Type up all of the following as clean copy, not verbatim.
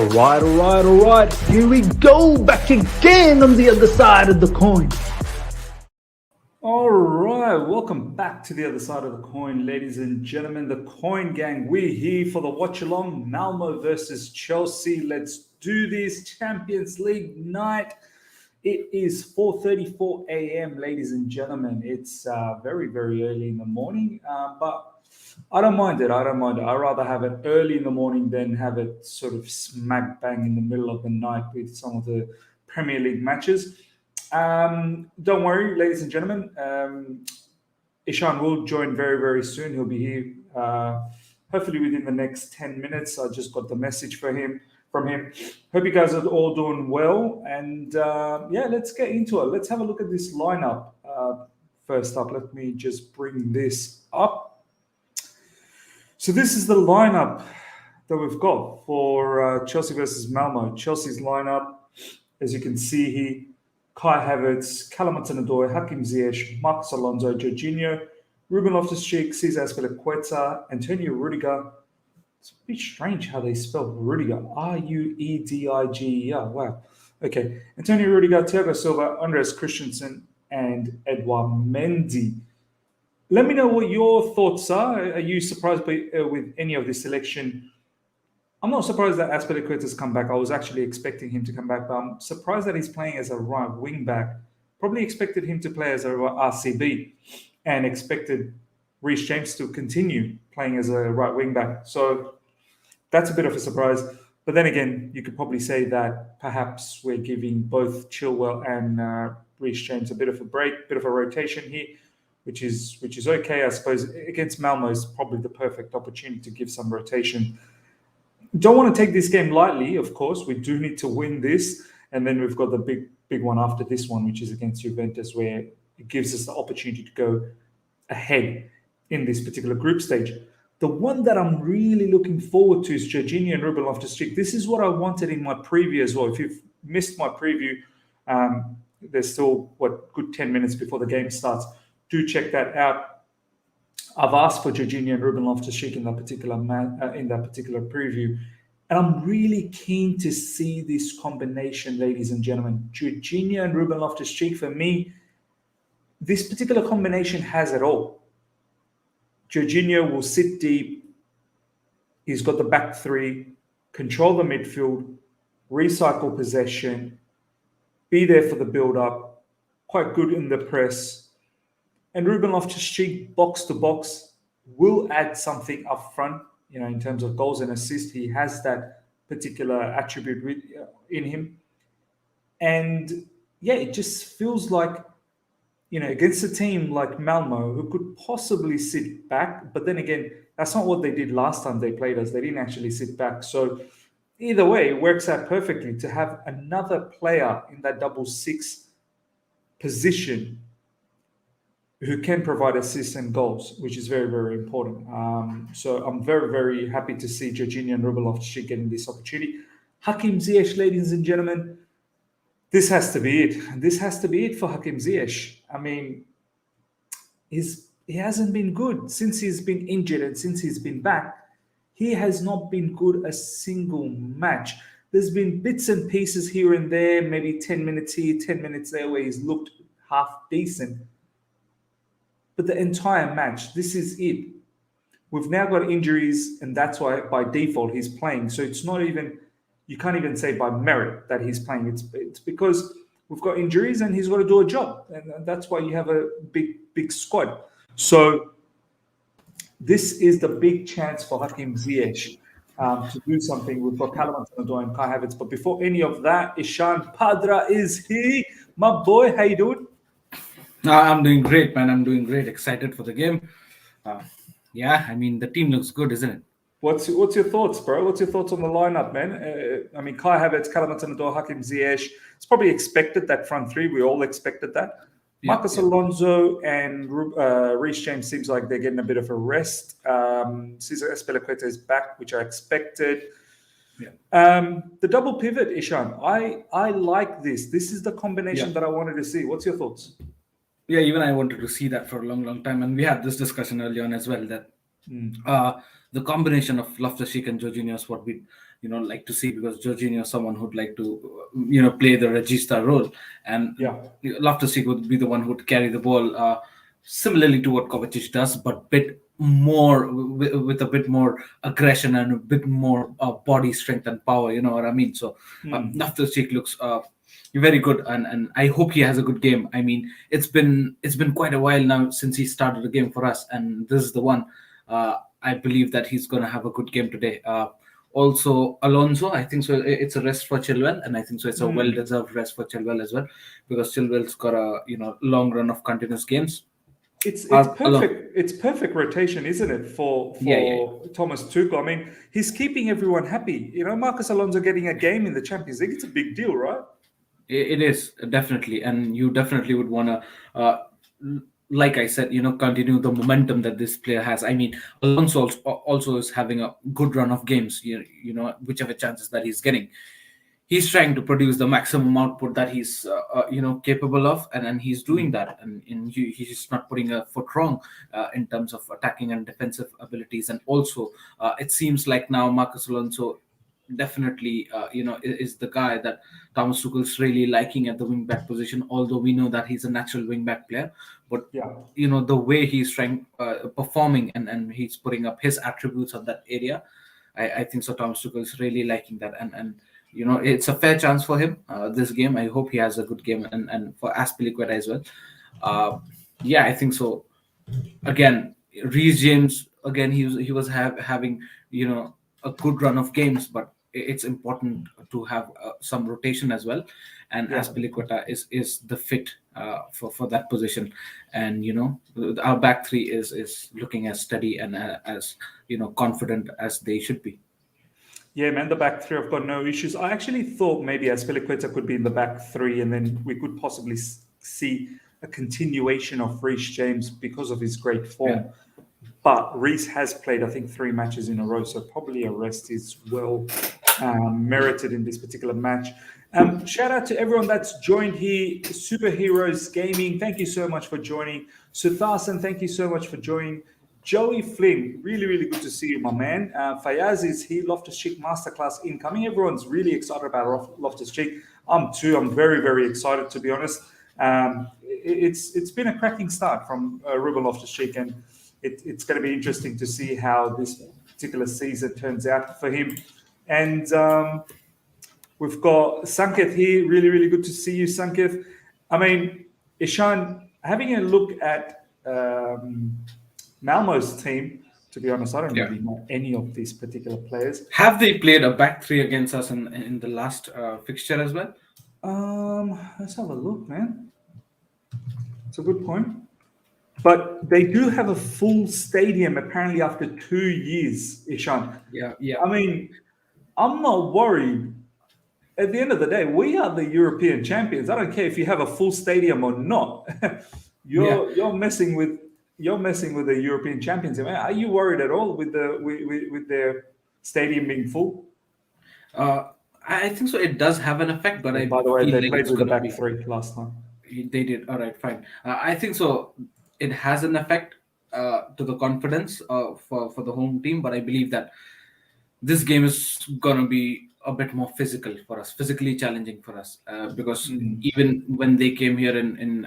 All right. Here we go, back again on the other side of the coin. All right, welcome back to the other side of the coin, ladies and gentlemen. The Coin Gang, we're here for the watch along. Malmo versus Chelsea. Let's do this. Champions League night. It is 4:34 a.m., ladies and gentlemen. It's very, very early in the morning, but I don't mind it. I'd rather have it early in the morning than have it sort of smack bang in the middle of the night with some of the Premier League matches. Don't worry, ladies and gentlemen. Ishan will join very, very soon. He'll be here hopefully within the next 10 minutes. I just got the message from him. Hope you guys are all doing well. And let's get into it. Let's have a look at this lineup. First up, let me just bring this up. So this is the lineup that we've got for Chelsea versus Malmo. Chelsea's lineup, as you can see here: Kai Havertz, Callum Hudson-Odoi, Hakim Ziyech, Marcos Alonso, Jorginho, Ruben Loftus-Cheek, Cesar Azpilicueta, Antonio Rudiger. It's a bit strange how they spell Rudiger. Rudiger. Wow. Okay. Antonio Rudiger, Thiago Silva, Andreas Christensen, and Edouard Mendy. Let me know what your thoughts are. Are you surprised with any of this selection? I'm not surprised that Azpilicueta's come back. I was actually expecting him to come back, but I'm surprised that he's playing as a right wing back. Probably expected him to play as a RCB and expected Reece James to continue playing as a right wing back. So that's a bit of a surprise. But then again, you could probably say that perhaps we're giving both Chilwell and Reece James a bit of a break, bit of a rotation here, which is okay, I suppose. Against Malmo is probably the perfect opportunity to give some rotation. Don't want to take this game lightly, of course. We do need to win this. And then we've got the big one after this one, which is against Juventus, where it gives us the opportunity to go ahead in this particular group stage. The one that I'm really looking forward to is Jorginho and Ruben Loftus-Cheek. This is what I wanted in my preview as well. If you've missed my preview, there's still, good 10 minutes before the game starts. Do check that out. I've asked for Jorginho and Ruben Loftus-Cheek in that particular preview, and I'm really keen to see this combination, ladies and gentlemen. Jorginho and Ruben Loftus-Cheek, for me, this particular combination has it all. Jorginho will sit deep. He's got the back three, control the midfield, recycle possession, be there for the build-up, quite good in the press. And Ruben Loftus-Cheek, box to box, will add something up front, in terms of goals and assists. He has that particular attribute in him. And it just feels like, against a team like Malmo, who could possibly sit back. But then again, that's not what they did last time they played us. They didn't actually sit back. So either way, it works out perfectly to have another player in that double six position who can provide assists and goals, which is very, very important. So I'm very, very happy to see Jorginho and Ruben Loftus-Cheek getting this opportunity. Hakim Ziyech, ladies and gentlemen, this has to be it. This has to be it for Hakim Ziyech. I mean, he hasn't been good since he's been injured and since he's been back. He has not been good a single match. There's been bits and pieces here and there, maybe 10 minutes here, 10 minutes there, where he's looked half decent. But the entire match, this is it. We've now got injuries, and that's why by default he's playing. So it's not even, you can't even say by merit that he's playing. It's because we've got injuries and he's got to do a job. And that's why you have a big squad. So this is the big chance for Hakim Ziyech to do something. We've got Callum Hudson-Odoi and Kai Havertz. But before any of that, Ishan Padra is here. My boy, how you doing? I'm doing great, man. I'm doing great. Excited for the game. The team looks good, isn't it? What's your thoughts, bro? What's your thoughts on the lineup, man? Kai Havertz, Callum Hudson-Odoi, Hakim Ziyech. It's probably expected, that front three. We all expected that. Marcos Alonso and Reece James seems like they're getting a bit of a rest. Cesar Azpilicueta is back, which I expected. The double pivot, Ishan. I like this. This is the combination that I wanted to see. What's your thoughts? Yeah, even I wanted to see that for a long, long time. And we had this discussion early on as well, that The combination of Loftus-Cheek and Jorginho is what we like to see, because Jorginho is someone who'd like to play the regista role, and Yeah. Loftus-Cheek would be the one who'd carry the ball, similarly to what Kovacic does, but bit more with a bit more aggression and a bit more body strength and power. You know what I mean? So Loftus-Cheek looks very good, and I hope he has a good game. I mean, it's been quite a while now since he started a game for us, and this is the one. I believe that he's going to have a good game today. Also, Alonso, I think so. It's a rest for Chilwell, and I think so. It's a well-deserved rest for Chilwell as well, because Chilwell's got a long run of continuous games. It's Alon- perfect. It's perfect rotation, isn't it, for Yeah. Thomas Tuchel? I mean, he's keeping everyone happy. Marcus Alonso getting a game in the Champions League, it's a big deal, right? It is definitely, and you definitely would want to, like I said, continue the momentum that this player has. I mean, Alonso also is having a good run of games. Whichever chances that he's getting, he's trying to produce the maximum output that he's capable of, and he's doing that, and he's just not putting a foot wrong in terms of attacking and defensive abilities. And also, it seems like now Marcus Alonso definitely is the guy that Thomas Tuchel's really liking at the wing back position, although we know that he's a natural wing back player. But Yeah. the way he's trying performing, and he's putting up his attributes on that area, I think so Thomas Tuchel is really liking that, and it's a fair chance for him this game. I hope he has a good game, and for Aspilicueta as well. Yeah, I think so. Again, Reece James, again, he was having a good run of games, but it's important to have some rotation as well. And Yeah. Aspilicueta is the fit for that position, and our back three is looking as steady and as confident as they should be. Yeah, man, the back three, I've got no issues. I actually thought maybe Aspilicueta could be in the back three, and then we could possibly see a continuation of Reece James because of his great form. Yeah. But Reece has played, I think, 3 matches in a row, so probably a rest is well merited in this particular match. Shout out to everyone that's joined here. Superheroes Gaming, thank you so much for joining. Suthasan, thank you so much for joining. Joey Flynn, really, really good to see you, my man. Fayaz is here. Loftus-Cheek Masterclass incoming. Everyone's really excited about Loftus-Cheek. I'm too. I'm very, very excited, to be honest. It's been a cracking start from Ruben Loftus-Cheek, and it's going to be interesting to see how this particular season turns out for him. And we've got Sanketh here. Really, really good to see you, Sanketh. I mean, Ishan, having a look at Malmo's team, to be honest, I don't really know any of these particular players. Have they played a back three against us in the last fixture as well? Let's have a look, man. It's a good point. But they do have a full stadium apparently after 2 years, Ishan. Yeah. I mean, I'm not worried. At the end of the day, we are the European champions. I don't care if you have a full stadium or not. You're messing with the European champions. I mean, are you worried at all with their stadium being full? I think so. It does have an effect, but By the way, feel they like played it's with the gonna back be. three last time. They did. All right, fine. I think so. It has an effect to the confidence for the home team, but I believe that this game is gonna be a bit more physical for us, physically challenging for us, because even when they came here in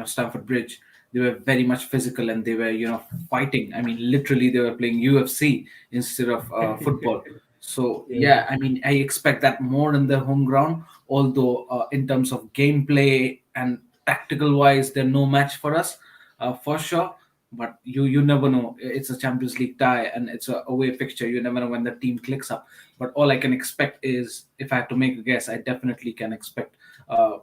Stamford Bridge, they were very much physical, and they were fighting. I mean, literally, they were playing UFC instead of football. So yeah, I mean, I expect that more in their home ground. Although in terms of gameplay and tactical wise, they're no match for us, for sure. But you never know. It's a Champions League tie, and it's a away fixture. You never know when the team clicks up. But all I can expect is, if I had to make a guess, I definitely can expect a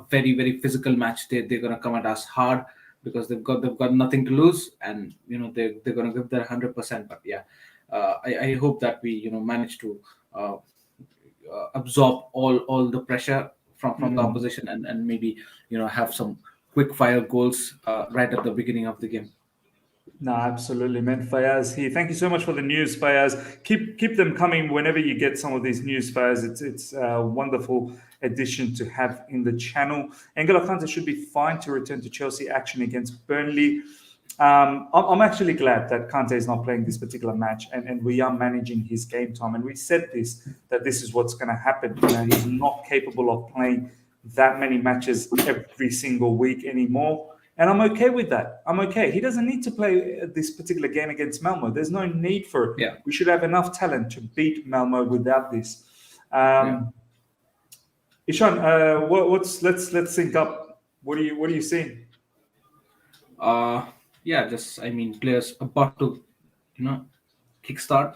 very, very physical match. They're gonna come at us hard, because they've got nothing to lose, and they're gonna give their 100%. But yeah, I hope that we manage to absorb all the pressure from the opposition, and maybe have some quick fire goals right at the beginning of the game. No, absolutely, man. Fayaz here. Thank you so much for the news, Fayaz. Keep them coming whenever you get some of these news, Fayaz. It's a wonderful addition to have in the channel. N'Golo Kante should be fine to return to Chelsea action against Burnley. I'm actually glad that Kante is not playing this particular match, and we are managing his game time. And we said that this is what's going to happen. He's not capable of playing that many matches every single week anymore. And I'm okay with that. I'm okay. He doesn't need to play this particular game against Malmo. There's no need for it. Yeah. We should have enough talent to beat Malmo without this. Ishan, let's sync up. What are you seeing? Players about to, kickstart.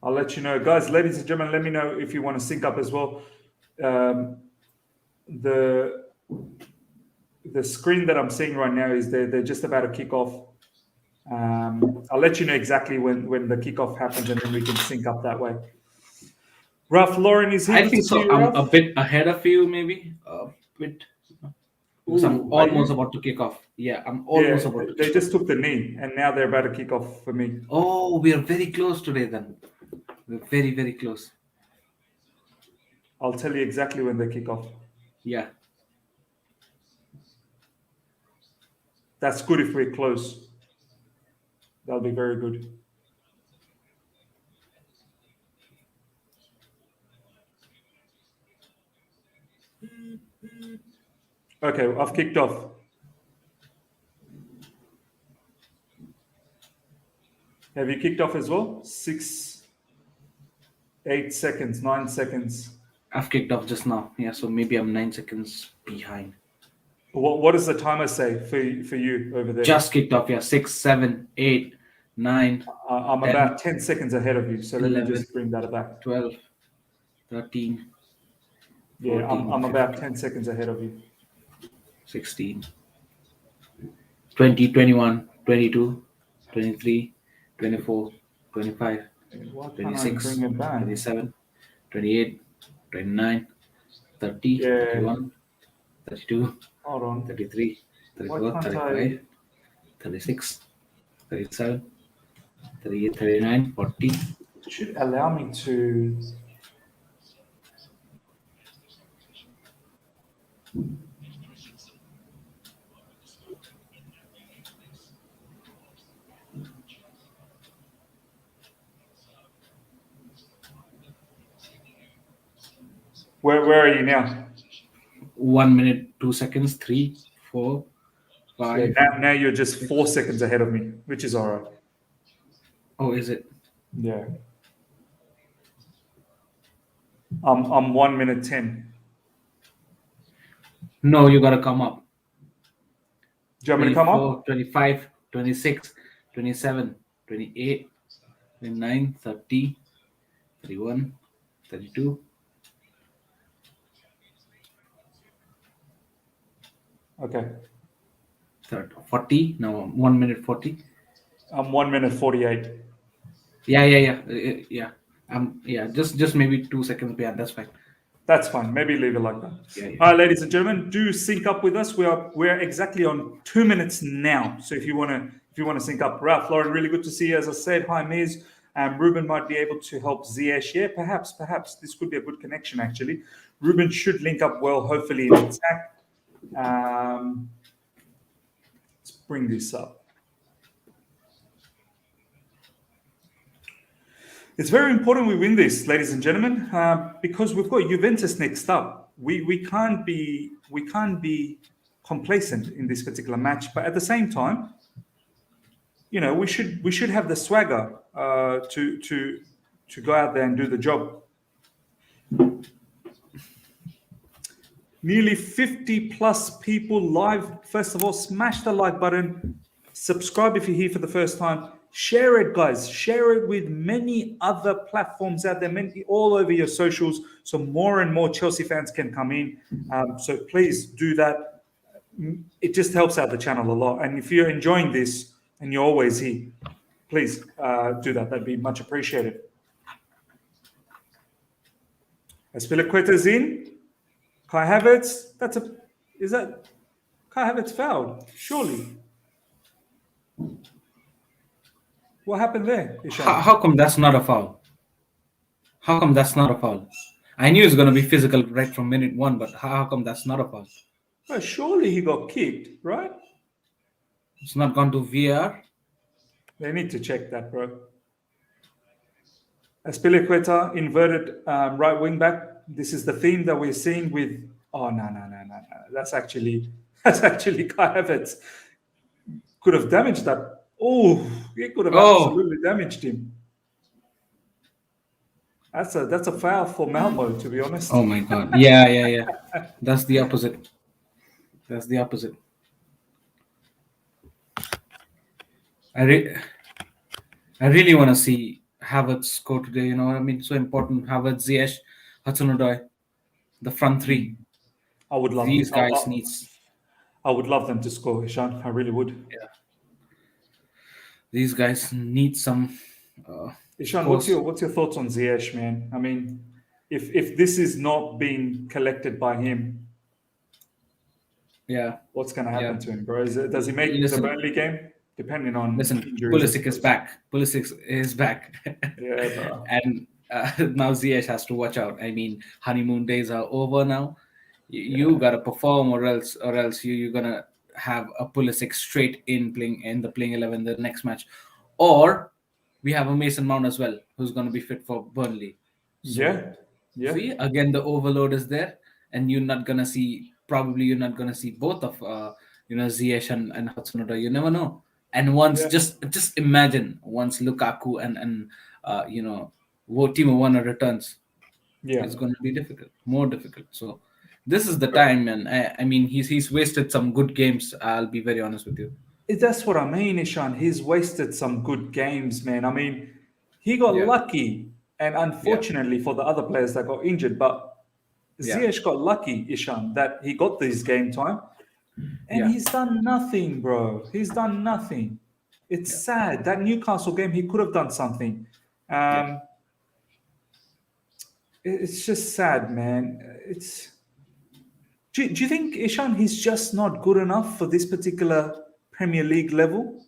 I'll let you know, guys. Ladies and gentlemen, let me know if you want to sync up as well. The screen that I'm seeing right now is they're just about to kick off. I'll let you know exactly when the kickoff happens, and then we can sync up that way. Ralph Lauren is here. I think so. I'm a bit ahead of you, maybe a bit. Because I'm almost about to kick off. Yeah, I'm almost about to. They just took the knee, and now they're about to kick off for me. Oh, we are very close today. Then we're very, very close. I'll tell you exactly when they kick off. Yeah. That's good if we're close. That'll be very good. Okay, I've kicked off. Have you kicked off as well? 6, 8 seconds, 9 seconds. I've kicked off just now. Yeah, so maybe I'm 9 seconds behind. What does the timer say for you over there? Just kicked off, yeah. 6, 7, 8, 9. I'm 10, about 10 seconds ahead of you, so 11, let me just bring that back. 12, 13. Yeah, 14, I'm about 10 seconds ahead of you. 16, 20, 21, 22, 23, 24, 25, 26, 27, 28, 29, 30, 31, 32, 33, 34, 35, 36, 37, 38, 39, 40. It should allow me to... Where are you now? 1 minute, 2 seconds, 3, 4, 5. Yeah, now you're just 4 seconds ahead of me, which is all right. Oh, is it? Yeah. I'm 1 minute 10. No, you gotta come up. Do you want me to come up? 25, 26, 27, 28, 29, 30, 31, 32. Okay. 40. Now 1 minute 40. I'm 1 minute 48. Yeah. Just maybe 2 seconds behind. That's fine. That's fine. Maybe leave it like that. Yeah. All right, ladies and gentlemen, do sync up with us. We're exactly on 2 minutes now. So if you want to sync up, Ralph, Lauren, really good to see you. As I said, hi Miz. Ruben might be able to help Ziyech. Yeah, perhaps this could be a good connection actually. Ruben should link up well, hopefully in attack. Let's bring this up. It's very important we win this, ladies and gentlemen, because we've got Juventus next up. We can't be complacent in this particular match, but at the same time, we should have the swagger to go out there and do the job. Nearly 50 plus people live. First of all, smash the like button. Subscribe if you're here for the first time. Share it, guys. Share it with many other platforms out there, all over your socials, so more and more Chelsea fans can come in. So please do that. It just helps out the channel a lot. And if you're enjoying this and you're always here, please do that. That'd be much appreciated. Aspilicueta's in. Kai Havertz, is that Kai Havertz fouled? Surely. What happened there, Ishan? How come that's not a foul? How come that's not a foul? I knew it was going to be physical right from minute 1, but how come that's not a foul? Well, surely he got kicked, right? It's not gone to VR. They need to check that, bro. Aspilicueta, inverted right wing back. This is the theme that we're seeing with. Oh no! That's actually that's actually Kai Havertz. Could have damaged that. Oh, he could have Oh, absolutely damaged him. That's a foul for Malmo, to be honest. oh my God. Yeah, yeah, yeah. That's the opposite. That's the opposite. I re- I really want to see Havertz score today. You know what I mean? So important. Havertz, Ziyech, Hudson-Odoi, the front three. I would love These guys needs. I would love them to score, Ishan. I really would. Yeah, these guys need some Ishan, scores. what's your thoughts on Ziyech, man? I mean, if this is not being collected by him, Yeah, what's going to happen yeah. to him, bro? Does he make the Listen, Burnley game? Depending on listen. injuries, I Pulisic is suppose. back. Pulisic is back, Yeah, bro. and now Ziyech has to watch out. I mean, honeymoon days are over now. You Yeah, gotta perform, or else you're gonna have a Pulisic straight in playing in the playing 11 the next match, or we have a Mason Mount as well who's gonna be fit for Burnley. So yeah, yeah, see again the overload is there, and you're not gonna see both of Ziyech and Hudson-Odoi. You never know. And once yeah, just imagine once Lukaku and Timo Werner returns, yeah. it's going to be difficult, more difficult. So this is the time, and I mean he's wasted some good games. I'll be very honest with you. That's what I mean, Ishan. He's wasted some good games, man. I mean, he got Yeah, lucky, and yeah, unfortunately for the other players that got injured, but yeah, Ziyech got lucky, Ishan, that he got this game time, and yeah, he's done nothing, bro. He's done nothing. It's yeah, sad. That Newcastle game, he could have done something. yeah. Um, it's just sad, man. Do you think Ishan he's just not good enough for this particular Premier League level?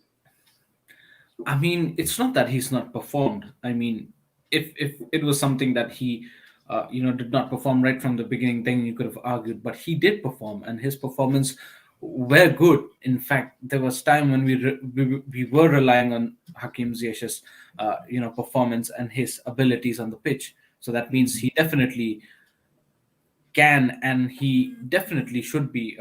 I mean, it's not that he's not performed. I mean, if it was something that he, did not perform right from the beginning, then you could have argued. But he did perform, and his performance were good. In fact, there was time when we were relying on Hakim Ziyech's, performance and his abilities on the pitch. So that means he definitely can, and he definitely should be,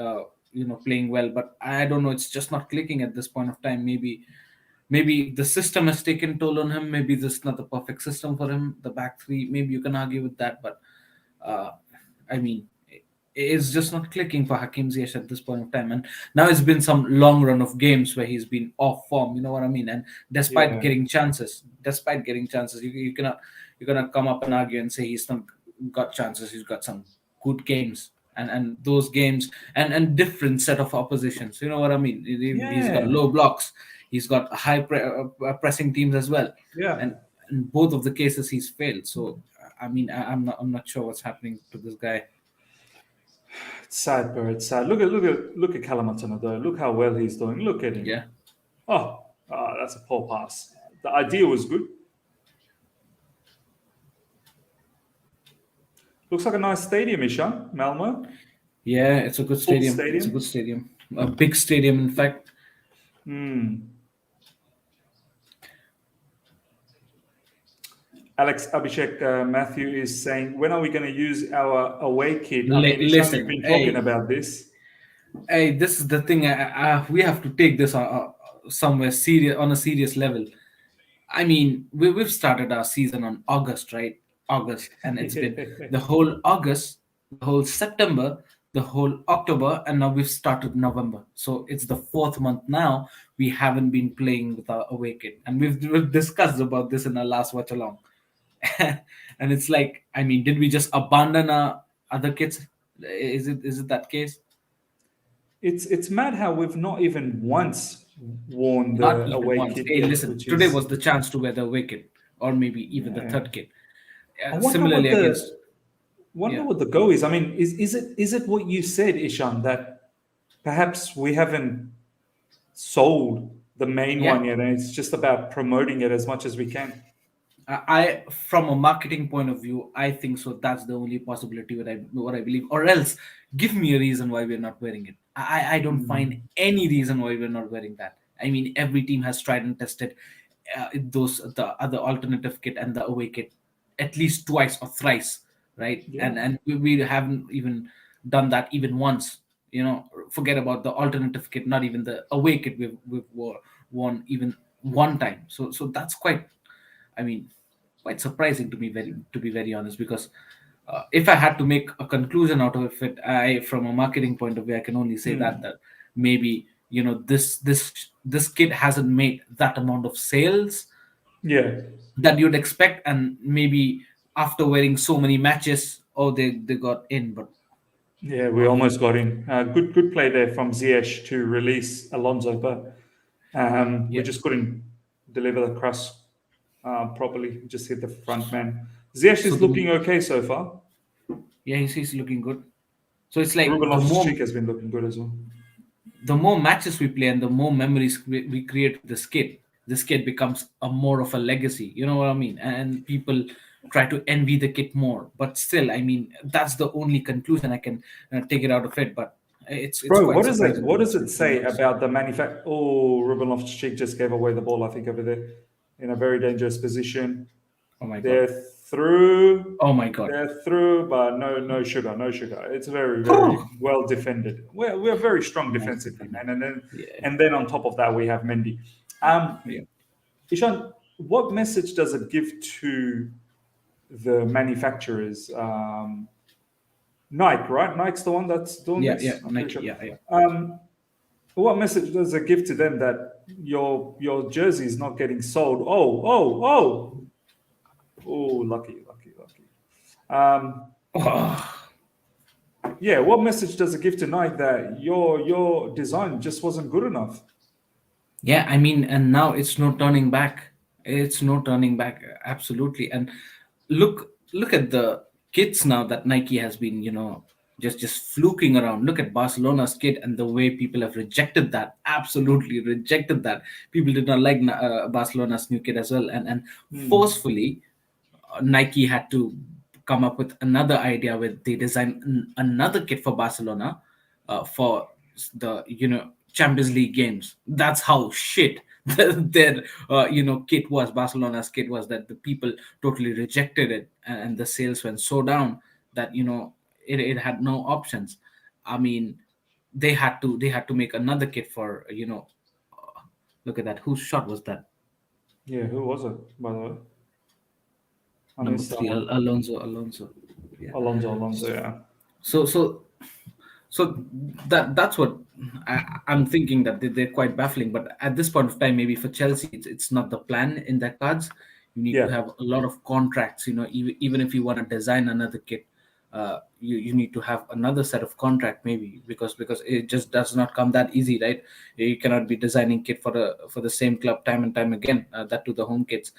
playing well. But I don't know. It's just not clicking at this point of time. Maybe the system has taken toll on him. Maybe this is not the perfect system for him. The back three, maybe you can argue with that, but uh, I mean, it's just not clicking for Hakim Ziyech at this point of time. And now it's been some long run of games where he's been off form. You know what I mean? And Yeah, despite getting chances, you cannot come up and argue and say he's not got chances. He's got some good games. And those games and different set of oppositions. You know what I mean? He's got yeah, low blocks. He's got pressing teams as well, yeah. and in both of the cases he's failed. So I mean, I'm not sure what's happening to this guy. It's sad, bro. It's sad. Look at Callum Hudson-Odoi. Look how well he's doing. Look at him. Yeah, That's a poor pass. The idea was good. Looks like a nice stadium, Ishan. Malmo. yeah, it's a good Full stadium. It's a stadium. good stadium, a big stadium, in fact. Alex Abhishek Matthew is saying, when are we going to use our away kit? I mean, Ishan, you've Listen, been talking about this. hey, this is the thing. We have to take this somewhere serious, on a serious level. I mean, we've started our season on August, right? August, and it's been the whole August, the whole September, the whole October, and now we've started November. So it's the fourth month now. We haven't been playing with our away kit, and we've discussed about this in our last watch along. And it's like, I mean, did we just abandon our other kits? Is it that case? It's mad how we've not even once worn Not the even away once. kit Hey, yet, listen, which today is was the chance to wear the away kit, or maybe even the yeah. third kit. I Similarly against, wonder yeah, what the go is. I mean, is it what you said, Ishan, that perhaps we haven't sold the main yeah. one yet, and it's just about promoting it as much as we can. From a marketing point of view, I think so. That's the only possibility what I believe. Or else, give me a reason why we're not wearing it. I don't find any reason why we're not wearing that. I mean, every team has tried and tested those the other alternative kit and the away kit at least twice or thrice, right? Yeah. And we haven't even done that even once. Forget about the alternative kit, not even the away kit we've won even one time. So that's quite, I mean, quite surprising to me, to be very honest, because if I had to make a conclusion out of it, from a marketing point of view, I can only say that maybe this kit hasn't made that amount of sales Yeah. that you'd expect, and maybe after wearing so many matches, oh, they got in, but Yeah, we almost got in. Good play there from Ziyech to release Alonso, but we yeah. just couldn't deliver the cross properly. We just hit the front man. Ziyech So is looking okay so far. he's looking good. So it's like Ruben Loftus-Cheek has been looking good as well. the more matches we play and the more memories we create with this kit becomes a more of a legacy. You know what I mean? And people try to envy the kit more. But still, I mean, that's the only conclusion I can take it out of it. But it's Bro, quite what is it? surprising What does to it be say honest. about the manufacturer? Oh, Ruben Loftus-Cheek just gave away the ball, I think, over there in a very dangerous position. Oh my god. They're through. Oh my god. They're through, but no sugar, no sugar. It's very well defended. We're very strong Nice defensively, defender. man. And then Yeah. and then on top of that, we have Mendy. Um, Yeah. Ishan, what message does it give to the manufacturers? Nike, right? Nike's the one that's doing Yeah. this. I'm pretty Nike. sure. Yeah. Yeah. What message does it give to them that your jersey is not getting sold? Oh, lucky. Oh, Yeah, what message does it give to Nike that your design just wasn't good enough? yeah. I mean, and now it's no turning back. It's no turning back. Absolutely. And look at the kits now that Nike has been, just fluking around. Look at Barcelona's kit and the way people have rejected that. Absolutely rejected that. People did not like Barcelona's new kit as well, and forcefully Nike had to come up with another idea where they designed another kit for Barcelona for the Champions League games. That's how shit their kit was. Barcelona's kit was that the people totally rejected it, and the sales went so down that it had no options. I mean, they had to make another kit for look at that. Whose shot was that? Yeah, who was it, by the way? I Number missed that three, one. Alonso. Yeah. Alonso, yeah. So that's what I'm thinking, that they're quite baffling. But at this point of time, maybe for Chelsea, it's not the plan in their cards. You need to Yeah. have a lot of contracts. Even if you want to design another kit, you need to have another set of contract, maybe, because it just does not come that easy, right? You cannot be designing kit for the same club time and time again. That to the home kits.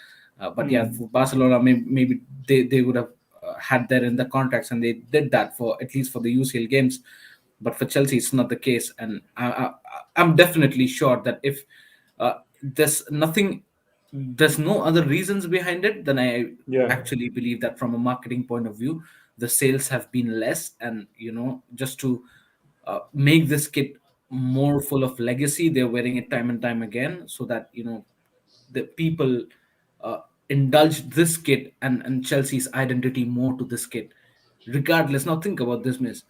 But yeah, for Barcelona, maybe they would have had that in the contracts, and they did that for at least for the UCL games. But for Chelsea, it's not the case, and I'm definitely sure that if there's nothing, there's no other reasons behind it, then I Yeah. actually believe that from a marketing point of view, the sales have been less, and just to make this kit more full of legacy, they're wearing it time and time again, so that the people indulge this kit and Chelsea's identity more to this kit. Regardless, now think about this, miss.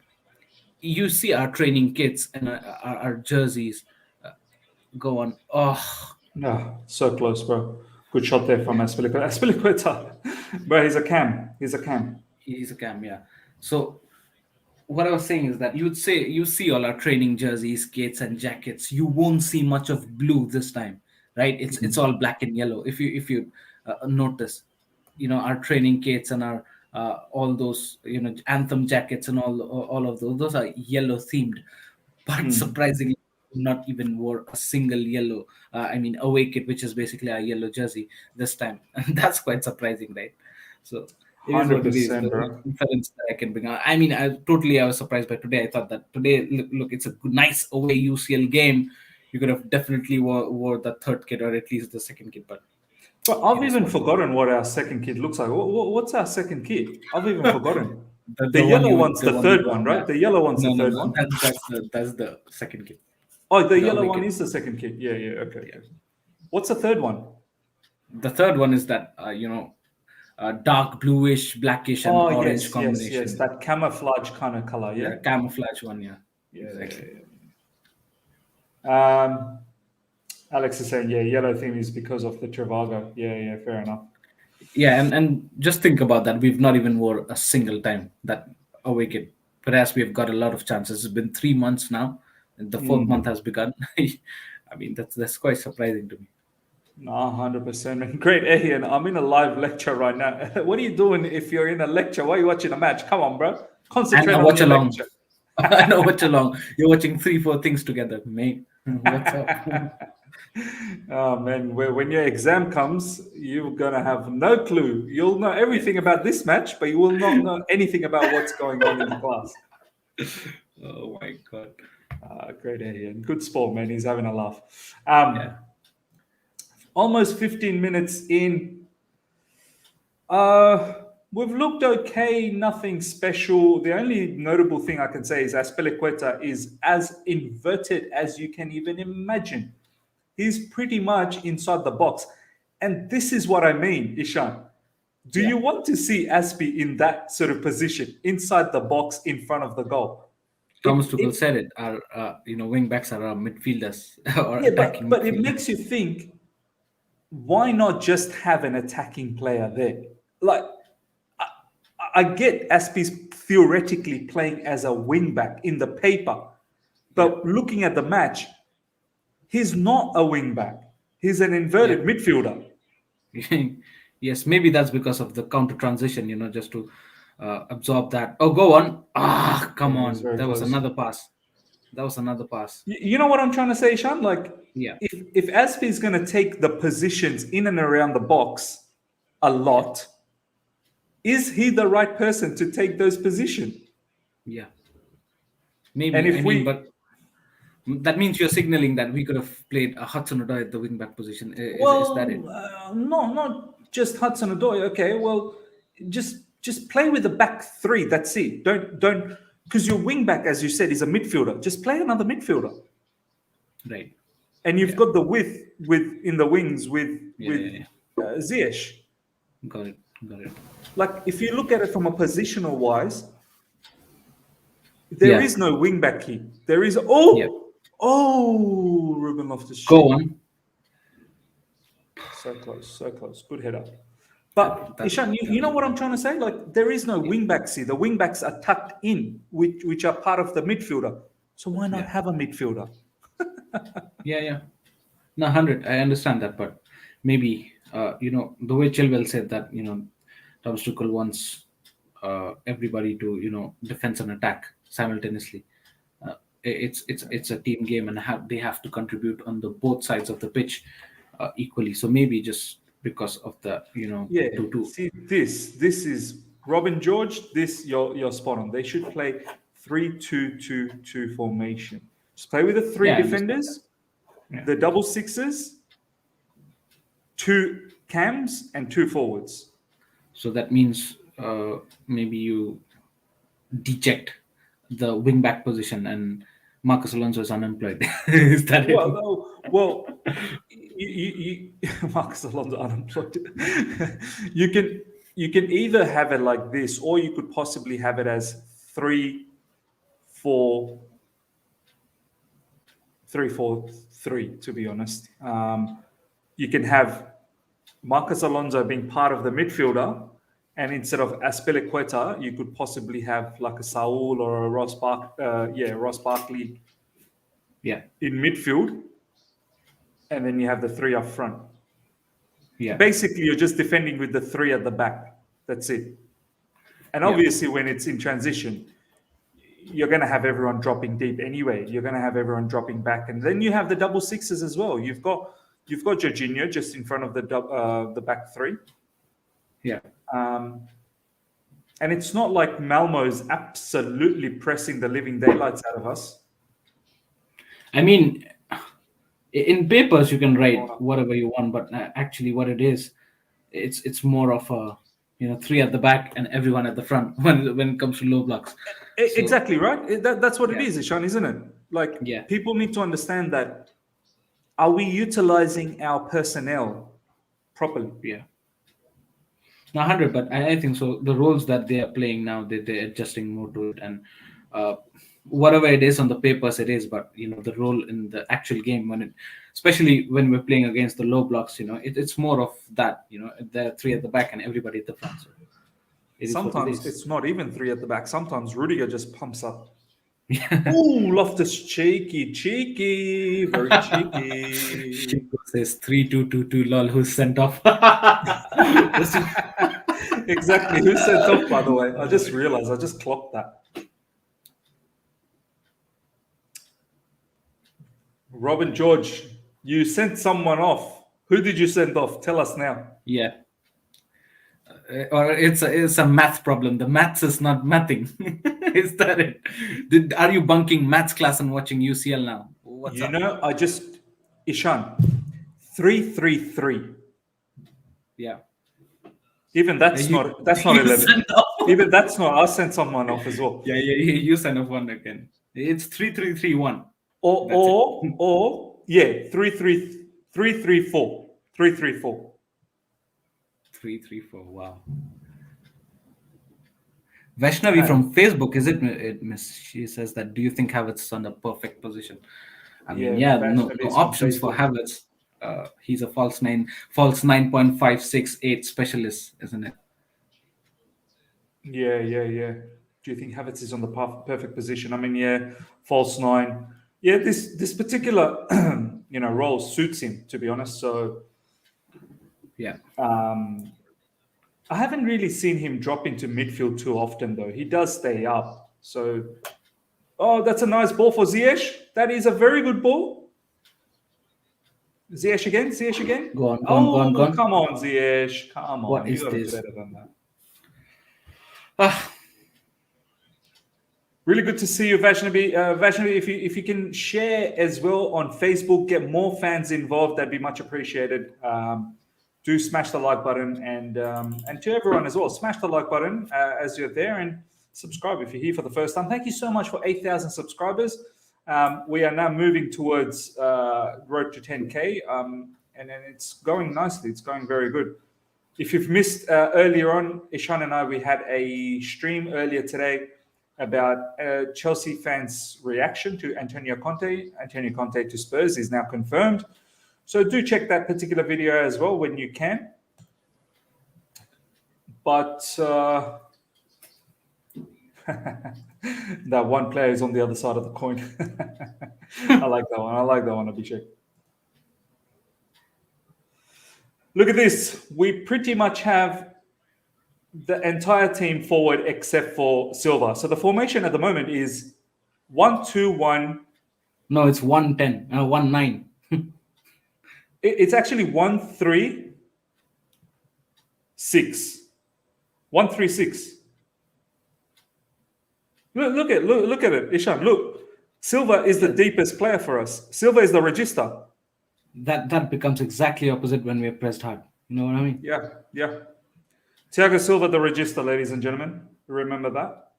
You see our training kits and our jerseys go on. Oh, No, so close, bro. Good shot there from yeah, Aspilicueta. Aspilicueta, bro, he's a cam. He's a cam. he's a cam, yeah. So what I was saying is that you see all our training jerseys, skates, and jackets. You won't see much of blue this time, right? It's all black and yellow. If you notice, our training kits and our all those anthem jackets and all of those are yellow themed. But surprisingly, not even wore a single yellow. Away kit, which is basically a yellow jersey this time, and that's quite surprising, right? So it is what it is. 100%, The only bro. difference that I can bring out. I was surprised by today. I thought that today, look, it's a nice away UCL game. You could have definitely wore the third kit or at least the second kit, but But I've it is even what it is. forgotten what our second kid looks like. What's our second kid? I've even forgotten. The, The the one yellow you one's the the one you third one, yeah. right? The yellow one's the No, third no, one. that's the second kit. Oh, the The yellow away one kit. is the second kit. Yeah, okay. Yeah. Okay. What's the third one? The third one is that dark bluish, blackish, and Oh, orange yes. combination. That camouflage kind of color, Yeah, yeah? camouflage one. Yeah, exactly. Yeah. Alex is saying, yeah, yellow theme is because of the Trivago. Yeah, fair enough. Yeah, and just think about that. We've not even wore a single time that away kit, whereas we've got a lot of chances. It's been 3 months now, and the fourth month has begun. I mean, that's quite surprising to me. No, 100%. Man. Great, Ehian. I'm in a live lecture right now. What are you doing if you're in a lecture? Why are you watching a match? Come on, bro. And Concentrate I on watch your along. lecture. I know watch along. You're watching 3, 4 things together, mate. What's up? Oh, man. When your exam comes, you're going to have no clue. You'll know everything about this match, but you will not know anything about what's going on in the class. Oh my god. Great, Ehian. Good sport, man. He's having a laugh. Yeah. Almost 15 minutes in. We've looked okay, nothing special. The only notable thing I can say is Aspilicueta is as inverted as you can even imagine. He's pretty much inside the box. And this is what I mean, Ishan. Do Yeah. you want to see Aspi in that sort of position, inside the box, in front of the goal? Thomas Tuchel said it. Our wing backs are our midfielders or Yeah, attacking but it midfielders. makes you think, why not just have an attacking player there? Like, I get Aspi's theoretically playing as a wing back in the paper, but looking at the match, he's not a wing back. He's an Yeah. inverted midfielder. Yes, maybe that's because of the counter transition. Just to absorb that. Oh, go on. Come Yeah, it was on. very That was close. another pass. That was another pass. You know what I'm trying to say, Sean? Like, Yeah. if Aspi is going to take the positions in and around the box a lot, is he the right person to take those positions? Yeah. And Maybe. I if mean, we, but that means you're signaling that we could have played a Hudson-Odoi at the wing back position. Is that it? well, no, not just Hudson-Odoi. Okay, well, just play with the back three. That's it. Don't because your wing back, as you said, is a midfielder. Just play another midfielder, Right. and you've Yeah. got the width with in the wings with Yeah. Ziyech. Got it. Got it. Like if you look at it from a positional wise, there Yeah. is no wing back here. There is Yeah. Ruben Loftus-Cheek. Go on. So close, so close. Good header. But That Ishan, you know what I'm trying to say? Like there is no wing backs here. The wing backs are tucked in, which are part of the midfielder. So why not Yeah. have a midfielder? Yeah. No, 100. I understand that, but maybe the way Chilwell said that Thomas Tuchel wants everybody to defense and attack simultaneously. It's a team game, and they have to contribute on the both sides of the pitch equally. So maybe just because of the Yeah. 2-2. See, this is Robin George. This you're spot on. They should play 3-2-2-2 formation. Just play with the three Yeah, I understand defenders, Yeah. the double sixes, two cams, and two forwards. So that means maybe you deject the wing back position and Marcus Alonso is unemployed. Is that it? Well, Marcus Alonso unemployed. you can either have it like this, or you could possibly have it as 3-4-3. To be honest, you can have Marcus Alonso being part of the midfielder, and instead of Aspilicueta, you could possibly have like a Saul or a Ross Barkley Yeah. in midfield, and then you have the three up front. Yeah. Basically, you're just defending with the three at the back. That's it. And obviously, when it's in transition, you're going to have everyone dropping deep anyway. You're going to have everyone dropping back, and then you have the double sixes as well. You've got Jorginho just in front of the back three. Yeah. And it's not like Malmo is absolutely pressing the living daylights out of us. I mean, in papers you can write whatever you want, but actually, what it is, it's more of a three at the back and everyone at the front when it comes to low blocks. Exactly right. That's what it Yeah. is, Ishan, isn't it? Like, Yeah. people need to understand that, are we utilizing our personnel properly? Yeah. No, 100, but I think so. The roles that they are playing now, they're adjusting more to it, and uh, whatever it is on the papers, it is. But the role in the actual game, especially when we're playing against the low blocks, it's more of that. There are three at the back and everybody at the front. So it is what it Sometimes is. it's not even three at the back. Sometimes Rudiger just pumps up. Yeah. Ooh, Loftus-Cheeky, cheeky, very cheeky. Chico says 3-2-2-2. Lol, who's sent off? Just- Exactly. Who sent off, by the way? I just realized. I just clocked that. Robin George, you sent someone off. Who did you send off? Tell us now. yeah. Or it's a math problem. The maths is not mathing. Is that it? Are you bunking maths class and watching UCL now? What's up? I just Ishan 3-3-3. Yeah. Even that's You- not 11. sent off. Even that's not. I sent someone off as well. Yeah. You send off one again. It's 3-3-3-1. Or yeah, 3-3-4. 3-3-4. 3-3-4. Wow. Vaishnavi from Facebook, is it, Miss? She says that. Do you think Havertz is on the perfect position? I mean, Yeah, no Vaishnavi is from options for Havertz. He's a false 9.568 specialist, isn't it? Yeah. Do you think Havertz is on the perfect position? I mean, yeah, false nine. Yeah, this particular role suits him, to be honest. So Yeah. I haven't really seen him drop into midfield too often, though. He does stay up. So, that's a nice ball for Ziyech. That is a very good ball. Ziyech again. Go on. Come on, Ziyech. Come on. What You is gotta do this? better than that. Ah, Really good to see you, Vaishnavi. Vaishnavi, if you can share as well on Facebook, get more fans involved, that'd be much appreciated. Do smash the like button, and to everyone as well, smash the like button as you're there, and subscribe if you're here for the first time. Thank you so much for 8,000 subscribers. We are now moving towards road to 10K, and then it's going nicely. It's going very good. If you've missed earlier on, Ishan and I, we had a stream earlier today about Chelsea fans' reaction to Antonio Conte. Antonio Conte to Spurs is now confirmed. So do check that particular video as well when you can. But that one player is on the other side of the coin. I like that one. Abhishek. Look at this. We pretty much have the entire team forward except for Silva. So the formation at the moment is 1-2-1. no, it's 1-10, 1-9. It's actually 1-3-6. 1-3-6. Look at it, Ishan. Look, Silva is the deepest player for us. Silva is the register. That becomes exactly opposite when we're pressed hard. You know what I mean? Yeah. Thiago Silva, the register, ladies and gentlemen. Remember that?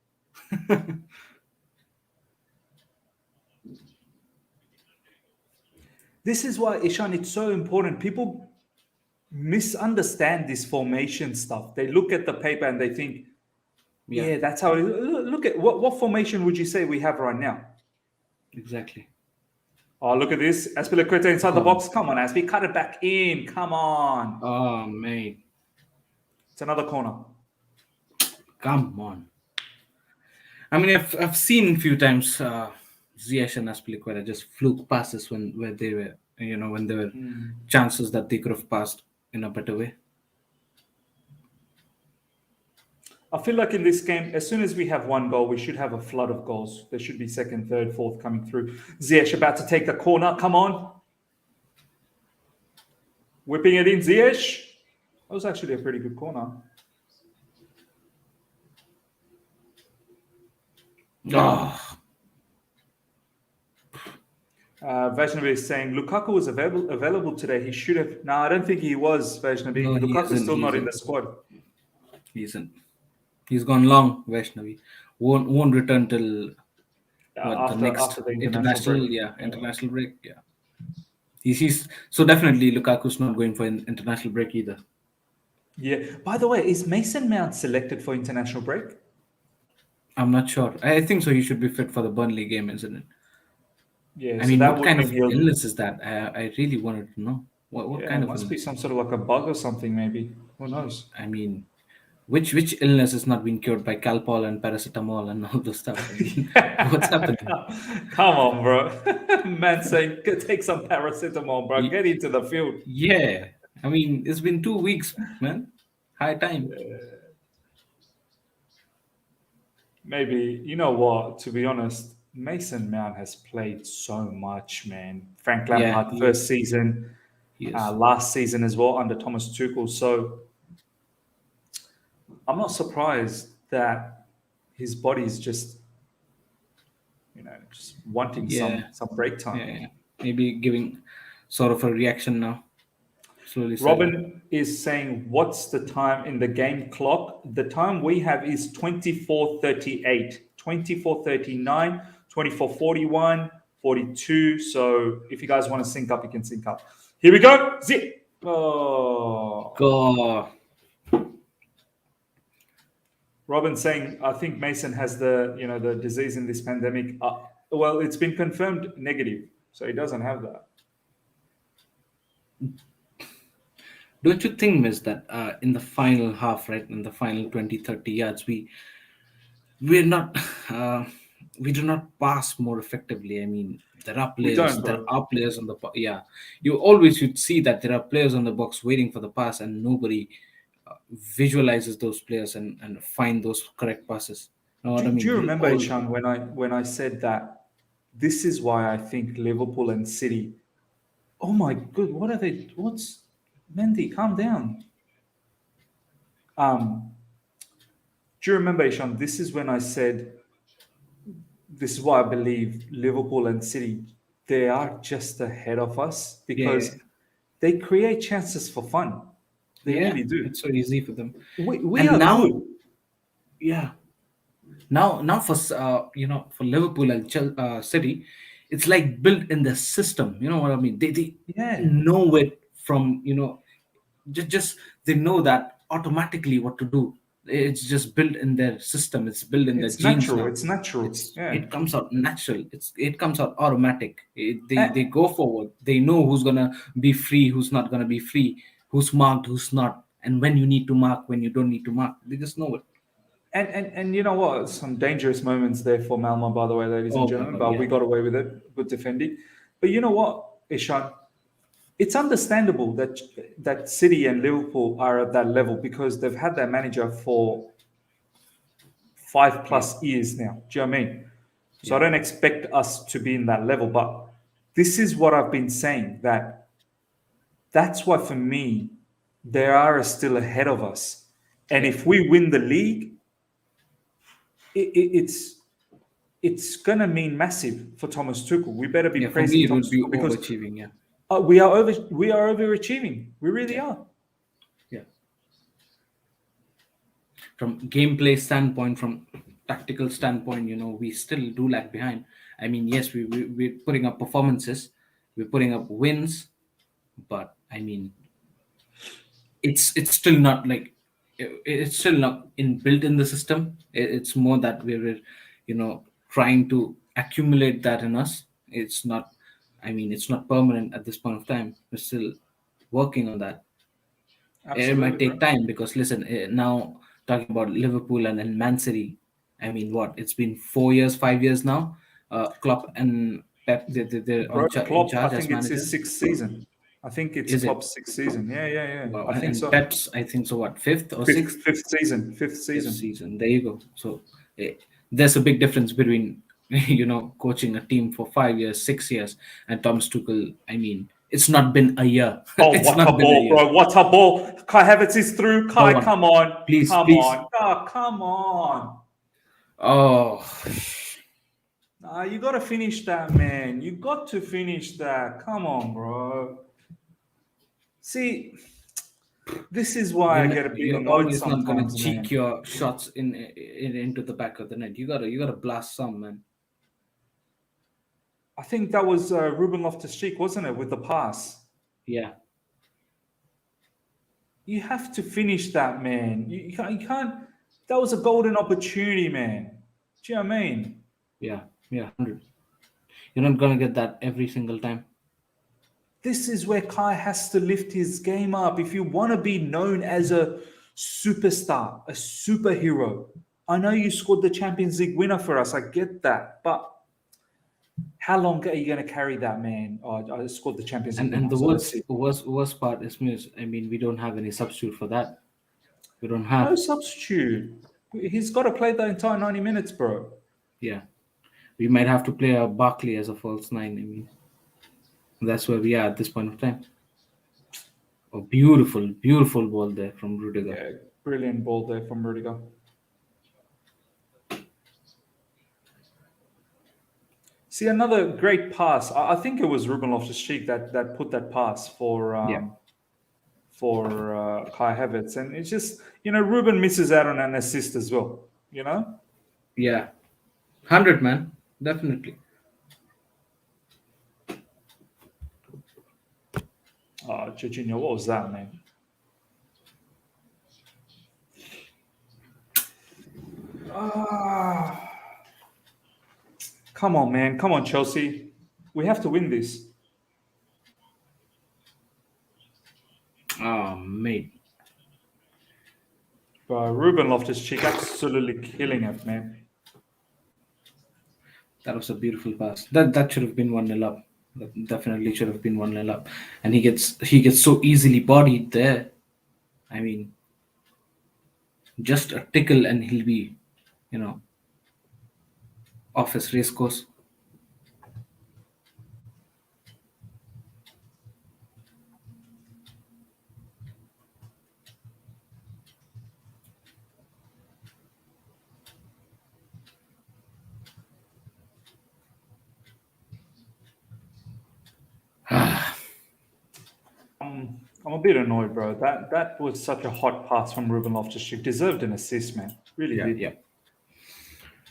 This is why, Ishan, it's so important. People misunderstand this formation stuff. They look at the paper and they think, yeah, that's how it is. Look at what formation would you say we have right now? Exactly. Oh, look at this. Azpilicueta inside the box. Come on, Azpi. Cut it back in. Come on. Oh, mate. It's another corner. Come on. I mean, I've seen a few times Ziyech and Azpilicueta just fluke passes when they were, when there were chances that they could have passed in a better way. I feel like in this game, as soon as we have one goal, we should have a flood of goals. There should be second, third, fourth coming through. Ziyech about to take the corner. Come on. Whipping it in, Ziyech. That was actually a pretty good corner. Oh. Vaishnavi is saying Lukaku was available today. He should have. No, I don't think he was, Vaishnavi. No, Lukaku's still not in the squad. He isn't. He's gone long, Vaishnavi. Won't return till what the next after the international break. international, yeah, international break, yeah. He's so definitely Lukaku's not going for an international break either. Yeah. By the way, is Mason Mount selected for international break? I'm not sure. I think so. He should be fit for the Burnley game, isn't it? Yeah. I So mean, that what would kind mean of he'll. illness is that? I really wanted to know. What Yeah, kind it of must be illness? some sort of like a bug or something, maybe. Who knows? I mean, which illness is not being cured by Calpol and paracetamol and all those stuff? I mean, what's happening? Come on, bro. Man saying, take some paracetamol, bro. Y- Get into the field. Yeah, I mean, it's been 2 weeks, man. High time. Maybe, you know what, to be honest, Mason Mount has played so much, man. Frank Yeah, Lampard, first season, he is. last season as well under Thomas Tuchel. So I'm not surprised that his body is just, just wanting Yeah, some break time. yeah. Maybe giving sort of a reaction now. Slowly starting. Robin is saying, what's the time in the game clock? The time we have is 24:38, 24:39, 24:41, 42. So if you guys want to sync up, you can sync up. Here we go. Zip. Oh. Go. Robin saying, I think Mason has the disease in this pandemic. Well, it's been confirmed negative. So he doesn't have that. Don't you think, Miss, that in the final half, right, in the final 20, 30 yards, we're not we do not pass more effectively. I mean, there are We players, don't, bro. on the yeah. You always should see that there are players on the box waiting for the pass, and nobody visualizes those players and find those correct passes. You know what I Do mean? you We remember, all, Ishan, when I said that this is why I think Liverpool and City. Oh my good, what are they? What's Mendy? Calm down. Um, do you remember, Ishan? This is when I said this is why I believe Liverpool and City they are just ahead of us yeah, because they create chances for fun. They yeah, really do. it's so easy for them. We And are now, good. yeah, now for for Liverpool and City, it's like built in the system. You know what I mean? They Yeah, know it from just they know that automatically what to do. It's just built in their system. It's built in their it's genes natural. now. It's natural. Yeah. It comes out natural. It comes out automatic. They And, go forward. They know who's gonna be free, who's not gonna be free, who's marked, who's not, and when you need to mark, when you don't need to mark. They just know it. and you know what? Some dangerous moments there for Malmo, by the way, ladies and Oh my gentlemen. god, But yeah, we got away with it. Good defending. But you know what, Ishan? It's understandable that City and Liverpool are at that level because they've had their manager for five yeah, plus years now. Do you know what I mean? So I yeah, don't expect us to be in that level. But this is what I've been saying that's why for me they are still ahead of us. And yeah. if we win the league, it's gonna mean massive for Thomas Tuchel. We better be Yeah, for praising me, it would Thomas be Tuchel because overachieving. Yeah, we are overachieving. We really yeah, are. yeah. From gameplay standpoint, from tactical standpoint, we still do lag behind. I mean, yes, we're putting up performances, we're putting up wins, but I mean, it's still not like it's still not built in the system. It's more that we're trying to accumulate that in us. It's not. I mean, it's not permanent at this point of time. We're still working on that. It might Absolutely, take bro. time because listen, now talking about Liverpool and Man City, I mean, what it's been 4 years, 5 years now. Klopp and Pep, they're Bro, in Klopp, I charge as think it's his managers. sixth season. I think it's Is it? Klopp's sixth season. Yeah, yeah, yeah. Wow. I think And so. Pep's, I think so. What, fifth or Fifth, sixth? fifth season. Fifth Fifth season. season. There you go. So there's a big difference between coaching a team for 5 years, 6 years, and Thomas Tuchel. I mean, it's not been a year. Oh, It's what a not been a ball, year. bro! What a ball! Kai Havertz is through. Go Kai, on, come on, please, come please. on, oh, come on! Oh, You got to finish that, man. You got to finish that. Come on, bro. See, this is why I get a bit you're annoyed always not gonna sometimes, cheek man. your shots in into the back of the net. You gotta blast some, man. I think that was Ruben Loftus-Cheek, wasn't it, with the pass? Yeah, You have to finish that, man. You can't. That was a golden opportunity, man. Do you know what I mean? yeah, 100. You're not gonna get that every single time. This is where Kai has to lift his game up. If you want to be known as a superstar, a superhero, I know you scored the Champions League winner for us. I get that. But how long are you going to carry that, man? Oh, I scored the Champions League And winner. the So let's see. worst part is, I mean, we don't have any substitute for that. We don't No have. substitute. He's got to play the entire 90 minutes, bro. Yeah, we might have to play a Barkley as a false nine. I mean, that's where we are at this point of time. A beautiful ball there from Rudiger. Yeah, brilliant ball there from Rudiger. See, another great pass. I think it was Ruben Loftus-Cheek that put that pass for Yeah. Kai Havertz, and it's just Ruben misses out on an assist as well. Yeah, 100, man, definitely. Oh, Jorginho, what was that, man? Ah, come on, man. Come on, Chelsea. We have to win this. Oh, mate. Ruben Loftus-Cheek absolutely killing it, man. That was a beautiful pass. That should have been 1-0 up. That definitely should have been 1-0 up. And he gets so easily bodied there. I mean, just a tickle and he'll be, off his race course. I'm a bit annoyed, bro. That was such a hot pass from Ruben Loftus-Cheek. Deserved an assist, man. Really did. Yeah.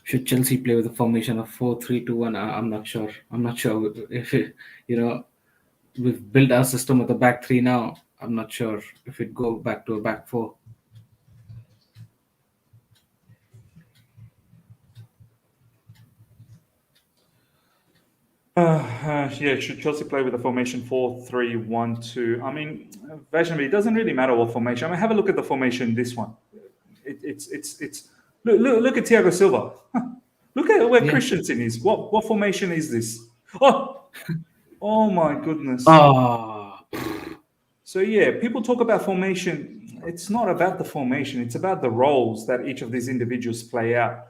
Should Chelsea play with a formation of 4-3-2-1? I'm not sure. I'm not sure if we've built our system with a back three now. I'm not sure if it go back to a back four. Yeah, should Chelsea play with a formation 4-3-1-2? I mean, Vaishnavi, it doesn't really matter what formation. I mean, have a look at the formation. This one, it's look at Thiago Silva. Look at where Christensen is. What formation is this? Oh my goodness. So yeah, people talk about formation. It's not about the formation. It's about the roles that each of these individuals play out.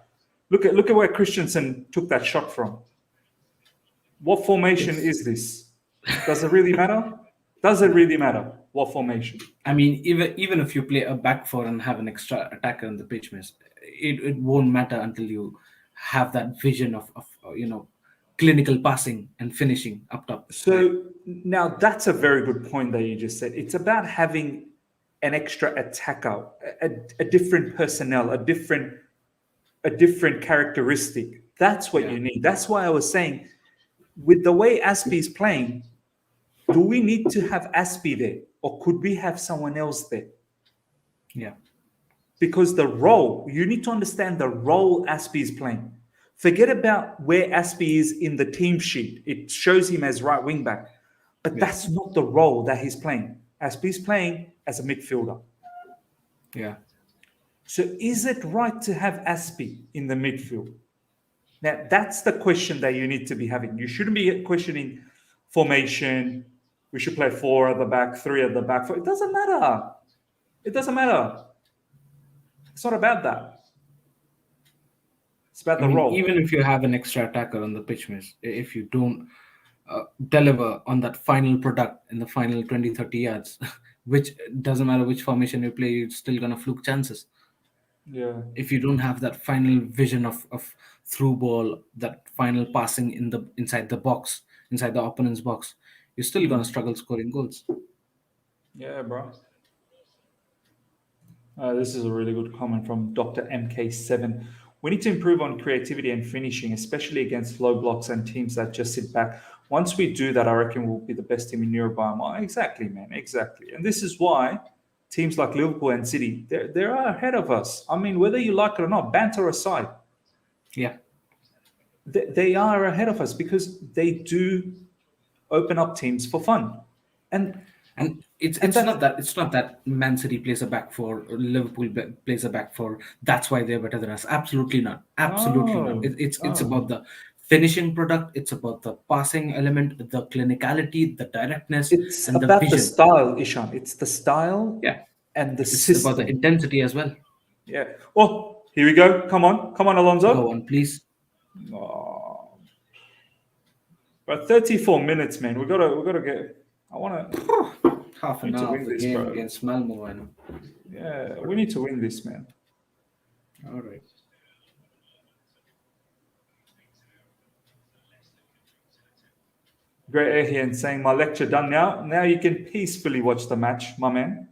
Look at where Christensen took that shot from. What formation is this? Does it really matter? Does it really matter what formation? I mean, even if you play a back four and have an extra attacker on the pitch, miss, it won't matter until you have that vision of clinical passing and finishing up top. So now that's a very good point that you just said. It's about having an extra attacker, a different personnel, a different characteristic. That's what you need. That's why I was saying, with the way Aspie is playing, do we need to have Aspie there, or could we have someone else there? Yeah. Because the role, you need to understand the role Aspie is playing. Forget about where Aspie is in the team sheet. It shows him as right wing back, but that's not the role that he's playing. Aspie is playing as a midfielder. Yeah. So is it right to have Aspie in the midfield? Now, that's the question that you need to be having. You shouldn't be questioning formation. We should play 4 at the back, 3 at the back. It doesn't matter. It doesn't matter. It's not about that. It's about the role. Even if you have an extra attacker on the pitch, miss, if you don't deliver on that final product in the final 20-30 yards, which doesn't matter which formation you play, you're still going to fluke chances. Yeah. If you don't have that final vision of through ball, that final passing inside the box, inside the opponent's box, you're still going to struggle scoring goals. Yeah, bro. This is a really good comment from Dr. MK7. We need to improve on creativity and finishing, especially against low blocks and teams that just sit back. Once we do that, I reckon we'll be the best team in Europe by a mile. Exactly, man, exactly. And this is why teams like Liverpool and City, they're ahead of us. I mean, whether you like it or not, banter aside, Yeah. they are ahead of us because they do open up teams for fun. And And and it's not that Man City plays a back four, or Liverpool plays a back four. That's why they're better than us. Absolutely not. Absolutely not. no, It's no. about the finishing product. It's about the passing element, the clinicality, the directness, It's and the about the vision. style, Ishan. It's the style Yeah, and the it's about the system. intensity as well. Yeah. Oh, here we go. Come on, Go Alonso. on, please. Oh, but 34 minutes, man. We gotta get. I wanna. Half We an need to hour of win the this, game bro. against Malmo, and Yeah, we need to win this, man. all right. Great Ahian saying my lecture done now. Now you can peacefully watch the match, my man.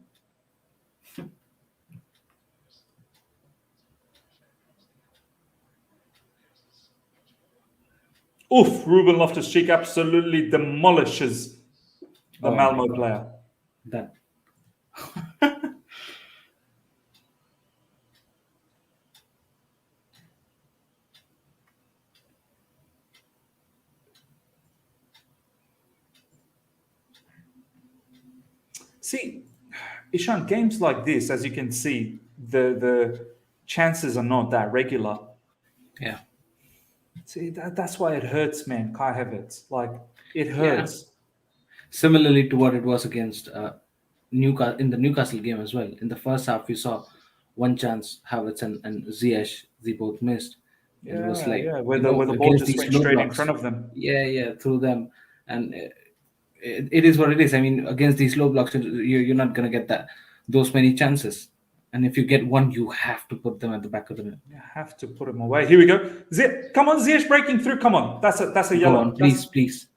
Oof, Ruben Loftus-Cheek absolutely demolishes the Oh my Malmo God, player. that See, Ishan, games like this, as you can see, the chances are not that regular. yeah. See, that's why it hurts, man. Kai Havertz, like it Yeah. hurts. Similarly to what it was against Newcastle in the Newcastle game as well. In the first half, we saw one chance Havertz and Ziyech, they both missed, and it was Yeah, like, yeah. Where the ball against just these went low straight in blocks. front of them. Yeah, yeah, through them, and it is what it is. I mean, against these low blocks, you're not gonna get those many chances, and if you get one, you have to put them at the back of the net. You have to put him away. Here we go. Come on, Ziyech breaking through. Come on. That's a Go yellow. on, please, please.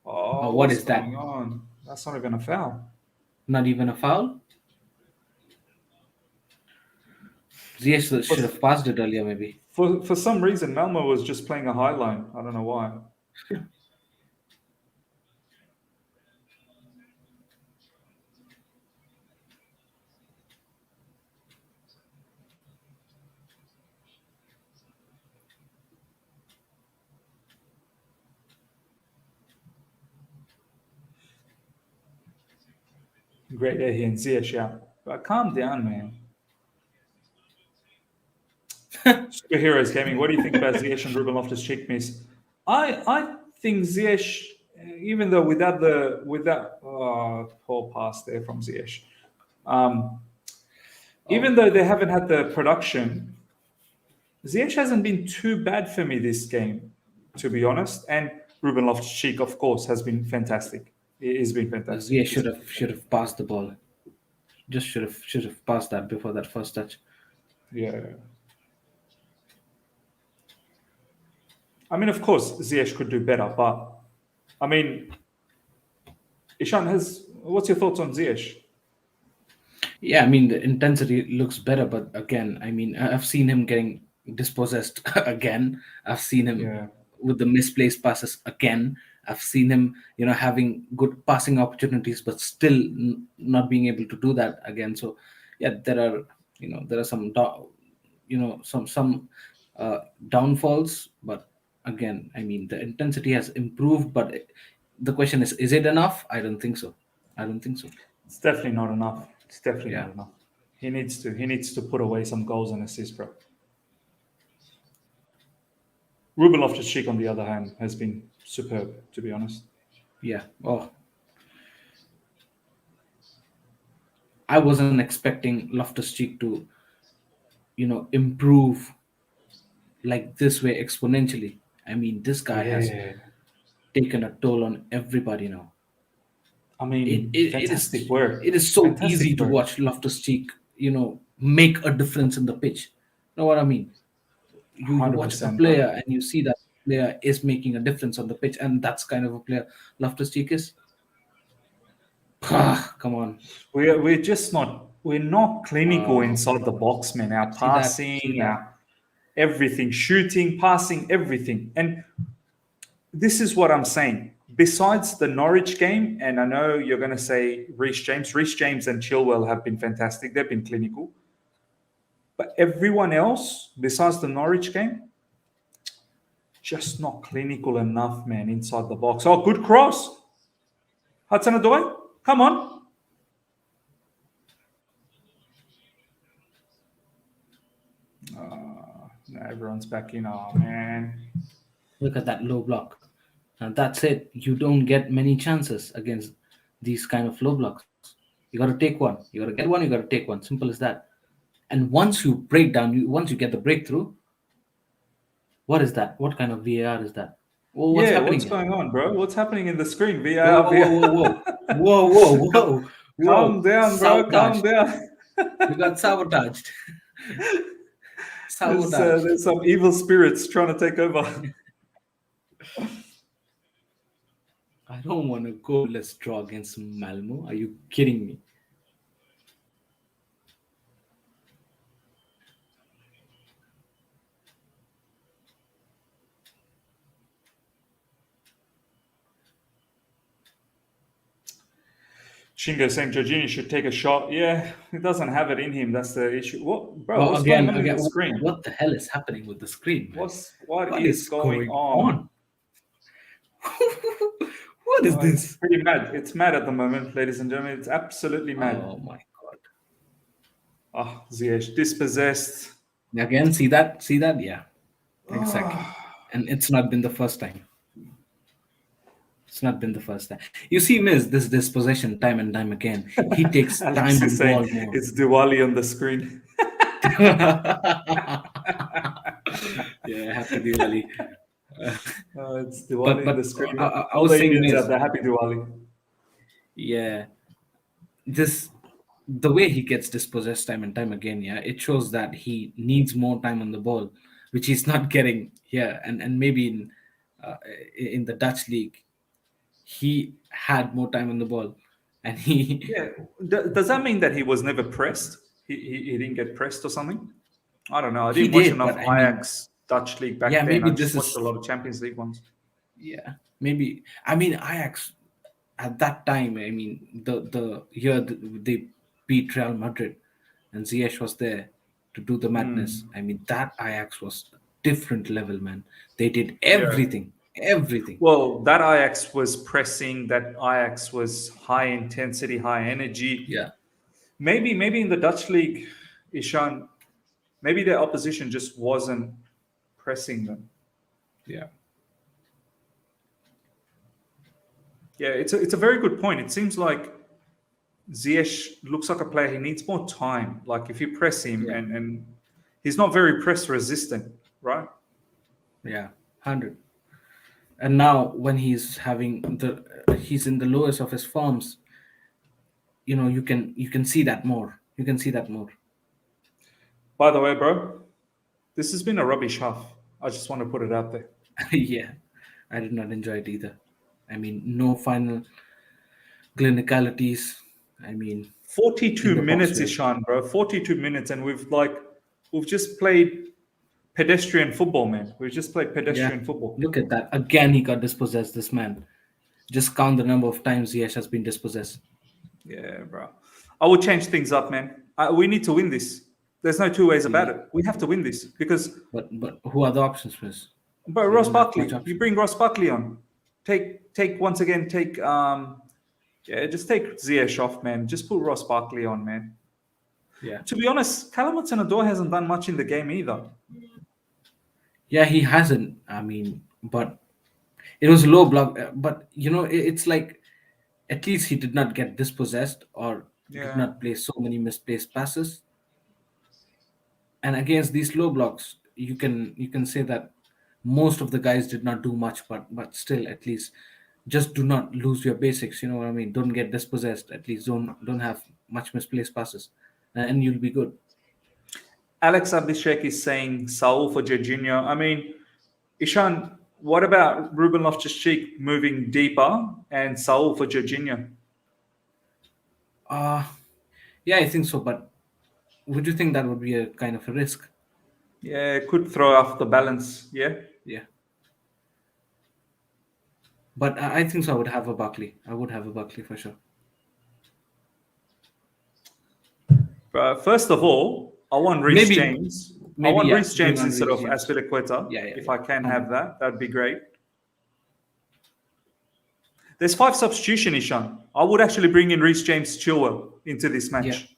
Oh, What what's is that? going on? That's not even a foul. Not even a foul. Ziyech For, should have passed it earlier, maybe. for some reason, Malmo was just playing a high line. I don't know why. Great day here in Ziyech, yeah. But calm down, man. Superheroes Gaming, what do you think about Ziyech and Ruben Loftus-Cheek miss? I think Ziyech, even though without poor pass there from Ziyech, um, Oh, even though they haven't had the production, Ziyech hasn't been too bad for me this game, to be honest. And Ruben Loftus-Cheek, of course, has been fantastic. He's been fantastic. Ziyech should have passed the ball. Just should have passed that before that first touch. Yeah. I mean, of course, Ziyech could do better, but I mean, Ishan what's your thoughts on Ziyech? Yeah, I mean the intensity looks better, but again, I mean I've seen him getting dispossessed again. I've seen him Yeah. with the misplaced passes again. I've seen him, having good passing opportunities, but still not being able to do that again. So, yeah, there are some, some downfalls, but again, I mean, the intensity has improved, but the question is it enough? I don't think so. I don't think so. It's definitely not enough. It's definitely Yeah. not enough. He needs to put away some goals and assists, bro. Ruben Loftus-Cheek, on the other hand, has been superb, to be honest. Yeah. Oh, I wasn't expecting Loftus-Cheek to, improve like this way exponentially. I mean, this guy has Yeah. taken a toll on everybody now. I It, mean, it, it fantastic is work. it is so easy Fantastic to work. watch Loftus-Cheek, make a difference in the pitch. You know what I mean? You watch a 100%, bro. player and you see that player is making a difference on the pitch, and that's kind of a player Loftus-Cheek is. Come on. We're not clinical Oh inside the God. box, man. Our See that? See passing, that? our everything, shooting, passing, everything. And this is what I'm saying. Besides the Norwich game, and I know you're going to say Reece James and Chilwell have been fantastic. They've been clinical. But everyone else, besides the Norwich game, just not clinical enough, man, inside the box. Oh, good cross. Hudson-Odoi, come on. Now everyone's back in. Oh, man. Look at that low block. And that's it. You don't get many chances against these kind of low blocks. You got to take one. You got to get one. You got to take one. Simple as that. And once you break down, once you get the breakthrough, what is that? What kind of VAR is that? Oh, what's happening What's here? going on, bro? What's happening in the screen? Whoa, VAR, whoa, whoa, whoa, whoa, whoa, Calm down, bro. Calm down. You got sabotaged. There's some evil spirits trying to take over. I don't want to go. Let's draw against Malmo. Are you kidding me? Shingo saying Jorginho should take a shot. Yeah, he doesn't have it in him. That's the issue. What, bro? Oh, what's again, going on with the screen? what the hell is happening with the screen? Man? What is going on? What is this? It's pretty mad. It's mad at the moment, ladies and gentlemen. It's absolutely mad. Oh my god! Oh, Ziyech dispossessed. Again, see that? See that? Yeah, exactly. And it's not been the first time. It's not been the first time. You see, miss this dispossession time and time again. He takes time Alex to is ball saying more. it's Diwali on the screen. Yeah, happy Diwali. It's Diwali But on the screen. I All was the saying Indians this. out there, happy Diwali. Yeah, the way he gets dispossessed time and time again. Yeah, it shows that he needs more time on the ball, which he's not getting here. And maybe in the Dutch league, he had more time on the ball, and he Yeah. Does that mean that he was never pressed? He didn't get pressed or something? I don't know. I He didn't watch did, enough but I mean, Ajax Dutch league back yeah, then. maybe I this just watched is a lot of Champions League ones. yeah, maybe. I mean, Ajax at that time. I mean, the year they beat Real Madrid, and Ziyech was there to do the madness. I mean, that Ajax was different level, man. They did Yeah. everything. Well, that Ajax was pressing. That Ajax was high intensity, high energy. Yeah, Maybe in the Dutch league, Ishan, maybe their opposition just wasn't pressing them. yeah. Yeah, it's a very good point. It seems like Ziyech looks like a player. He needs more time. Like if you press him, Yeah. and he's not very press resistant, right? Yeah, 100. And now when he's in the lowest of his forms, you can see that more. You can see that more. By the way, bro, this has been a rubbish half. I just want to put it out there. Yeah, I did not enjoy it either. I mean, no final clinicalities. I mean, 42 in the box minutes, rate. Ishan, bro. 42 minutes, and we've just played pedestrian football, man. We've just played pedestrian football. Look at that. Again, he got dispossessed, this man. Just count the number of times Ziyech has been dispossessed. Yeah, bro. I would change things up, man. We need to win this. There's no two ways about it. We have to win this because, But who are the options, Chris? bro, We Ross don't have Barkley. much option. You bring Ross Barkley on. Take once again. Just take Ziyech off, man. Just put Ross Barkley on, man. Yeah. To be honest, Callum Hudson-Odoi hasn't done much in the game either. Yeah, he hasn't. I mean, but it was a low block. But, it's like at least he did not get dispossessed or did Yeah. not play so many misplaced passes. And against these low blocks, you can say that most of the guys did not do much, but still, at least, just do not lose your basics. You know what I mean? Don't get dispossessed. At least don't have much misplaced passes, and you'll be good. Alex Abhishek is saying Saul for Jorginho. I mean, Ishan, what about Ruben Loftus-Cheek moving deeper and Saul for Jorginho? Yeah, I think so. But would you think that would be a kind of a risk? Yeah, could throw off the balance. Yeah. Yeah. But I think so. I would have a Buckley. I would have a Buckley for sure. First of all, I want Reece Maybe, James. I maybe, want yeah. Reece Bring James on instead Reece of James. Aspilicueta. Yeah, yeah, If yeah. I can 100. have that, that'd be great. There's 5 substitution, Ishan. I would actually bring in Reece James, Chilwell into this Yeah, match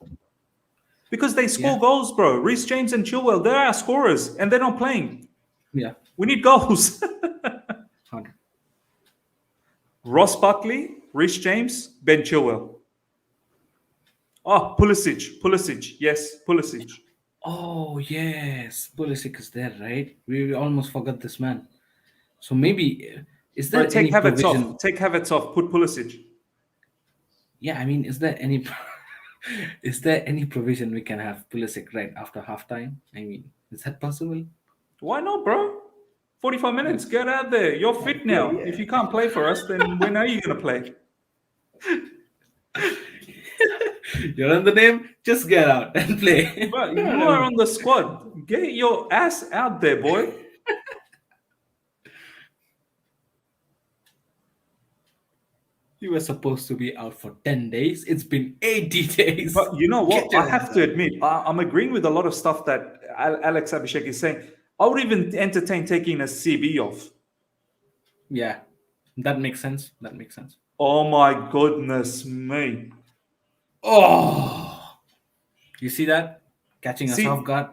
because they score yeah, goals, bro. Reece James and Chilwell, they're our scorers, and they're not playing. yeah. We need goals. 100. Ross Buckley, Reece James, Ben Chilwell. Oh, Pulisic. Yes, Pulisic. Oh yes, Pulisic is there, right? We almost forgot this man. So maybe is Bro, there take any Havertz provision? off. Take Havertz off. Put Pulisic. Yeah, I mean, is there any is there any provision we can have Pulisic right after halftime? I mean, is that possible? Why not, bro? 45 minutes. Get out there. You're fit Yeah, now. If you can't play for us, then when are you going to play? You're on the name. Just get out and play. Bro, you are on the squad. Get your ass out there, boy. You were supposed to be out for 10 days. It's been 80 days. But you know what? Get your I have ass to out. admit, I'm agreeing with a lot of stuff that Alex Abhishek is saying. I would even entertain taking a CB off. Yeah, that makes sense. That makes sense. Oh my goodness me. Oh, you see that? Catching us off See, guard.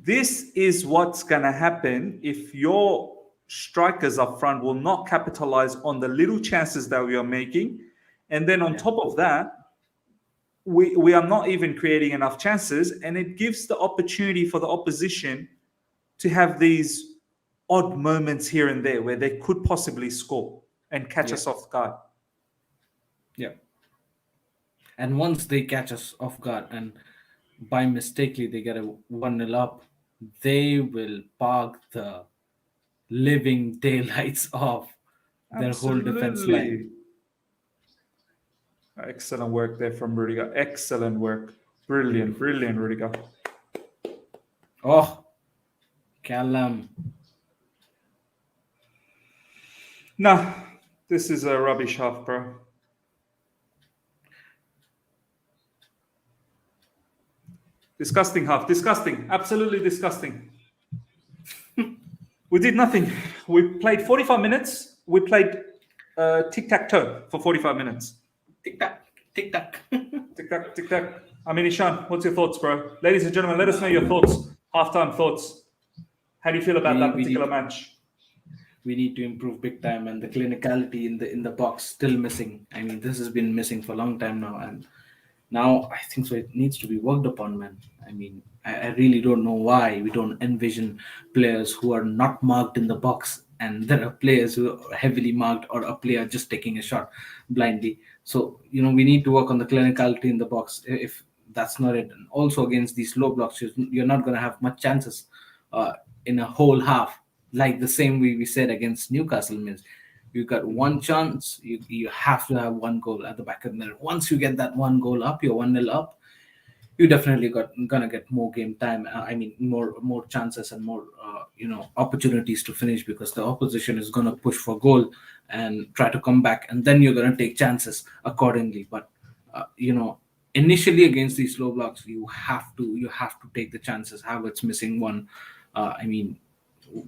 this is what's going to happen if your strikers up front will not capitalize on the little chances that we are making. And then on top of that, we are not even creating enough chances. And it gives the opportunity for the opposition to have these odd moments here and there where they could possibly score and catch Yeah. us off guard. Yeah. And once they catch us off guard and by mistakenly they get a 1-0 up, they will park the living daylights off their whole defense line. Absolutely. Excellent work there from Rudiger. Excellent work. Brilliant, brilliant, Rudiger. Oh, Callum. Nah, this is a rubbish half, bro. Disgusting half. Disgusting. Absolutely disgusting. We did nothing. We played 45 minutes. We played tic-tac-toe for 45 minutes. Tick tack, tick tack. Tic-tac, tic-tac. I mean, Ishan, what's your thoughts, bro? Ladies and gentlemen, let us know your thoughts. Halftime thoughts. How do you feel about that particular match? We need to improve big time, and the clinicality in the box still missing. I mean, this has been missing for a long time now, and now I think so it needs to be worked upon, man. I mean, I really don't know why we don't envision players who are not marked in the box, and there are players who are heavily marked, or a player just taking a shot blindly. So we need to work on the clinicality in the box. If that's not it, and also against these low blocks, you're not going to have much chances in a whole half. Like the same way we said against Newcastle, means you got one chance, you have to have one goal at the back of the net. Once you get that one goal up, you're 1-0 up, you definitely gonna get more game time. I mean, more chances and more opportunities to finish, because the opposition is gonna push for goal and try to come back, and then you're gonna take chances accordingly. But initially against these slow blocks, you have to take the chances. Havertz missing one. I mean,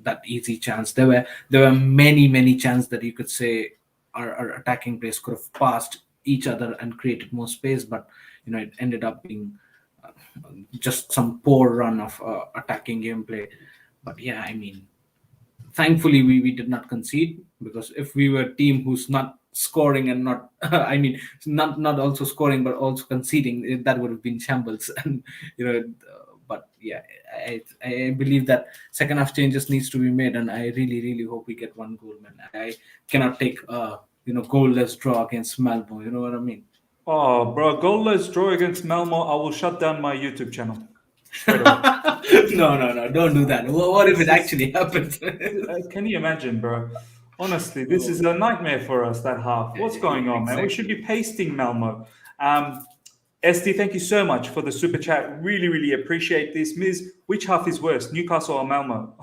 that easy chance. There were many chances that you could say our attacking players could have passed each other and created more space, but it ended up being just some poor run of attacking gameplay. But yeah, I mean, thankfully we did not concede, because if we were a team who's not scoring and not I mean, not also scoring but also conceding, that would have been shambles. And but yeah, I believe that second half changes needs to be made, and I really hope we get one goal, man. I cannot take goalless draw against Malmo. You know what I mean? Oh, bro, goalless draw against Malmo. I will shut down my YouTube channel. Straight away. No, don't do that. What if it actually happens? Can you imagine, bro? Honestly, this is a nightmare for us, that half. What's going on, man? We should be pasting Malmo. SD, thank you so much for the super chat. Really, really appreciate this. Miz, which half is worse, Newcastle or Malmo?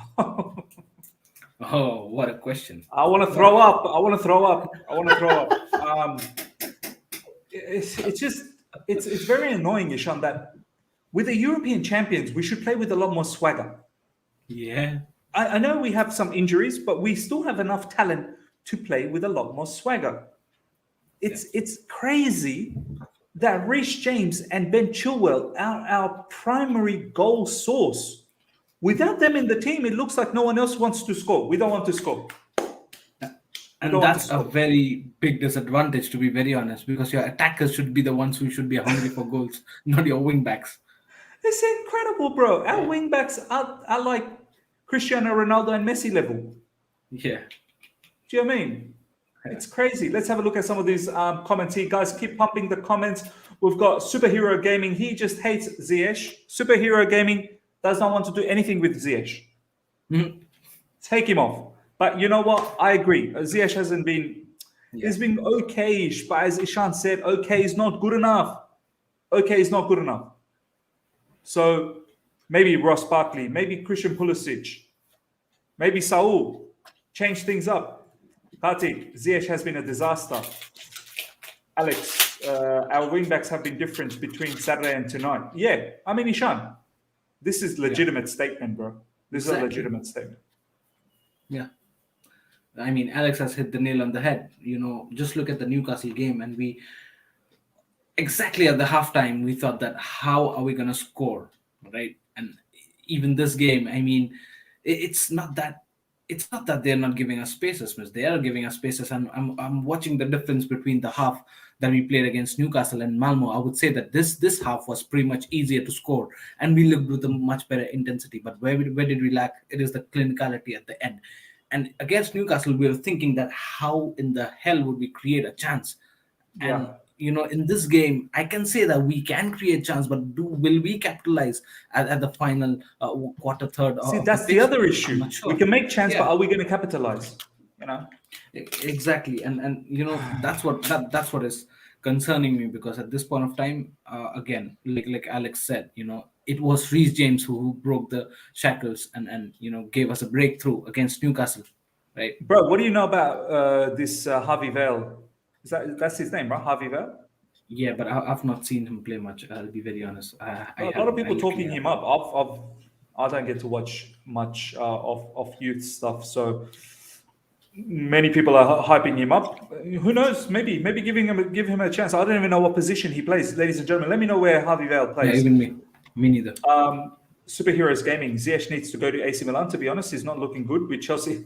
Oh, what a question. I want to throw up. I want to throw up. It's very annoying, Ishan, that with the European champions, we should play with a lot more swagger. Yeah. I know we have some injuries, but we still have enough talent to play with a lot more swagger. It's crazy that Reece James and Ben Chilwell are our primary goal source. Without them in the team, it looks like no one else wants to score. We don't want to score. And that's a very big disadvantage, to be very honest, because your attackers should be the ones who should be hungry for goals, not your wing backs. It's incredible, bro. Our wing backs are like Cristiano Ronaldo and Messi level. Yeah. Do you know what I mean? It's crazy. Let's have a look at some of these comments here. Guys, keep pumping the comments. We've got Superhero Gaming. He just hates Ziyech. Superhero Gaming does not want to do anything with Ziyech. Take him off. But you know what? I agree. Ziyech hasn't been... He's been okay-ish. But as Ishan said, okay is not good enough. Okay is not good enough. So maybe Ross Barkley, maybe Christian Pulisic, maybe Saul. Change things up. Kartik, Ziyech has been a disaster. Alex, our wingbacks have been different between Saturday and tonight. Yeah, I mean, Ishan, this is legitimate statement, bro. This is a legitimate statement. Yeah. I mean, Alex has hit the nail on the head. You know, just look at the Newcastle game, and we exactly at the halftime we thought that how are we going to score, right? And even this game, I mean, it's not that they're not giving us spaces, miss. They are giving us spaces, and I'm watching the difference between the half that we played against Newcastle and Malmo. I would say that this half was pretty much easier to score, and we looked with a much better intensity. But where did we lack? It is the clinicality at the end. And against Newcastle, we were thinking that how in the hell would we create a chance? And you know, in this game, I can say that we can create chance, but will we capitalize at the final quarter, third? See, that's the other issue. Sure. We can make chance, but are we going to capitalize? You know, exactly, and you know that's what is concerning me, because at this point of time, again, like Alex said, you know, it was Reece James who broke the shackles and you know gave us a breakthrough against Newcastle, right? Bro, what do you know about this Harvey Vale? That's his name, right? Harvey Vale? Yeah, but I've not seen him play much. I'll be very honest. A lot of people talking him up. I don't get to watch much of youth stuff, so many people are hyping him up. Who knows? Maybe give him a chance. I don't even know what position he plays, ladies and gentlemen. Let me know where Harvey Vale plays. Yeah, even me neither. Superheroes Gaming. Ziyech needs to go to AC Milan. To be honest, he's not looking good with Chelsea.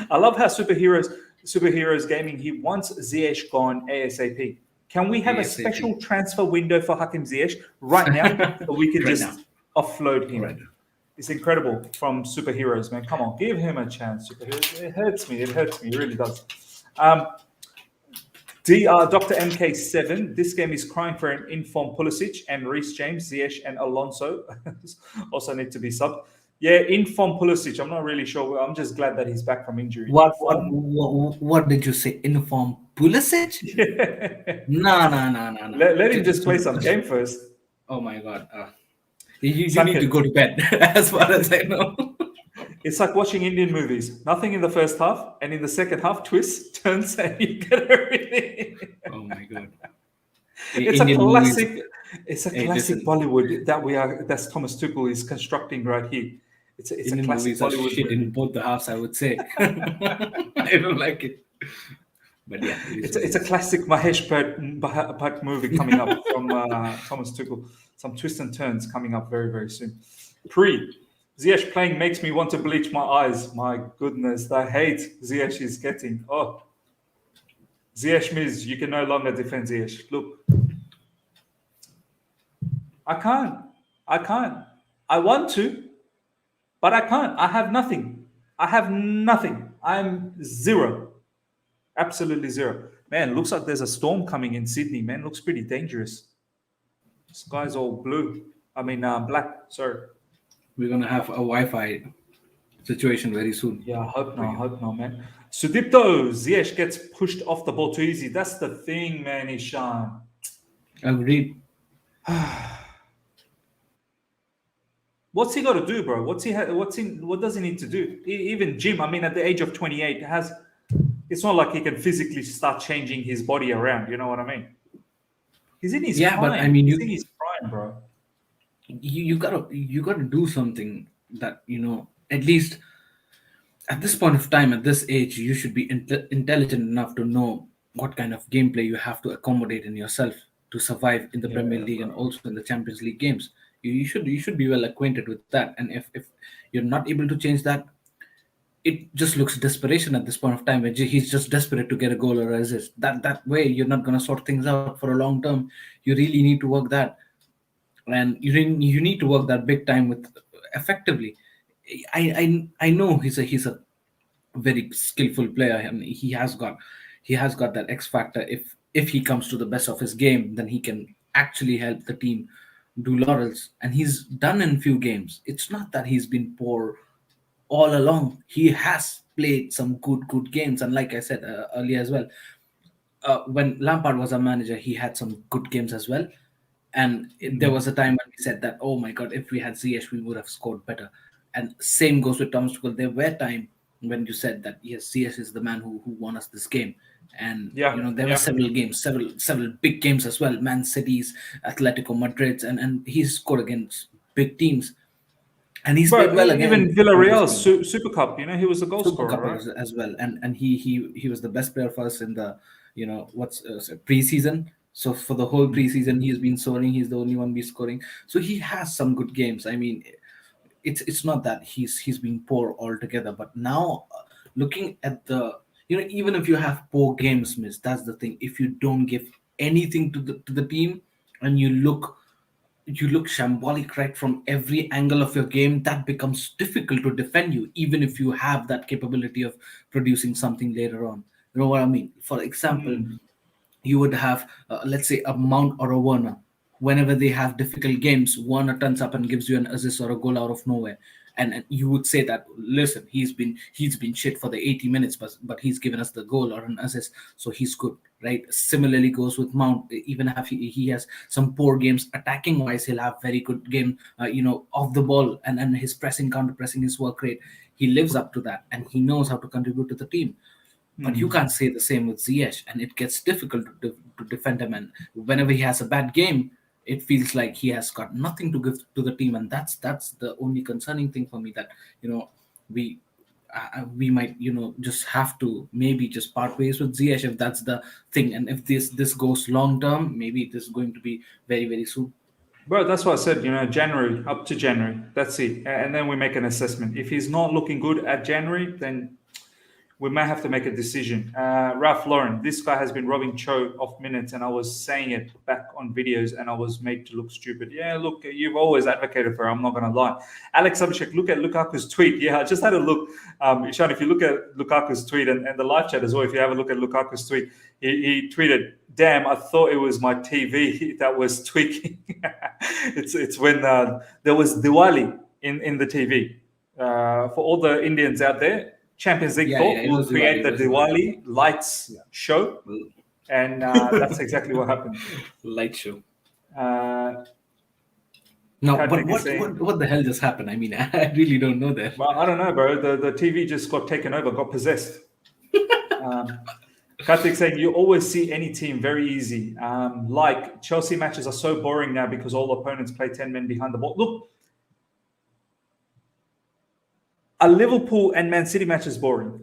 I love how Superheroes Gaming. He wants Ziyech gone ASAP. Can we have a special transfer window for Hakim Ziyech right now, so we can offload him? Right. It's incredible from Superheroes, man. Come on, give him a chance, Superheroes. It hurts me. It really does. Dr. MK7, this game is crying for an informed Pulisic, and Reece James, Ziyech, and Alonso also need to be subbed. Yeah, informed Pulisic. I'm not really sure. I'm just glad that he's back from injury. What did you say? Informed Pulisic? Yeah. No. Let him just play some game first. Oh my God. You need to go to bed, as far as I know. It's like watching Indian movies. Nothing in the first half, and in the second half, twists, turns, and you get everything. Oh my God! It's a classic. It's a classic Bollywood that's Thomas Tuchel is constructing right here. It's a classic Bollywood shit in both the halves, I would say. I don't like it. But yeah, it's a classic Mahesh Bhatt movie coming up from Thomas Tuchel. Some twists and turns coming up very, very soon. Ziyech playing makes me want to bleach my eyes. My goodness, the hate Ziyech is getting. Oh, Ziyech Miz, you can no longer defend Ziyech. Look, I can't. I want to, but I can't. I have nothing. I'm zero. Absolutely zero. Man, looks like there's a storm coming in Sydney, man. Looks pretty dangerous. Sky's all blue. Black. Sorry. We're going to have a Wi-Fi situation very soon. Yeah, I hope not, man. Sudipto, Ziyech gets pushed off the ball too easy. That's the thing, man, Ishan. Agreed. What's he got to do, bro? What does he need to do? Even Jim, I mean, at the age of 28, has it's not like he can physically start changing his body around. You know what I mean? He's in his Yeah, but I prime. mean, He's in his prime, bro. you gotta do something that at least at this point of time, at this age, you should be intelligent enough to know what kind of gameplay you have to accommodate in yourself to survive in the Premier Yeah, League and bro. also in the Champions League games. You should be well acquainted with that, and if you're not able to change that, it just looks desperation at this point of time. Where he's just desperate to get a goal or assist. That way, you're not gonna sort things out for a long term. You really need to work that, and you need to work that big time with effectively. I know he's a very skillful player, and he has got that X factor. If he comes to the best of his game, then he can actually help the team do laurels, and he's done in few games. It's not that he's been poor all along. He has played some good games, and like I said earlier as well, when Lampard was a manager, he had some good games as well. And there was a time when we said that, oh my God, if we had Ziyech, we would have scored better. And same goes with Thomas Tuchel. There were time when you said that yes, Ziyech is the man who won us this game. And Yeah, there were yeah. several games, several big games as well. Man City's, Atletico Madrid's, and he's scored against big teams. And he's played Bro, well again even in this Villarreal's game. Super Cup, he was a goal Super scorer, Cup right? as well, and he was the best player for us in the what's preseason. So for the whole preseason, he's been scoring. He's the only one be scoring. So he has some good games. I mean, it's not that he's been poor altogether. But now, looking at the even if you have poor games, miss, that's the thing. If you don't give anything to the team, and you look shambolic right from every angle of your game, that becomes difficult to defend you, even if you have that capability of producing something later on. You know what I mean? For example, Mm. you would have, let's say, a Mount or a Werner. Whenever they have difficult games, Werner turns up and gives you an assist or a goal out of nowhere, and you would say that, listen, he's been shit for the 80 minutes, but he's given us the goal or an assist, so he's good, right? Similarly goes with Mount. Even if he has some poor games attacking wise, he'll have very good game, off the ball, and his pressing, counter pressing, his work rate. He lives up to that, and he knows how to contribute to the team. But you can't say the same with Ziyech, and it gets difficult to defend him. And whenever he has a bad game, it feels like he has got nothing to give to the team, and that's the only concerning thing for me. That we we might just have to maybe just part ways with Ziyech if that's the thing, and if this goes long term, maybe this is going to be very very soon. Bro, that's what I said, January, up to January. That's it. And then we make an assessment. If he's not looking good at January, then we may have to make a decision. Ralph Lauren, this guy has been robbing Cho of minutes, and I was saying it back on videos, and I was made to look stupid. Yeah, look, you've always advocated for it. I'm not going to lie. Alex Abhishek, look at Lukaku's tweet. Yeah, I just had a look. Ishan, if you look at Lukaku's tweet and the live chat as well, if you have a look at Lukaku's tweet, he tweeted, "Damn, I thought it was my TV that was tweaking." It's when there was Diwali in the TV. For all the Indians out there, Champions League Yeah, thought it will was Diwali. create the It was Diwali. Diwali lights show, and that's exactly what happened. Light show. Uh, No, but Karthik is what, saying, what what the hell just happened? I mean, I really don't know that. well, I don't know, bro. The TV just got taken over, got possessed. Karthik saying, you always see any team very easy. Like Chelsea matches are so boring now because all opponents play 10 men behind the ball. Look, a Liverpool and Man City match is boring.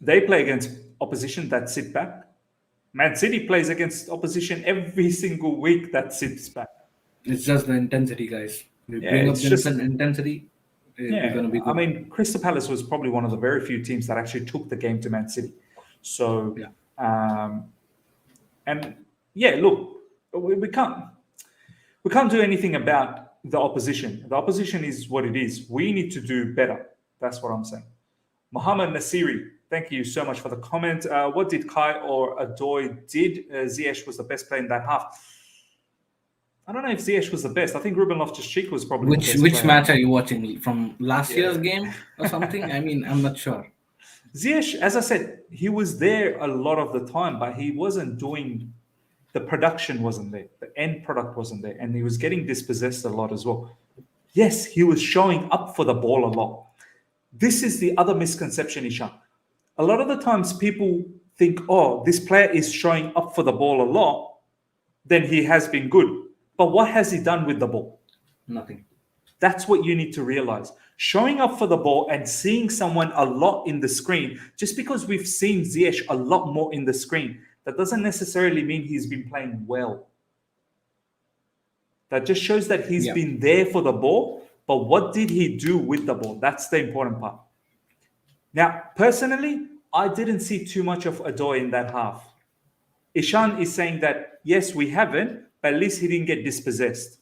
They play against opposition that sit back. Man City plays against opposition every single week that sits back. It's just the intensity, guys. We Yeah, bring up it's the just intensity, we're yeah. gonna be I good. mean, Crystal Palace was probably one of the very few teams that actually took the game to Man City. So, Yeah. and yeah, look, we can't do anything about the opposition. The opposition is what it is. We need to do better. That's what I'm saying. Mohammed Nasiri, thank you so much for the comment. What did Kai or Odoi did? Ziyech was the best player in that half. I don't know if Ziyech was the best. I think Ruben Loftus-Cheek was probably the Which best which player. match are you watching from last year's Yeah. game or something? I mean, I'm not sure. Ziyech, as I said, he was there a lot of the time, but he wasn't doing the production wasn't there. The end product wasn't there. And he was getting dispossessed a lot as well. Yes, he was showing up for the ball a lot. This is the other misconception, Ishan. A lot of the times people think, oh, this player is showing up for the ball a lot, then he has been good. But what has he done with the ball? Nothing. That's what you need to realize. Showing up for the ball and seeing someone a lot in the screen, just because we've seen Ziyech a lot more in the screen, that doesn't necessarily mean he's been playing well. That just shows that he's been there for the ball, but what did he do with the ball? That's the important part. Now, personally, I didn't see too much of Odoi in that half. Ishan is saying that, yes, we haven't, but at least he didn't get dispossessed.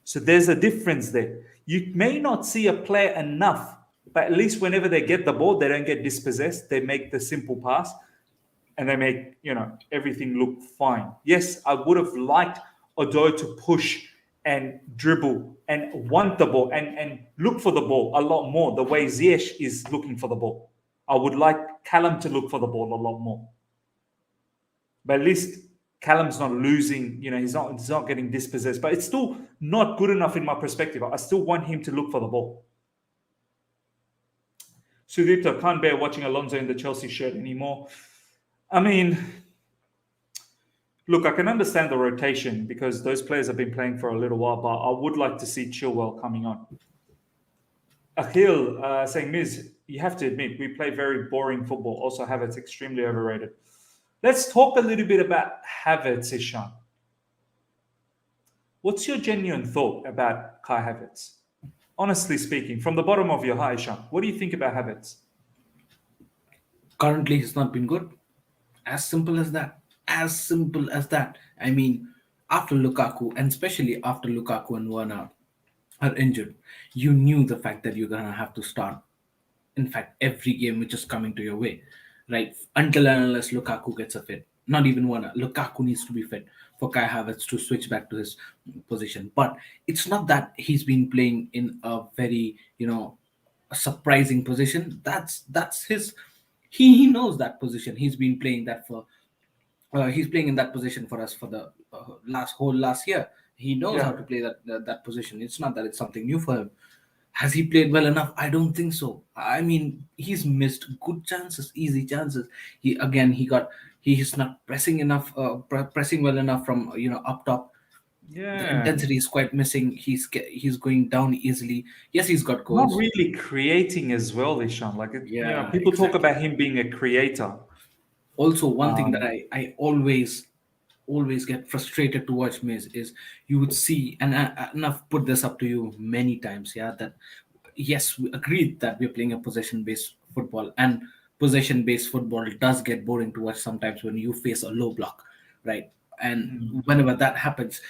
So there's a difference there. You may not see a player enough, but at least whenever they get the ball, they don't get dispossessed. They make the simple pass and they make, everything look fine. Yes, I would have liked Odoi to push and dribble and want the ball and look for the ball a lot more, the way Ziyech is looking for the ball. I would like Callum to look for the ball a lot more. But at least Callum's not losing, he's not getting dispossessed. But it's still not good enough in my perspective. I still want him to look for the ball. Sudipta, can't bear watching Alonso in the Chelsea shirt anymore. I mean, look, I can understand the rotation because those players have been playing for a little while, but I would like to see Chilwell coming on. Akhil saying, Miz, you have to admit, we play very boring football. Also, Havertz extremely overrated. Let's talk a little bit about Havertz, Ishan. What's your genuine thought about Kai Havertz? Honestly speaking, from the bottom of your heart, Ishan, what do you think about Havertz? Currently, he's not been good. As simple as that. As simple as that. I mean, after Lukaku, and especially after Lukaku and Werner are injured, you knew the fact that you're going to have to start, in fact, every game which is coming to your way, right? Until and unless Lukaku gets a fit. Not even Werner. Lukaku needs to be fit for Kai Havertz to switch back to his position. But it's not that he's been playing in a very, a surprising position. That's his... He knows that position. He's been playing that for... he's playing in that position for us for the last year. He knows how to play that position. It's not that it's something new for him. Has he played well enough? I don't think so. I mean, he's missed good chances, easy chances. He's not pressing enough, pressing well enough from up top. Yeah, The intensity is quite missing. He's going down easily. Yes, he's got goals. Not really creating as well, Ishan. People talk exactly. about him being a creator. Also, one thing that I always get frustrated to watch Miz is you would see, and I've put this up to you many times, that yes, we agreed that we're playing a possession-based football, and possession-based football does get boring to watch sometimes when you face a low block, right? And whenever that happens,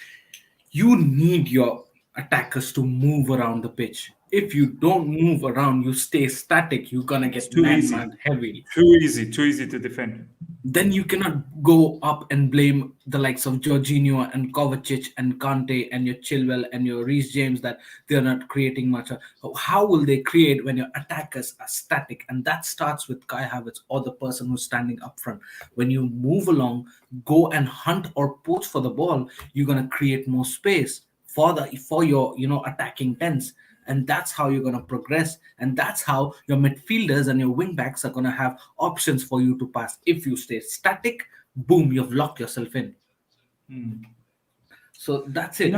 you need your attackers to move around the pitch. If you don't move around, you stay static, you're gonna get Too easy. man heavy. Too easy to defend. Then you cannot go up and blame the likes of Jorginho and Kovacic and Kante and your Chilwell and your Reece James that they're not creating much. How will they create when your attackers are static? And that starts with Kai Havertz or the person who's standing up front. When you move along, go and hunt or poach for the ball, you're gonna create more space for your attacking tens. And that's how you're going to progress. And that's how your midfielders and your wing backs are going to have options for you to pass. If you stay static, boom, you've locked yourself in. So that's it.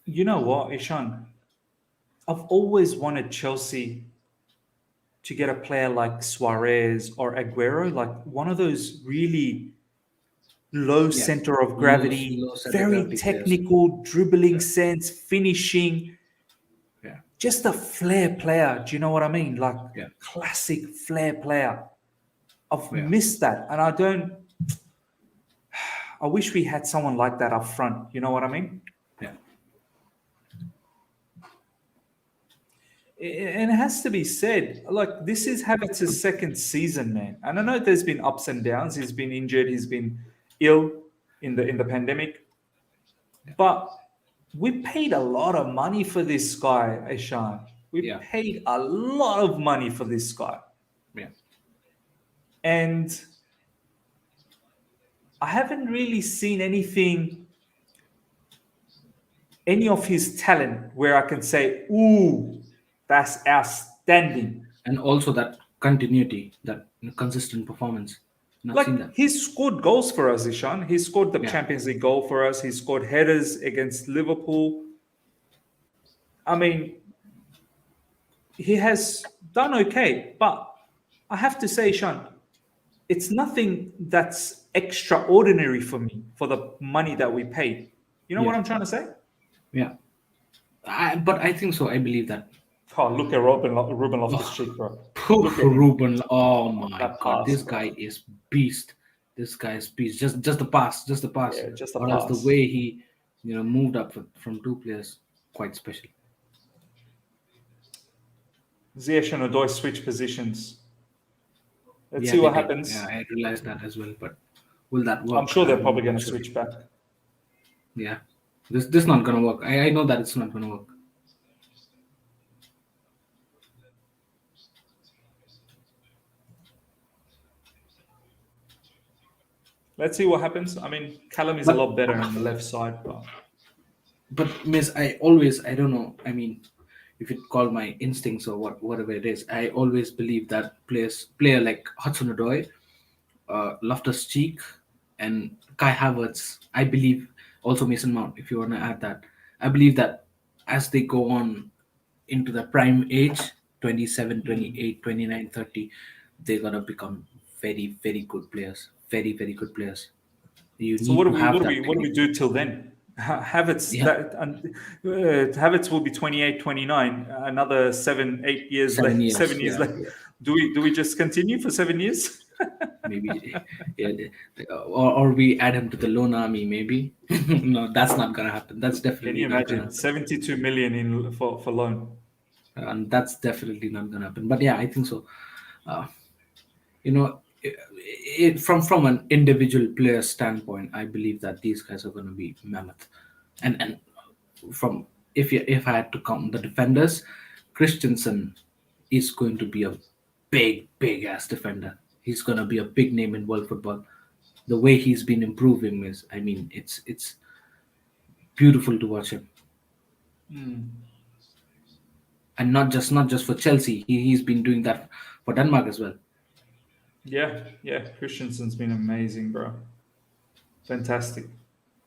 You know what, Ishan? I've always wanted Chelsea to get a player like Suarez or Aguero, like one of those really low center of gravity, low center very gravity technical, dribbling sense, finishing. Just a flair player. Do you know what I mean? Like classic flair player. I've missed that. And I wish we had someone like that up front. You know what I mean? Yeah. And it has to be said, like, this is Havertz's second season, man. And I know there's been ups and downs. He's been injured. He's been ill in the pandemic. But we paid a lot of money for this guy, Ishan. We paid a lot of money for this guy. Yeah. And I haven't really seen any of his talent where I can say, ooh, that's outstanding. And also that continuity, that consistent performance. Not Like seen that. he scored goals for us, Ishan. He scored the Yeah. Champions League goal for us. He scored headers against Liverpool. I mean, he has done okay, but I have to say, Ishan, it's nothing that's extraordinary for me for the money that we paid. You know what Yeah. I'm trying to say? Yeah. But I think so. I believe that. Oh, look at Ruben Loftus-Cheek, bro. Look at him. Ruben. Oh my That God, pass, this bro. guy is beast. This guy is beast. Just the pass, just the pass. Yeah, just a Or else the pass. way he, moved up from two players, quite special. Ziyech and Odoi switch positions. Let's Yeah, see they what did. Yeah, happens. I realized that as well. But will that I'm work? sure they're I'm probably going not to sure. switch back. Yeah, this not gonna work. I know that it's not gonna work. Let's see what happens. I mean, Callum is a But lot better on the left side, but Miss, I don't know. I mean, if it call my instincts or whatever it is, I always believe that player like Hudson-Odoi, Loftus-Cheek, and Kai Havertz. I believe also Mason Mount. If you want to add that, I believe that as they go on into the prime age, 27, 28, 29, 30, they're gonna become very, very good players. Very, very good players. You so what need do to we have what do that we what do we technique. do till then? Havertz Yeah, that Havertz will be 28, 29. Another 7 8 years 7 left. years. 7 years Yeah, left. yeah. Do we just continue for 7 years? Maybe, yeah, or we add him to the loan army. Maybe no, that's not gonna happen. That's Can definitely you not gonna imagine happen. 72 million in for loan? And that's definitely not gonna happen. But yeah, I think so. Uh, you know, from an individual player standpoint, I believe that these guys are gonna be mammoth. And from if I had to count the defenders, Christensen is going to be a big ass defender. He's gonna be a big name in world football. The way he's been improving is, I mean, it's beautiful to watch him. And not just for Chelsea. He's been doing that for Denmark as well. Yeah. Christensen's been amazing, bro. Fantastic.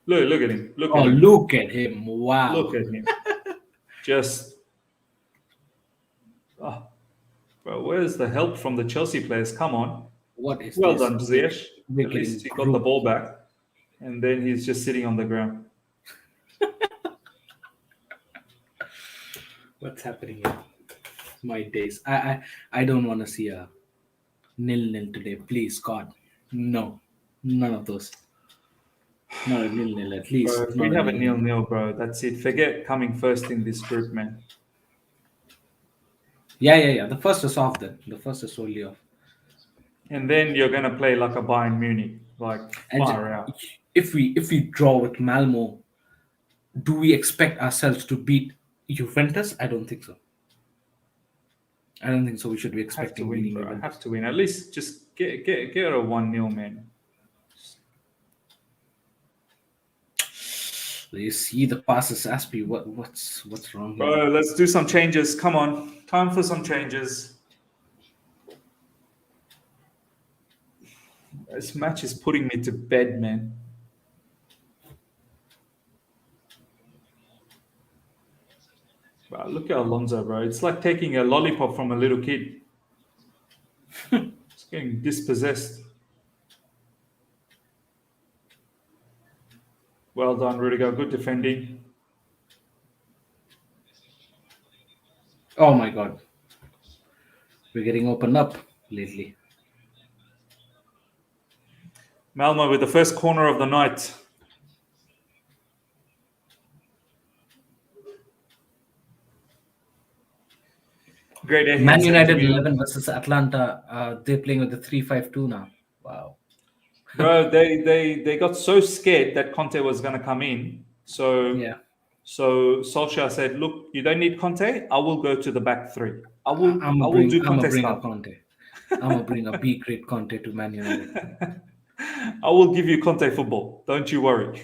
Look at him. Look Oh, at him. look at him! Look Wow, at him. Just oh, bro, where's the help from the Chelsea players? Come on. what is Well this? done, Ziyech. We're At least getting he got the grouped. ball back. And then he's just sitting on the ground. What's happening here? My days. I don't want to see a 0-0 today. Please, God, no, none of those. Not a 0-0, at Bro, least if we not a have a 0-0. 0-0, bro, that's it. Forget coming first in this group, man. Yeah. The first is off then. The first is solely off. And then you're gonna play like a Bayern Munich, like And far out. if we draw with Malmo, do we expect ourselves to beat Juventus? I don't think so. I don't think so. We should be I have to expecting win, winning bro. I Juventus. have to win. At least just get a 1-0, man. You see the passes, Aspi. What's wrong here? Bro, let's do some changes. Come on. Time for some changes. This match is putting me to bed, man. Bro, look at Alonso, bro. It's like taking a lollipop from a little kid. It's getting dispossessed. Well done, Rudiger. Good defending. Oh my God, we're getting opened up lately. Malmo with the first corner of the night. Great air Man hits United interview. 11 versus Atlanta. They're playing with the 3-5-2 now. Wow. Bro, they got so scared that Conte was gonna come in. So Yeah. Solskjaer said, "Look, you don't need Conte. I will go to the back three. I will do I'm gonna Conte bring a style." Conte. I'm gonna bring a B grade Conte to Man United. I will give you Conte football. Don't you worry.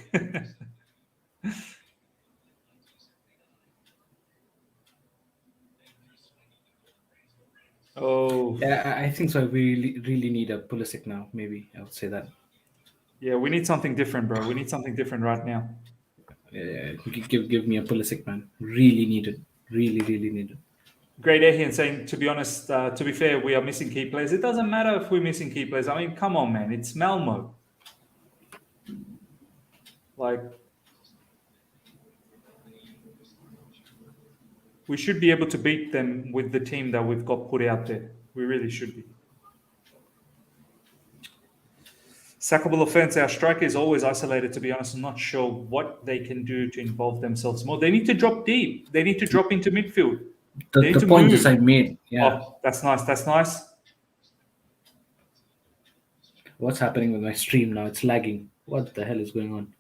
Oh, Yeah, I think so. We really need a Pulisic now. Maybe I would say that. yeah, we need something different, bro. We need something different right now. Yeah, give me a Pulisic, man. Really need it. Really need it. Great Ahian saying, to be honest, to be fair, we are missing key players. It doesn't matter if we're missing key players. I mean, come on, man. It's Malmo. Like, we should be able to beat them with the team that we've got put out there. We really should be. Sackable offense. Our striker is always isolated, to be honest. I'm not sure what they can do to involve themselves more. They need to drop deep. They need to drop into midfield. They need The to point move. just I made. Yeah. Oh, that's nice. That's nice. What's happening with my stream now? It's lagging. What the hell is going on?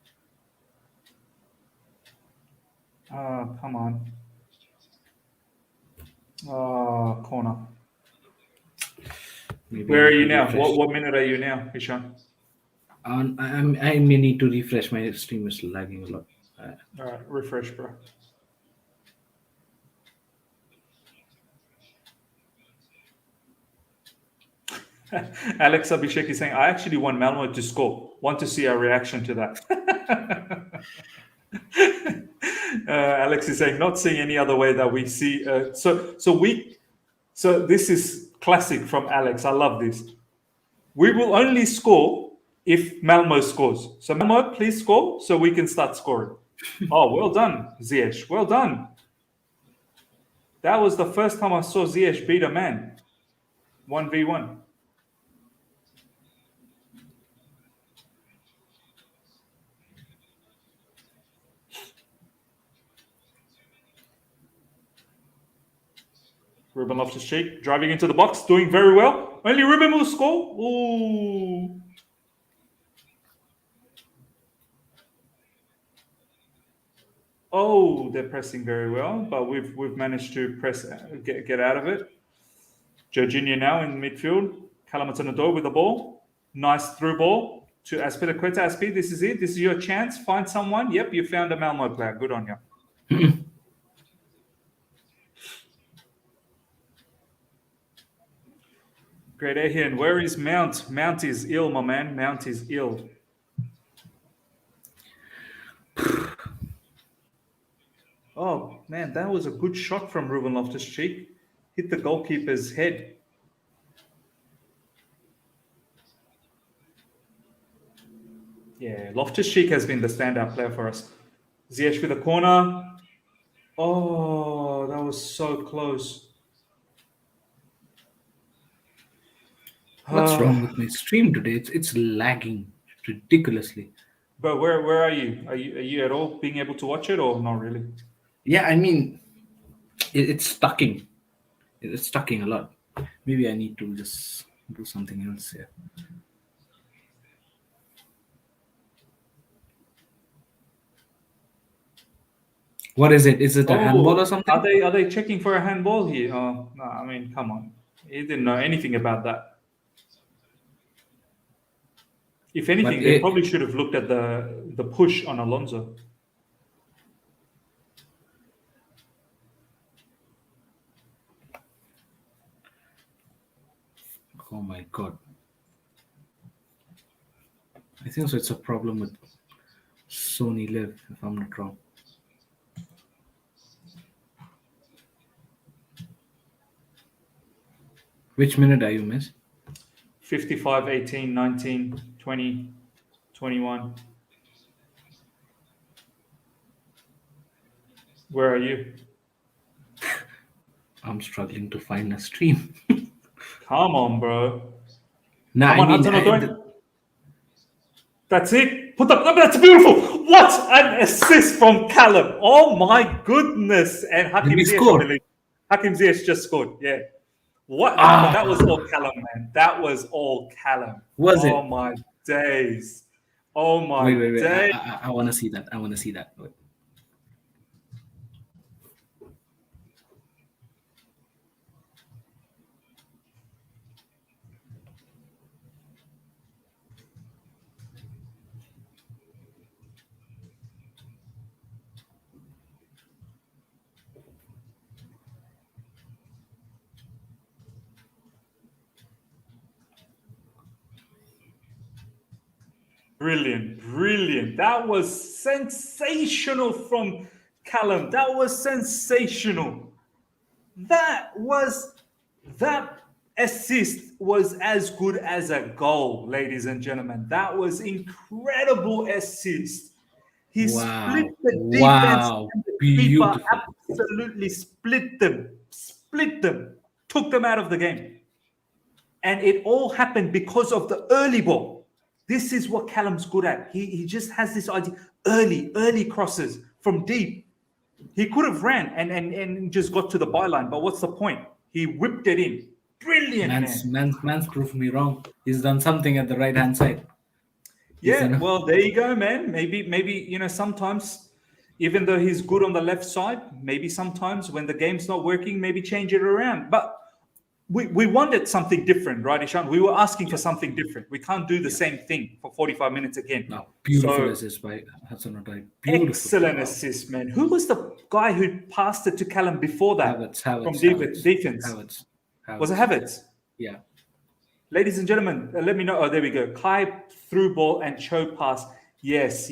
Oh, come on. Oh, corner. Maybe Where I are need you to now? refresh. What minute are you now, Ishan? I may need to refresh. My stream is lagging a lot. All right, refresh, bro. Alex Abhishek is saying, I actually want Malmo to score. Want to see our reaction to that. Alex is saying, not seeing any other way that we see. So this is classic from Alex. I love this. We will only score if Malmo scores. So Malmo, please score so we can start scoring. Oh, well done, Ziyech. Well done. That was the first time I saw Ziyech beat a man. 1v1. Ruben Loftus-Cheek driving into the box, doing very well. Only Ruben will score. Ooh. Oh, they're pressing very well, but we've managed to press get out of it. Jorginho now in midfield. Callum Hudson-Odoi with the ball. Nice through ball to Aspilicueta. Aspi, this is it. This is your chance. Find someone. Yep, you found a Malmo player. Good on you. Great Ahian. Where is Mount? Mount is ill, my man. Mount is ill. Oh, man, that was a good shot from Ruben Loftus-Cheek. Hit the goalkeeper's head. Yeah, Loftus-Cheek has been the standout player for us. Ziyech with a corner. Oh, that was so close. What's wrong with my stream today? It's lagging ridiculously. But where are you? Are you at all being able to watch it or not really? Yeah, I mean, it's stucking. It's stucking a lot. Maybe I need to just do something else here. What is it? Is it a handball or something? Are they checking for a handball here? Oh, no, I mean, come on. He didn't know anything about that. If anything, they probably should have looked at the push on Alonso. Oh my god. I think so. It's a problem with Sony Live, if I'm not wrong. Which minute are you, miss? 55, 18, 19, 20, 21. Where are you? I'm struggling to find a stream. Come on, bro. Nah, Come on, I mean, Hudson-Odoi. That's it. Put up. That's beautiful. What an assist from Callum. Oh my goodness. And Hakim Ziyech. Hakim Ziyech just scored. Yeah. What? But that was all Callum, man. That was all Callum. Was it? Oh my days. Oh my wait. days. I want to see that. I want to see that. Wait. Brilliant. That was sensational from Callum. That was sensational. That assist was as good as a goal, ladies and gentlemen. That was incredible assist. He split Wow. the defense Wow. and the keeper, Beautiful. absolutely split them, took them out of the game. And it all happened because of the early ball. This is what Callum's good at. He just has this idea, early crosses from deep. He could have ran and just got to the byline, but what's the point? He whipped it in. Brilliant, man. Man's proved me wrong. He's done something at the right hand side. Yeah, well, there you go, man. Maybe sometimes, even though he's good on the left side, maybe sometimes when the game's not working, maybe change it around. But we wanted something different, right, Ishan? We were asking for something different. We can't do the same thing for 45 minutes again. No, beautiful assist by Hudson-Odoi. Excellent assist, man. Who was the guy who passed it to Callum before that? From defense. Havertz. Was it Havertz? Yeah. Ladies and gentlemen, let me know. Oh, there we go. Kai through ball and Cho pass. Yes.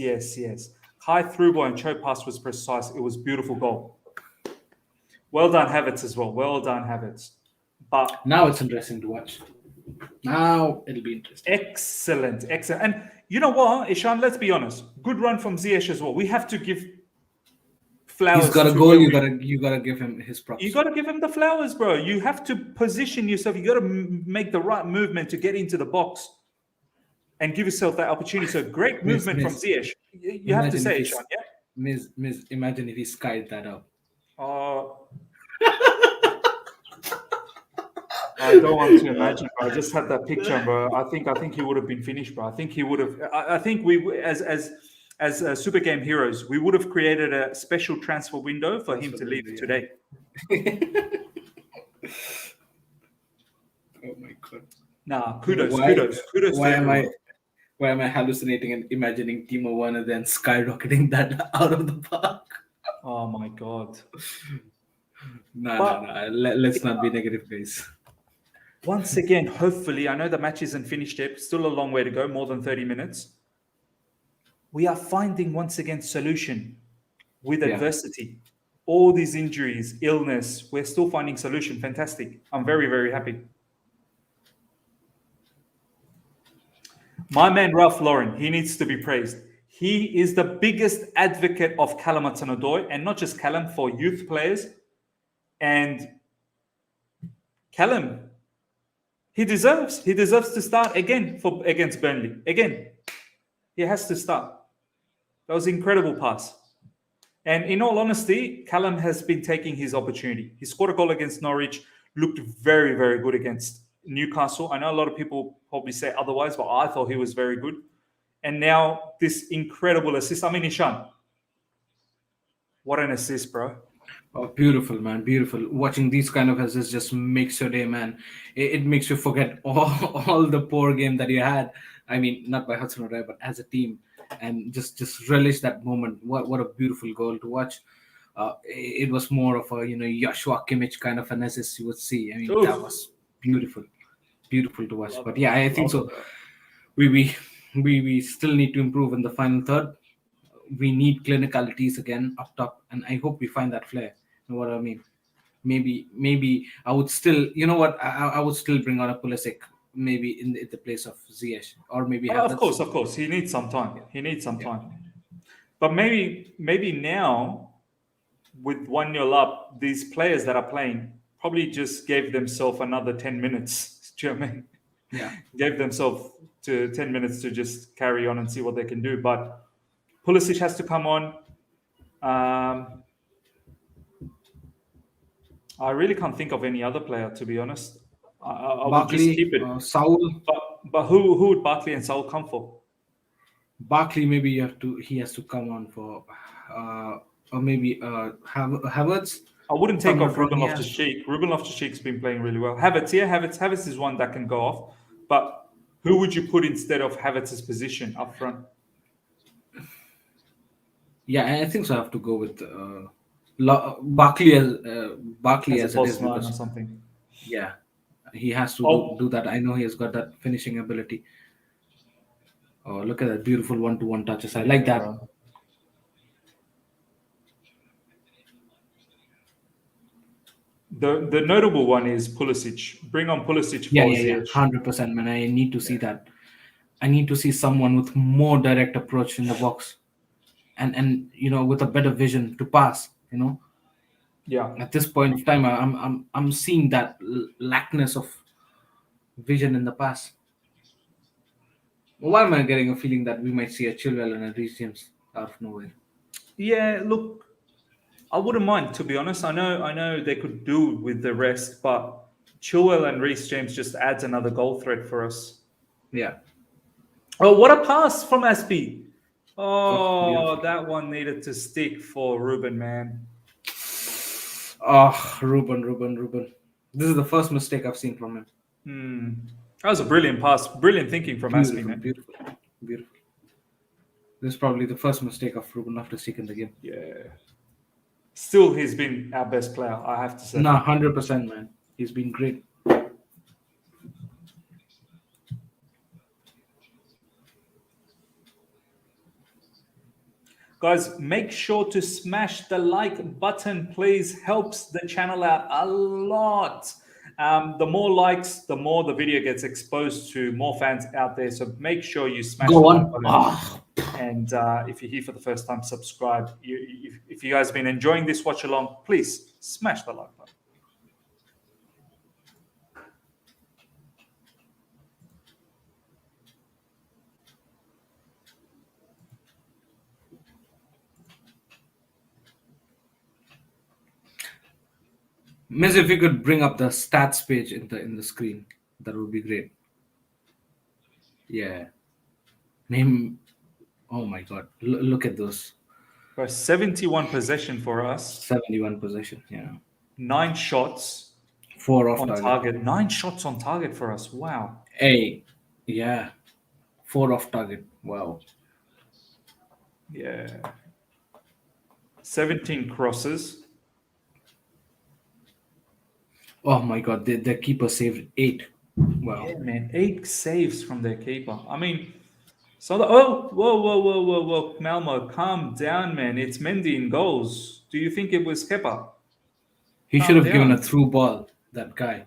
Kai through ball and Cho pass was precise. It was beautiful goal. Well done, Havertz, as well. Well done, Havertz. But now it's interesting to watch. Now it'll be interesting. Excellent. And you know what, Ishan, let's be honest. Good run from Ziyech as well. We have to give flowers. He's got a goal. You gotta give him his props. You gotta give him the flowers, bro. You have to position yourself. You gotta make the right movement to get into the box and give yourself that opportunity. So great movement from Ziyech. You have to say, Ishan, yeah? Miss, imagine if he skied that up. I don't want to imagine, bro. I just had that picture, bro. I think he would have been finished, bro. I think he would have. I think we, as Super Game heroes, we would have created a special transfer window for him to leave today. Oh my god! Nah, kudos. Why am I hallucinating and imagining Timo Werner then skyrocketing that out of the park? Oh my god! No. Let's not be negative, guys. Once again, hopefully, I know the match isn't finished yet. Still a long way to go, more than 30 minutes. We are finding, once again, solution with adversity. All these injuries, illness, we're still finding solution. Fantastic. I'm very, very happy. My man, Ralph Lauren, he needs to be praised. He is the biggest advocate of Callum Hudson-Odoi, and not just Callum, for youth players. And Callum, he deserves to start again against Burnley. Again, he has to start. That was an incredible pass. And in all honesty, Callum has been taking his opportunity. He scored a goal against Norwich, looked very, very good against Newcastle. I know a lot of people probably say otherwise, but I thought he was very good. And now this incredible assist. I mean, Ishan, what an assist, bro. Oh, beautiful, man. Beautiful. Watching these kind of assists just makes your day, man. It makes you forget all the poor game that you had. I mean, not by Hudson-Odoi, but as a team. And just relish that moment. What a beautiful goal to watch. It was more of a, Joshua Kimmich kind of an assist you would see. I mean, that was beautiful. Beautiful to watch. But yeah, I think so. We still need to improve in the final third. We need clinicalities again up top, and I hope we find that flair. You know what I mean? Maybe I would still, I would still bring on a Pulisic, maybe in the place of Ziyech, or maybe. Of course, he needs some time. But maybe now, with 1-0 up, these players that are playing probably just gave themselves another 10 minutes. Do you know what I mean? Yeah. Gave themselves to 10 minutes to just carry on and see what they can do, but. Pulisic has to come on. I really can't think of any other player, to be honest. I would just keep it. Saul. But who would Barkley and Saul come for? Barkley, maybe he has to come on for, or maybe Havertz. I wouldn't take off Ruben Loftus-Cheek. Ruben Loftus-Cheek's been playing really well. Havertz is one that can go off. But who would you put instead of Havertz's position up front? Yeah, I think so. I have to go with Barkley as a false nine or something. Yeah, he has to do that. I know he has got that finishing ability. Oh, look at that beautiful one-to-one touches. I like that. bro. The notable one is Pulisic. Bring on Pulisic Yeah, for yeah, yeah. Ziyech. 100%, man. I need to see Yeah. that. I need to see someone with more direct approach in the box, and with a better vision to pass. Yeah. At this point of time, I'm seeing that lackness of vision in the pass. Why am I getting a feeling that we might see a Chilwell and a Reece James out of nowhere? Yeah, look, I wouldn't mind, to be honest. I know they could do with the rest, but Chilwell and Reece James just adds another goal threat for us. Yeah. Oh, what a pass from SB. Oh, Oh, beautiful. that one needed to stick for Ruben, man. Oh, Ruben. This is the first mistake I've seen from him. Hmm. That was a brilliant pass. Brilliant thinking from Aspie, Beautiful, man. beautiful, beautiful. This is probably the first mistake of Ruben Loftus-Cheek in the game. Yeah. Still, he's been our best player, I have to say. No, 100%, man. He's been great. Guys, make sure to smash the like button, please. Helps the channel out a lot. The more likes, the more the video gets exposed to more fans out there. So make sure you smash the Go like on. button. Oh, And if you're here for the first time, subscribe. If you guys have been enjoying this watch along, please smash the like button. Miss, if you could bring up the stats page in the screen, that would be great. Yeah. Name. Oh my God. Look at those. 71 possession for us, 71 possession. Yeah. 9 shots Four off on target. target. 9 shots on target for us. Wow. Hey. Yeah. Four off target. Wow. Yeah. 17 crosses. Oh my God. The keeper saved 8. Wow. Yeah, man. 8 saves from their keeper. I mean, so whoa. Malmo, calm down, man. It's Mendy in goals. Do you think it was Kepa? He should Calm have given a down. through ball. That guy.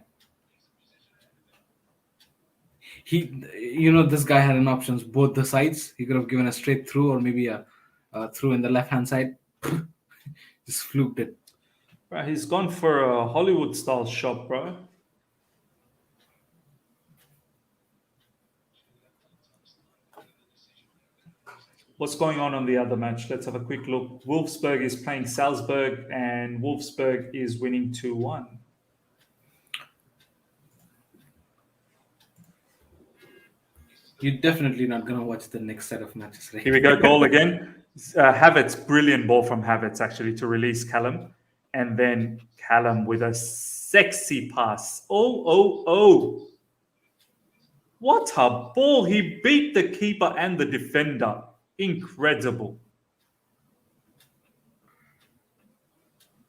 This guy had an options both the sides. He could have given a straight through or maybe a through in the left hand side. Just fluked it. Bro, he's gone for a Hollywood style shot, bro. What's going on the other match? Let's have a quick look. Wolfsburg is playing Salzburg, and Wolfsburg is winning 2-1. You're definitely not gonna watch the next set of matches, right? Here we go, goal again. Havertz, brilliant ball from Havertz actually to release Callum. And then Callum with a sexy pass. Oh. What a ball. He beat the keeper and the defender. Incredible.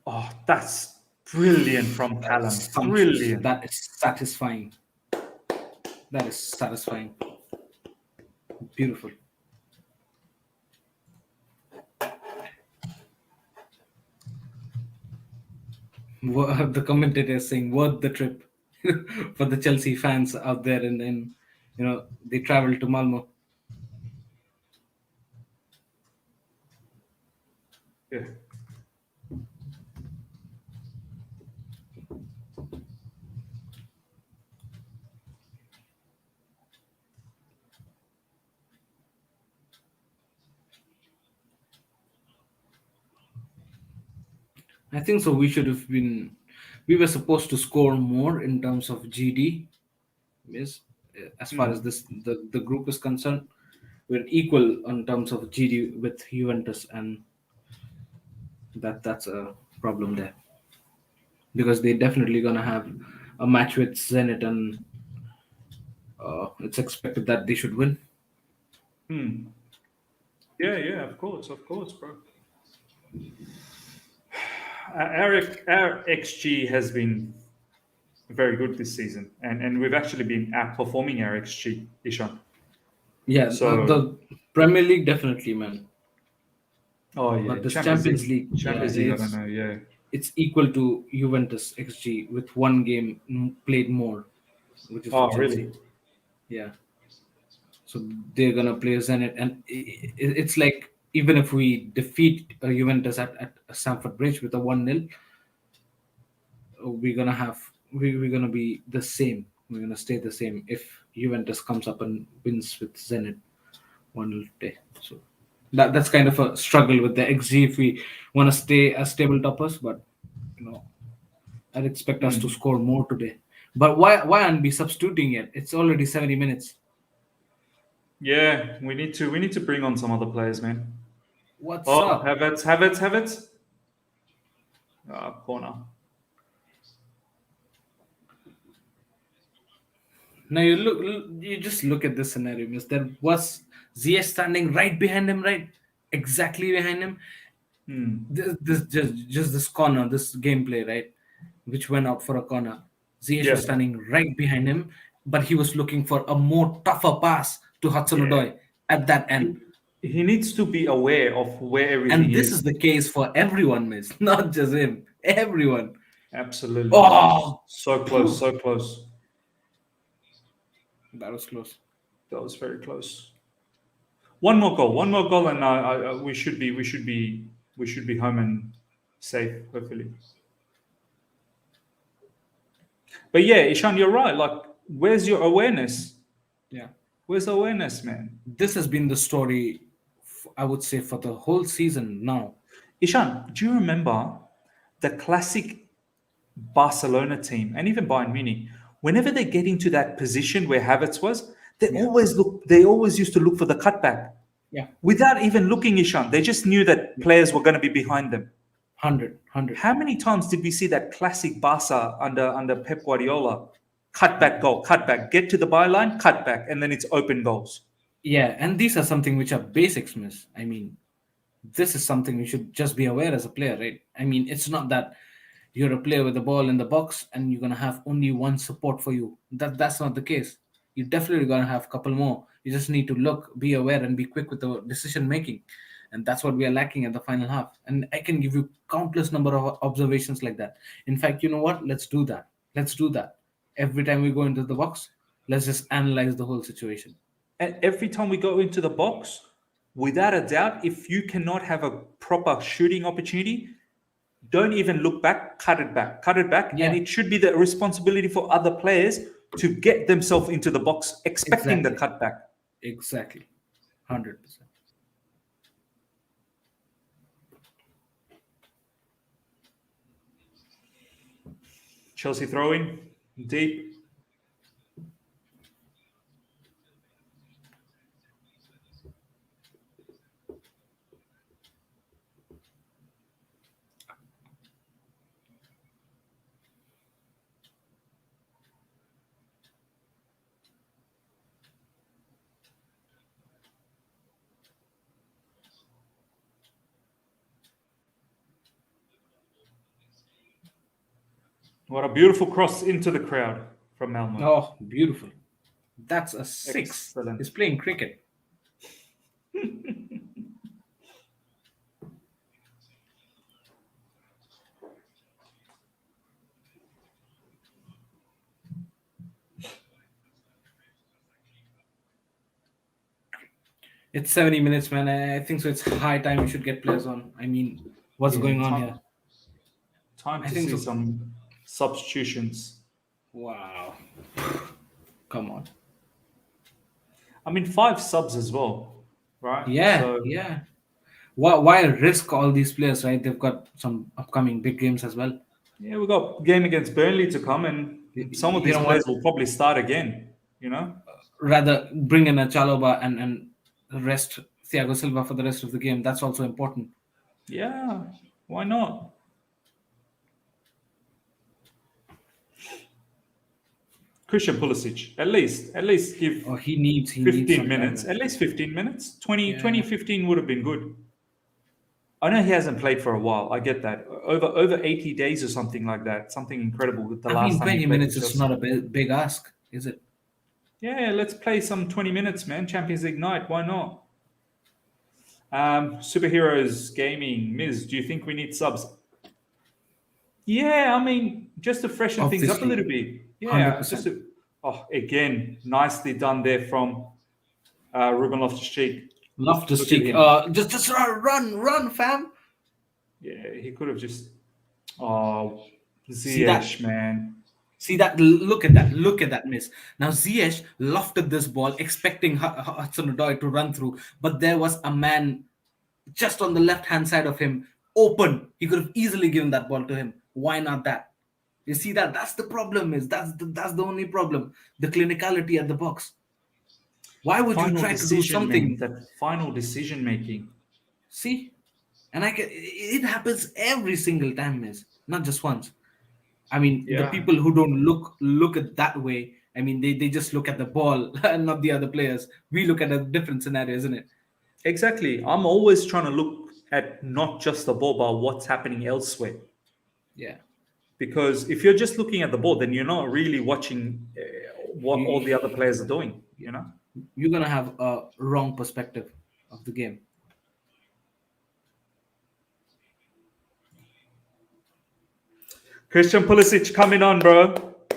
Oh, that's brilliant from Callum. Sumptuous. Brilliant. That is satisfying. That is satisfying. Beautiful. The commentator is saying worth the trip for the Chelsea fans out there, and then they travel to Malmo. Yeah. I think so. We were supposed to score more in terms of GD. Yes, as far as the group is concerned, we're equal in terms of GD with Juventus, and that's a problem there because they're definitely gonna have a match with Zenit, and it's expected that they should win. Yeah, of course, bro. Our XG has been very good this season, and we've actually been outperforming our XG, Ishan. Yeah, So, the Premier League definitely, man. oh yeah, But this Champions Champions League, League, yeah, Champions League. I don't know. Yeah. it's equal to Juventus XG with one game played more, which is for Oh Chelsea. really? Yeah, so they're gonna play Zenit, and it's like even if we defeat Juventus at Stamford Bridge with a 1-0, we're gonna have we're gonna be the same. We're gonna stay the same if Juventus comes up and wins with Zenit 1-0 today. So that's kind of a struggle with the XG if we want to stay as table toppers, but you know I'd expect us to Hmm. score more today. But why aren't we substituting yet? It's already 70 minutes. Yeah, we need to bring on some other players, man. What's Oh, up? Havertz. Corner. Now you just look at this scenario, miss. There was Ziyech standing right behind him, right? Exactly behind him. Hmm. This just this corner, this gameplay, right? Which went out for a corner. Ziyech Yeah, was standing right behind him, but he was looking for a more tougher pass to yeah. Hudson-Odoi at that end. He needs to be aware of where everything And this is. is the case for everyone, miss. Not just him. Everyone. Absolutely. Oh, So close, phew. so close. That was close. That was very close. One more goal, and we should be home and safe, hopefully. But yeah, Ishan, you're right. Like, where's your awareness? Yeah. Where's the awareness, man? This has been the story, I would say, for the whole season now. Ishan, do you remember the classic Barcelona team and even Bayern Munich? Whenever they get into that position where Havertz was, they Yeah. always look. They always used to look for the cutback Yeah. without even looking. Ishan, they just knew that players were going to be behind them. 100. How many times did we see that classic Barca under Pep Guardiola? Cutback goal, cutback, get to the byline, cutback, and then it's open goals. Yeah. And these are something which are basics, miss. I mean, this is something you should just be aware as a player, right? I mean, it's not that you're a player with the ball in the box and you're gonna have only one support for you. That's not the case. You're definitely gonna have a couple more. You just need to look, be aware, and be quick with the decision making. And that's what we are lacking at the final half. And I can give you countless number of observations like that. In fact, you know what? Let's do that. Let's do that. Every time we go into the box, let's just analyze the whole situation. And every time we go into the box, without a doubt, if you cannot have a proper shooting opportunity, don't even look back, cut it back. And Yeah, it should be the responsibility for other players to get themselves into the box, expecting the exactly. cutback. Exactly. 100%. Chelsea throwing deep. What a beautiful cross into the crowd from Malmo. Oh, beautiful. That's a six. Excellent. He's playing cricket. It's 70 minutes, man. I think so. It's high time we should get players on. I mean, what's Yeah, going on time, here? time I to think see so. some substitutions. Wow. Come on. I mean, 5 subs as well, right? Yeah, So yeah. Why risk all these players, right? They've got some upcoming big games as well. yeah, we got game against Burnley to come, and some of You these know players what? will probably start again. You know, Rather bring in a Chaloba and rest Thiago Silva for the rest of the game. That's also important. yeah, why not? Christian Pulisic, at least give Oh, he needs 15 some time, minutes, man. at least 15 minutes. 20, Yeah. 15 would have been good. I know he hasn't played for a while. I get that. Over 80 days or something like that. Something incredible with the I last mean, time he 20 played for minutes is Chelsea. not a big ask, is it? Yeah, let's play some 20 minutes, man. Champions League night. Why not? Superheroes Gaming. Miz, do you think we need subs? Yeah, I mean, just to freshen things up a Obviously, little bit. Yeah, 100%. again, nicely done there from Ruben Loftus-Cheek. Look at Loftus-Cheek. him. Just run, fam. Yeah, he could have just. Oh, See that? Ziyech, man. See that? Look at that. Look at that miss. Now Ziyech lofted this ball, expecting Hudson-Odoi to run through, but there was a man just on the left-hand side of him, open. He could have easily given that ball to him. Why not that? You see that? That's the problem. That's the only problem. The clinicality at the box. Why would you Final try to do decision, man. something? That final decision making. See, and it happens every single time, miss. Not just once. I mean, the Yeah. people who don't look at that way. I mean, they just look at the ball and not the other players. We look at a different scenario, isn't it? Exactly. I'm always trying to look at not just the ball, but what's happening elsewhere. Yeah. Because if you're just looking at the ball, then you're not really watching what You- all the other players are doing. You know. You're gonna have a wrong perspective of the game. Christian Pulisic coming on, bro.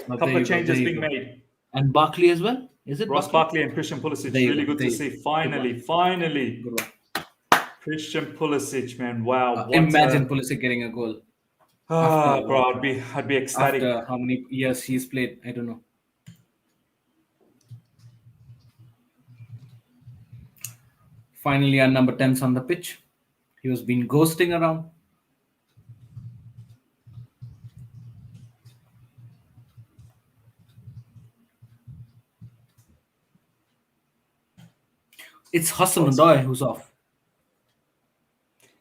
But Couple there you of go, changes there you being go. made. And Barkley as well. Is it Ross Barkley and Christian Pulisic. There you Really go, good there to you see. go. Finally. Good one. Christian Pulisic, man. Wow. what Imagine Pulisic getting a goal bro, I'd be ecstatic. after how many years he's played. I don't know. Finally, our number 10's on the pitch. He was been ghosting around. It's Hudson-Odoi who's off.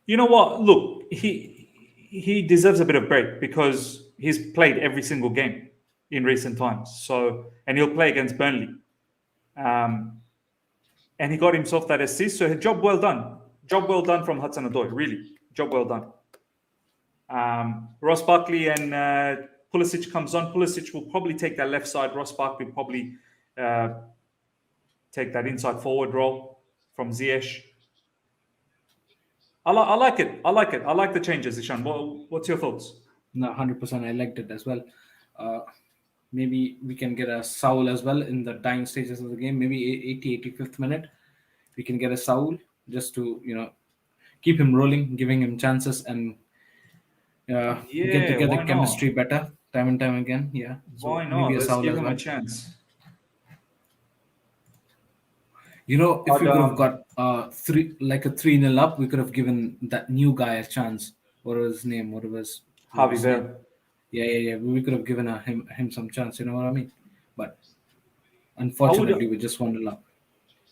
You know what? Look, he deserves a bit of break because he's played every single game in recent times. So, and he'll play against Burnley. And he got himself that assist. So, job well done. Job well done from Hudson-Odoi. Really, job well done. Ross Barkley and Pulisic comes on. Pulisic will probably take that left side. Ross Barkley will probably take that inside forward role from Ziyech. I like it. I like it. I like the changes, Ishan. What's your thoughts? No, 100%. I liked it as well. Maybe we can get a Saul as well in the dying stages of the game. Maybe 85th minute, we can get a Saul just to keep him rolling, giving him chances and get the why chemistry not? better time and time again. Yeah, so Why not? maybe a Let's Saul give as him well. a chance. If we could have But, got 3-0 up, we could have given that new guy a chance. What was his name? What was Harvey his name? Vale. Yeah. We could have given him some chance. You know what I mean? But unfortunately, we just 1-0 up.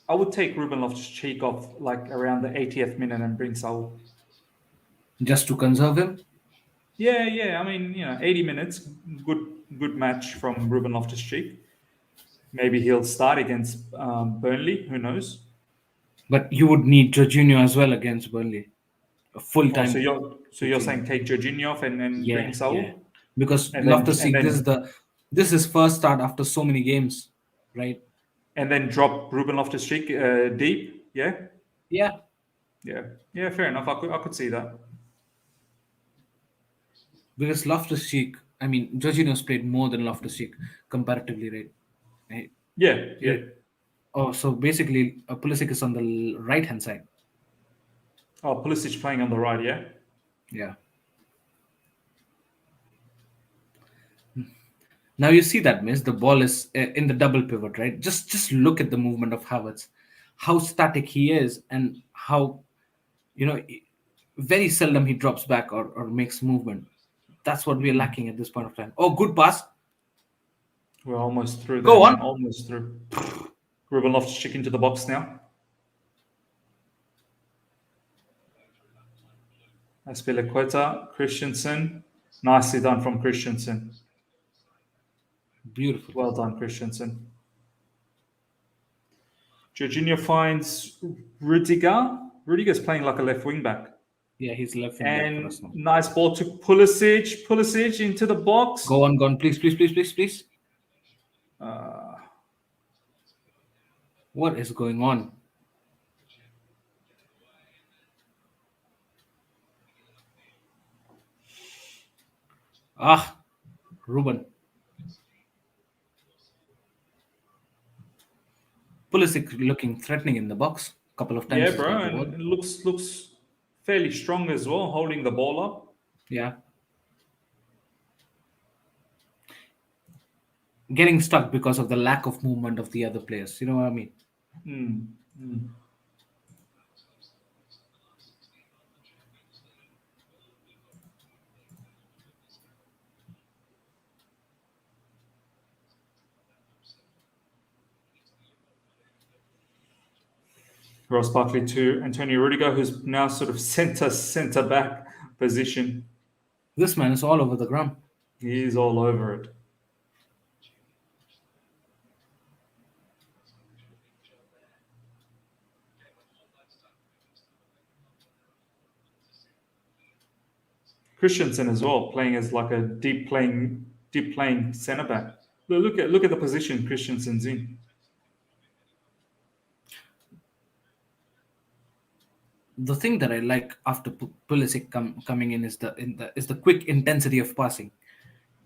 I would take Ruben Loftus-Cheek off like around the 80th minute and bring Saul. Just to conserve him. Yeah. I mean, 80 minutes, good match from Ruben Loftus-Cheek. Maybe he'll start against Burnley. Who knows? But you would need Jorginho as well against Burnley. A full time. So you're saying take Jorginho off and then bring Saul? Yeah. Because And then- Loftus-Cheek, and then- this is first start after so many games, right? And then drop Ruben Loftus-Cheek deep. Yeah. Yeah. Yeah. Fair enough. I could see that. Because Loftus-Cheek, I mean, Jorginho's played more than Loftus-Cheek comparatively, right? Yeah. Oh, so basically, Pulisic is on the right hand side. Oh, Pulisic playing on the right. Yeah. Yeah. Now you see that, miss. The ball is in the double pivot, right? Just look at the movement of Havertz, how static he is, and how very seldom he drops back or makes movement. That's what we're lacking at this point of time. Oh, good pass. We're almost through. Go there, on. man. Almost through. Ruben Loftus-Cheek into the box now. Aspilicueta, Christensen. Nicely done from Christensen. Beautiful. Well done, Christensen. Jorginho finds Rudiger. Rudiger's playing like a left wing back. Yeah, he's left wing back for And us now. nice ball to Pulisic. Pulisic into the box. Go on, please. What is going on? Ah, Ruben. Pulisic looking threatening in the box. Couple of Yeah, times he's got bro, the and ball. it looks fairly strong as well, holding the ball up. Yeah. Getting stuck because of the lack of movement of the other players. You know what I mean? Mm, mm. Ross Barkley to Antonio Rudiger, who's now sort of centre back position. This man is all over the ground. He's all over it. Christensen as well, playing as like a deep playing centre back. Look at the position Christensen's in. The thing that I like after Pulisic coming in is the quick intensity of passing.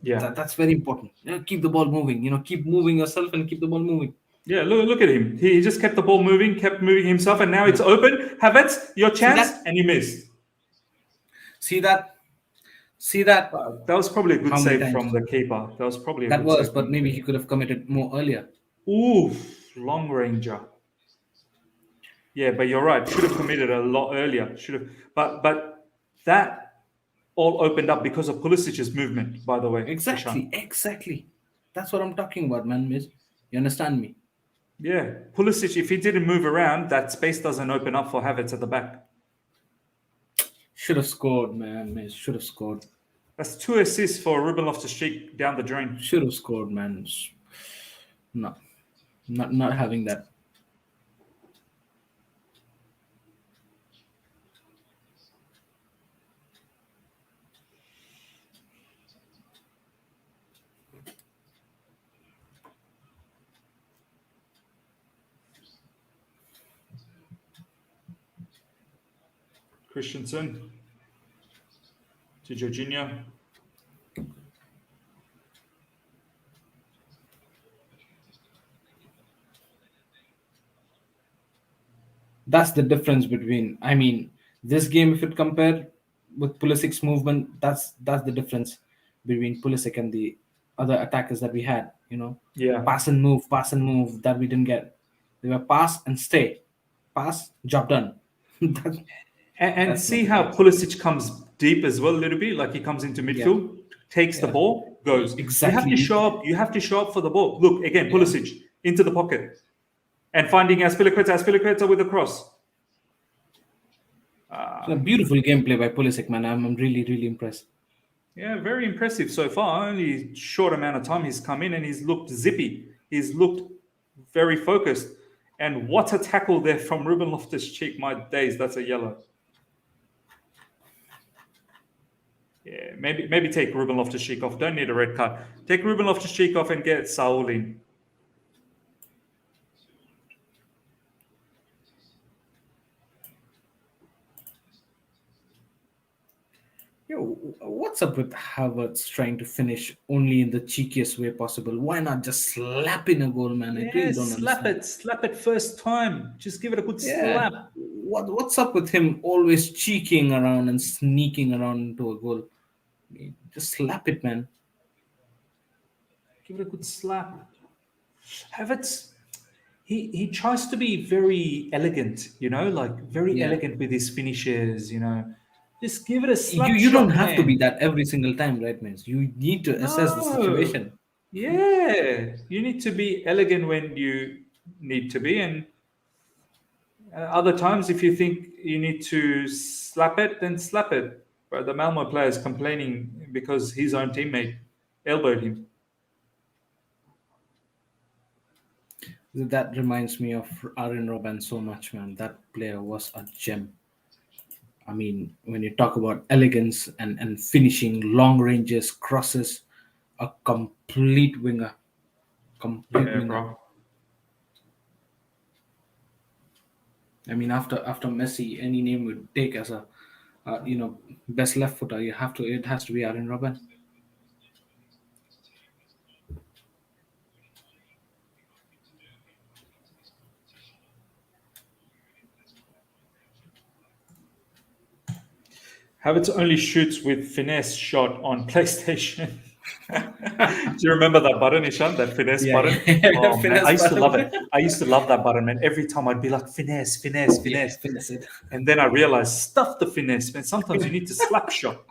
Yeah, That's very important. Keep the ball moving. Keep moving yourself and keep the ball moving. yeah. Look at him. He just kept the ball moving, kept moving himself, and now Yeah. it's open. Havertz, your See chance, that? and you missed. See that? See that? That was probably a good How many save from times? the keeper. That was probably a That good was, save but from the maybe keeper. he could have committed more earlier. Ooh, long ranger. Yeah, but you're right. Should have committed a lot earlier. Should have, but that all opened up because of Pulisic's movement. By the way, Ishan. Exactly. That's what I'm talking about, man. Miss, you understand me? Yeah, Pulisic. If he didn't move around, that space doesn't open up for Havertz at the back. Should have scored, man. Miss, should have scored. That's 2 assists for Ruben Loftus-Cheek down the drain. Should have scored, man. No, not having that. Christensen to Jorginho. That's the difference between. I mean, this game, if it compared with Pulisic's movement, that's the difference between Pulisic and the other attackers that we had. Yeah, Pass and move that we didn't get. They were pass and stay, pass, job done. that, and that's not see the how case. Pulisic comes deep as well a little bit. Like he comes into Yeah, midfield, takes the yeah, ball, goes. You have to exactly. show up. You have to show up for the ball. Look again, Yeah, Pulisic into the pocket and finding Aspilicueta with a cross. so beautiful gameplay by Pulisic, man. I'm really really impressed. Yeah, very impressive so far. Only short amount of time he's come in and he's looked zippy. He's looked very focused. And what a tackle there from Ruben Loftus-Cheek. My days, that's a yellow. Yeah, maybe take Ruben Loftus-Cheek off. Don't need a red card. Take Ruben Loftus-Cheek off and get Saul in. Yo, what's up with Havertz trying to finish only in the cheekiest way possible? Why not just slap in a goal, man? I Yeah, really don't slap understand. it. Slap it first time. Just give it a good Yeah. slap. What's up with him always cheeking around and sneaking around into a goal? Just slap it, man. Give it a good slap. Havertz, he tries to be very elegant, like very Yeah. elegant with his finishes. Just give it a You slap you don't shot, have to be man. that every single time, right, man? You need to assess the No. situation. Yeah. You need to be elegant when you need to be. And other times, if you think you need to slap it, then slap it. But the Malmo player is complaining because his own teammate elbowed him. That reminds me of Arjen Robben so much, man. That player was a gem. I mean, when you talk about elegance and finishing, long ranges, crosses, a complete winger. Complete Yeah, winger. bro. I mean, after Messi, any name would take as a best left footer. It has to be Arjen Robben. Havertz only shoots with finesse shot on PlayStation. Do you remember that button, Ishan? That finesse button? Oh man, Finesse I used to love button. it. I used to love that button, man. Every time I'd be like finesse, finesse, finesse. Yeah, finesse it. And then I realized, stuff the finesse, man. Sometimes you need to slap shot.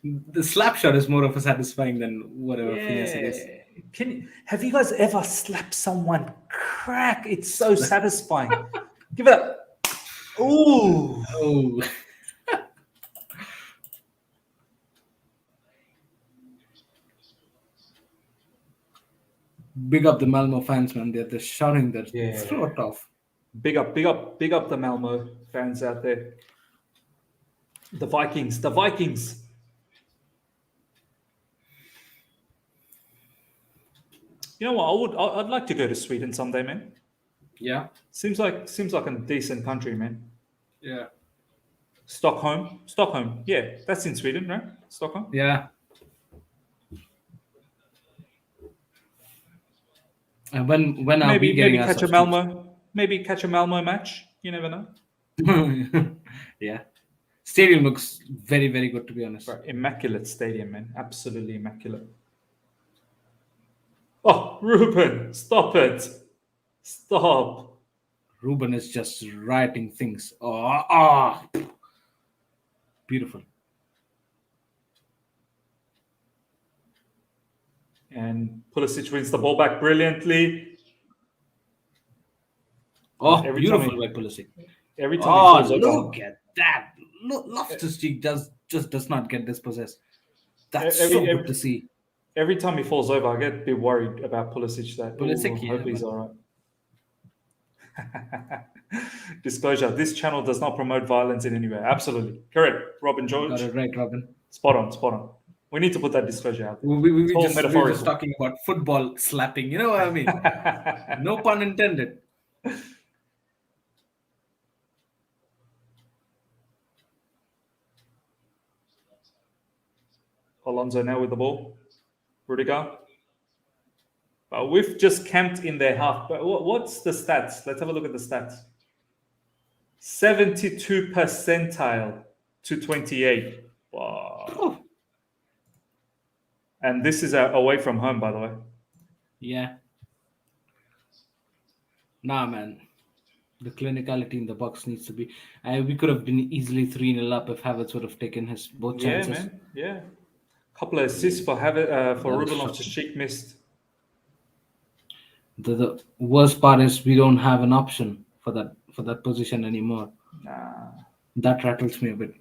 The slap shot is more of a satisfying than whatever finesse it is. Have you guys ever slapped someone crack? It's so satisfying. Give it up. Ooh. Oh. Big up the Malmo fans, man. They're shouting their throat off. Big up the Malmo fans out there. The Vikings. You know what? I'd like to go to Sweden someday, man. Yeah. Seems like a decent country, man. Yeah. Stockholm. Yeah, that's in Sweden, right? Stockholm. Yeah. And when are we getting catch a Malmo match? You never know. Yeah. Stadium looks very, very good, to be honest. Right. Immaculate stadium, man. Absolutely immaculate. Oh, Ruben, stop it. Stop. Ruben is just writing things. Oh. Beautiful. And Pulisic wins the ball back brilliantly. Oh, beautiful by Pulisic. Every time he falls look at that. Loftus-Cheek does not get dispossessed. That's so good to see. Every time he falls over, I get a bit worried about Pulisic. Hope he's all right. Disclosure: this channel does not promote violence in any way. Absolutely correct, Robin George. Got it right, Robin. Spot on. We need to put that disclosure out there. We're just talking about football slapping. You know what I mean? No pun intended. Alonso now with the ball. Rudiger. We've just camped in their half. But what's the stats? Let's have a look at the stats. 72 percentile to 28. Wow. And this is away from home, by the way. Yeah. Nah, man. The clinicality in the box needs to be. We could have been easily 3-0 up if Havertz would have taken his both chances. Yeah, man. Yeah. Couple of assists for Havertz, for Ruben Loftus-Cheek missed. The worst part is we don't have an option for that position anymore. Nah. That rattles me a bit.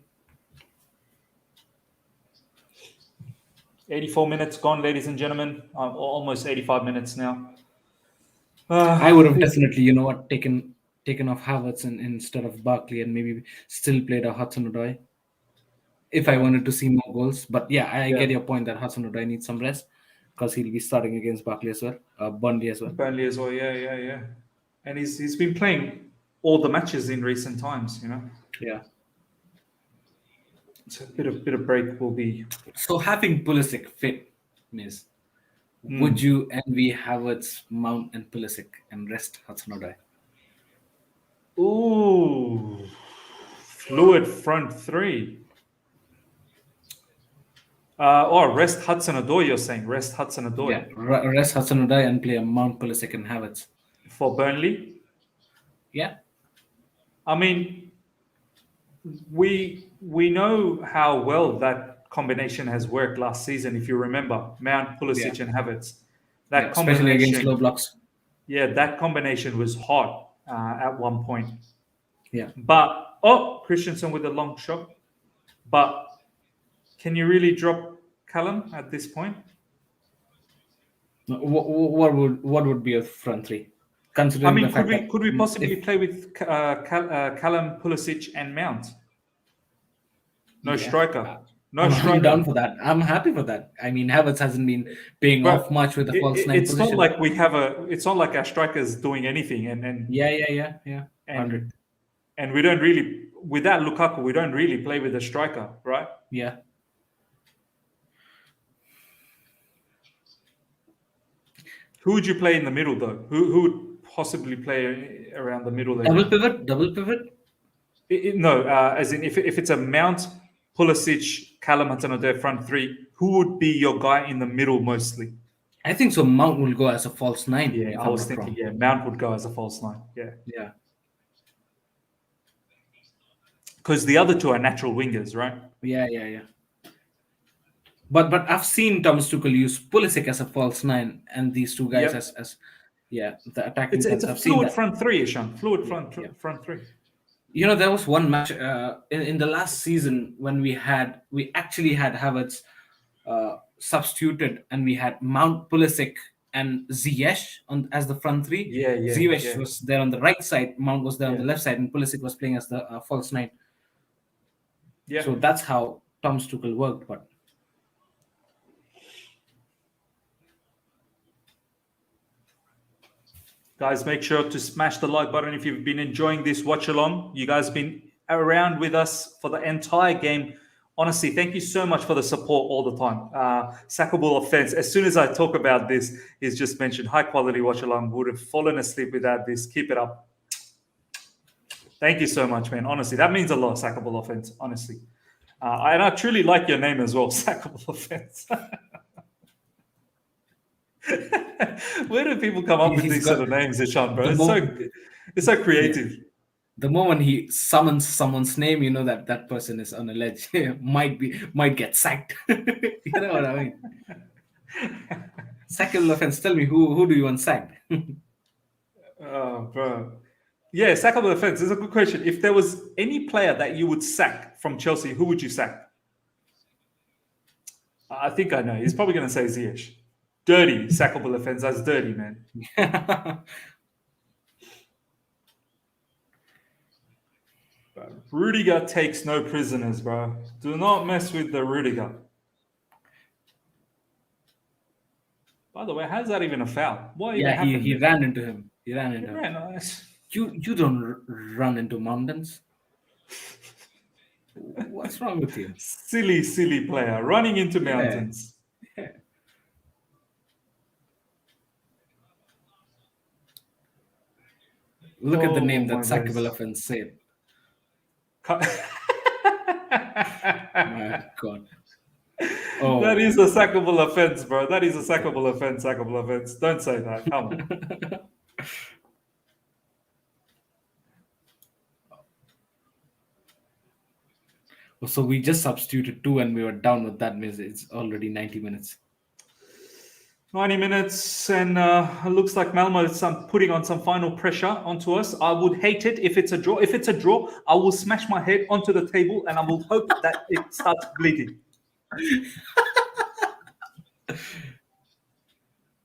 84 minutes gone, ladies and gentlemen. Almost 85 minutes now. I would have definitely, taken off Havertz instead of Barkley and maybe still played a Hudson-Odoi if I wanted to see more goals. But yeah, I get your point that Hudson-Odoi needs some rest because he'll be starting against Barkley as well, Burnley as well. Yeah. And he's been playing all the matches in recent times, Yeah. So a bit of break will be. So having Pulisic fit, Miss, would you envy Havertz, Mount, and Pulisic and rest Hudson-Odoi? Ooh, fluid front three. Rest Hudson-Odoi, you're saying. Rest Hudson-Odoi. Yeah, rest Hudson-Odoi and play a Mount, Pulisic, and Havertz. For Burnley? Yeah. I mean, we know how well that combination has worked last season, if you remember. Mount, Pulisic, and Havertz. That especially against low blocks. Yeah, that combination was hot at one point. Yeah. But, Christensen with a long shot. But can you really drop Callum at this point? What would be a front three? Considering could we possibly play with Callum, Pulisic, and Mount? No striker. No I'm striker. down for that. I'm happy for that. I mean, Havertz hasn't been paying But off much with the false nine it's not position. like we have it's not like our striker's doing anything, and Yeah. and and we don't really, without Lukaku, we don't really play with a striker, right? Yeah. Who would you play in the middle though? Who would possibly play around the middle area? Double pivot. No, as in if it's a Mount, Pulisic, Callum Hudson-Odoi front three, who would be your guy in the middle mostly? I think so. Mount will go as a false nine. Yeah, if I I'm was not thinking, wrong. yeah, Mount would go as a false nine. Yeah. Yeah. Because the other two are natural wingers, right? Yeah. But I've seen Thomas Tuchel use Pulisic as a false nine, and these two guys Yep. as the attacking. It's a I've seen fluid that. front three, Ishan. Fluid front Yeah. front three. You know, there was one match in the last season when we actually had Havertz substituted, and we had Mount, Pulisic, and Ziyech as the front three. Yeah. Ziyech was there on the right side, Mount was there on the Yeah. left side, and Pulisic was playing as the false nine. Yeah. So that's how Thomas Tuchel worked. But Guys, make sure to smash the like button if you've been enjoying this watch along. You guys have been around with us for the entire game. Honestly, thank you so much for the support all the time. Sackable offense. As soon as I talk about this, he's just mentioned high quality watch along. Would have fallen asleep without this. Keep it up. Thank you so much, man. Honestly, that means a lot. Sackable offense. Honestly, and I truly like your name as well. Sackable offense. Where do people come up with these sort of names, Ishan, bro? It's so creative. The moment he summons someone's name, you know that person is on a ledge. might get sacked. You know what I mean? Sackable offense. Tell me, who do you want sacked? Oh, bro. Yeah, sackable offense is a good question. If there was any player that you would sack from Chelsea, who would you sack? I think I know. He's probably going to say Ziyech. Dirty, sackable offense. That's dirty, man. Rudiger takes no prisoners, bro. Do not mess with the Rudiger. By the way, how's that even a foul? What even happened? He ran into him. He ran into him. Nice. You don't run into mountains. What's wrong with you? Silly player running into mountains. Yeah. Look at the name that sackable offense said. My God. Oh. That is a sackable offense, bro. That is a sackable offense. Sackable offense. Don't say that. Come on. So we just substituted 2 and we were down with that. Means it's already 90 minutes. 90 minutes, and it looks like Malmo is putting on some final pressure onto us. I would hate it if it's a draw. If it's a draw, I will smash my head onto the table and I will hope that it starts bleeding.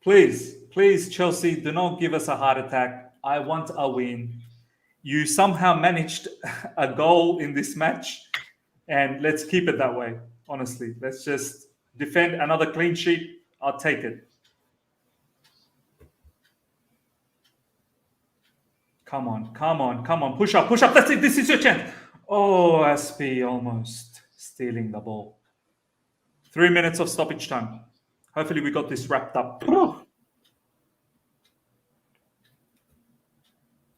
Please, Chelsea, do not give us a heart attack. I want a win. You somehow managed a goal in this match, and let's keep it that way. Honestly, let's just defend another clean sheet. I'll take it. Come on. Push up. That's it. This is your chance. Oh, SP almost stealing the ball. 3 minutes of stoppage time. Hopefully we got this wrapped up.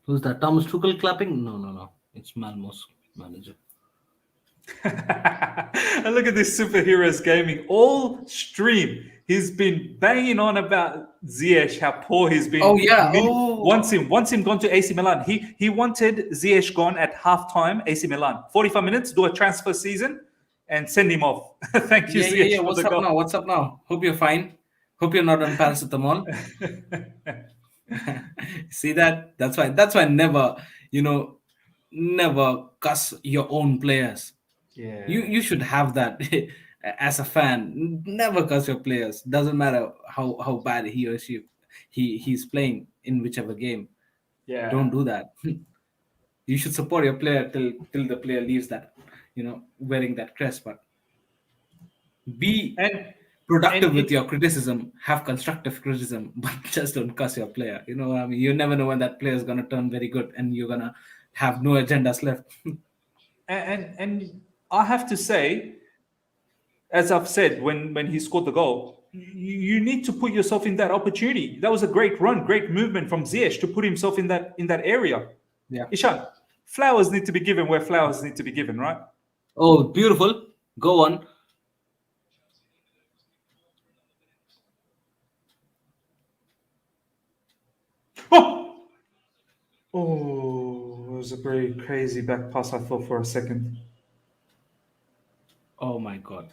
Who's that? Thomas Tuchel clapping? No. It's Malmo's manager. And look at this Superheroes Gaming. All stream, he's been banging on about Ziyech, how poor he's been. Oh, yeah. Wants him gone to AC Milan. He wanted Ziyech gone at halftime, AC Milan. 45 minutes, do a transfer season, and send him off. Thank you, Ziyech. Yeah. What's up now? Hope you're fine. Hope you're not on paracetamol. See that? That's why never cuss your own players. Yeah. You should have that as a fan. Never cuss your players. Doesn't matter how bad he or he's playing in whichever game. Yeah. Don't do that. You should support your player till the player leaves that, wearing that crest. But Be and and productive with it's your criticism. Have constructive criticism, but just don't cuss your player. You know what I mean? You never know when that player is gonna turn very good, and you're gonna have no agendas left. and I have to say, as I've said, when he scored the goal, you need to put yourself in that opportunity. That was a great run, great movement from Ziyech to put himself in that area. Yeah. Ishan, flowers need to be given where flowers need to be given, right? Oh, beautiful. Go on. Oh, oh, it was a very crazy back pass. I thought for a second. Oh my God.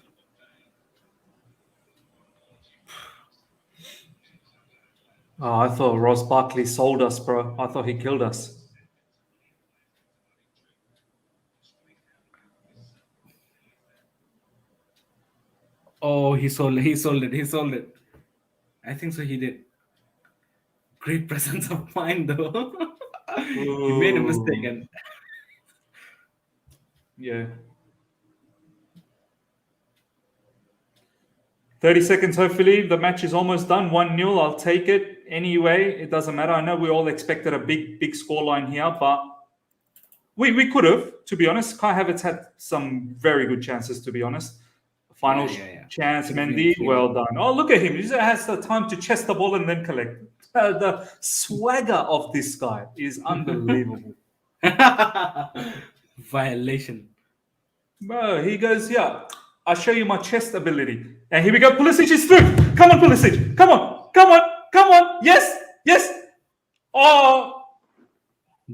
Oh, I thought Ross Barkley sold us, bro. I thought he killed us. Oh, he sold it. He sold it. He sold it. I think so. He did. Great presence of mind, though. He made a mistake, Ooh, and yeah. 30 seconds, hopefully. The match is almost done. 1-0. I'll take it. Anyway, it doesn't matter. I know we all expected a big scoreline here, but we could have, to be honest. Kai Havertz had some very good chances, to be honest. Final yeah. chance, Could have been Mendy. 3-1. Well done. Oh, look at him. He just has the time to chest the ball and then collect. The swagger of this guy is unbelievable. Violation. Bro, he goes, yeah, I'll show you my chest ability. And here we go. Pulisic is through. Come on, Pulisic. Come on. Come on. Come on. Yes. Yes. Oh,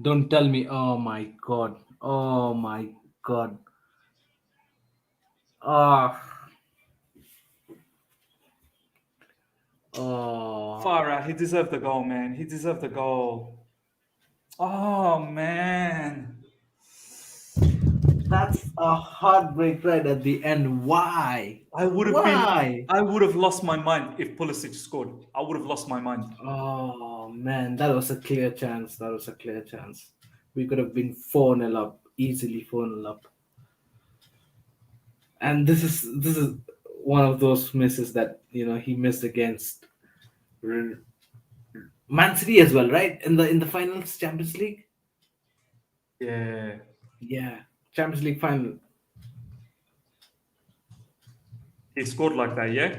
Don't tell me. Oh my God. Oh my God. Ah. Oh. far out. He deserved the goal, man. He deserved the goal. Oh, man. That's a heartbreak right at the end. Why? Why? I would have lost my mind if Pulisic scored. I would have lost my mind. Oh man, that was a clear chance. That was a clear chance. We could have been 4-0 up, easily 4-0 up. And this is one of those misses that he missed against R- Man City as well, right? In the finals, Champions League. Yeah. Yeah, Champions League final. He scored like that, yeah?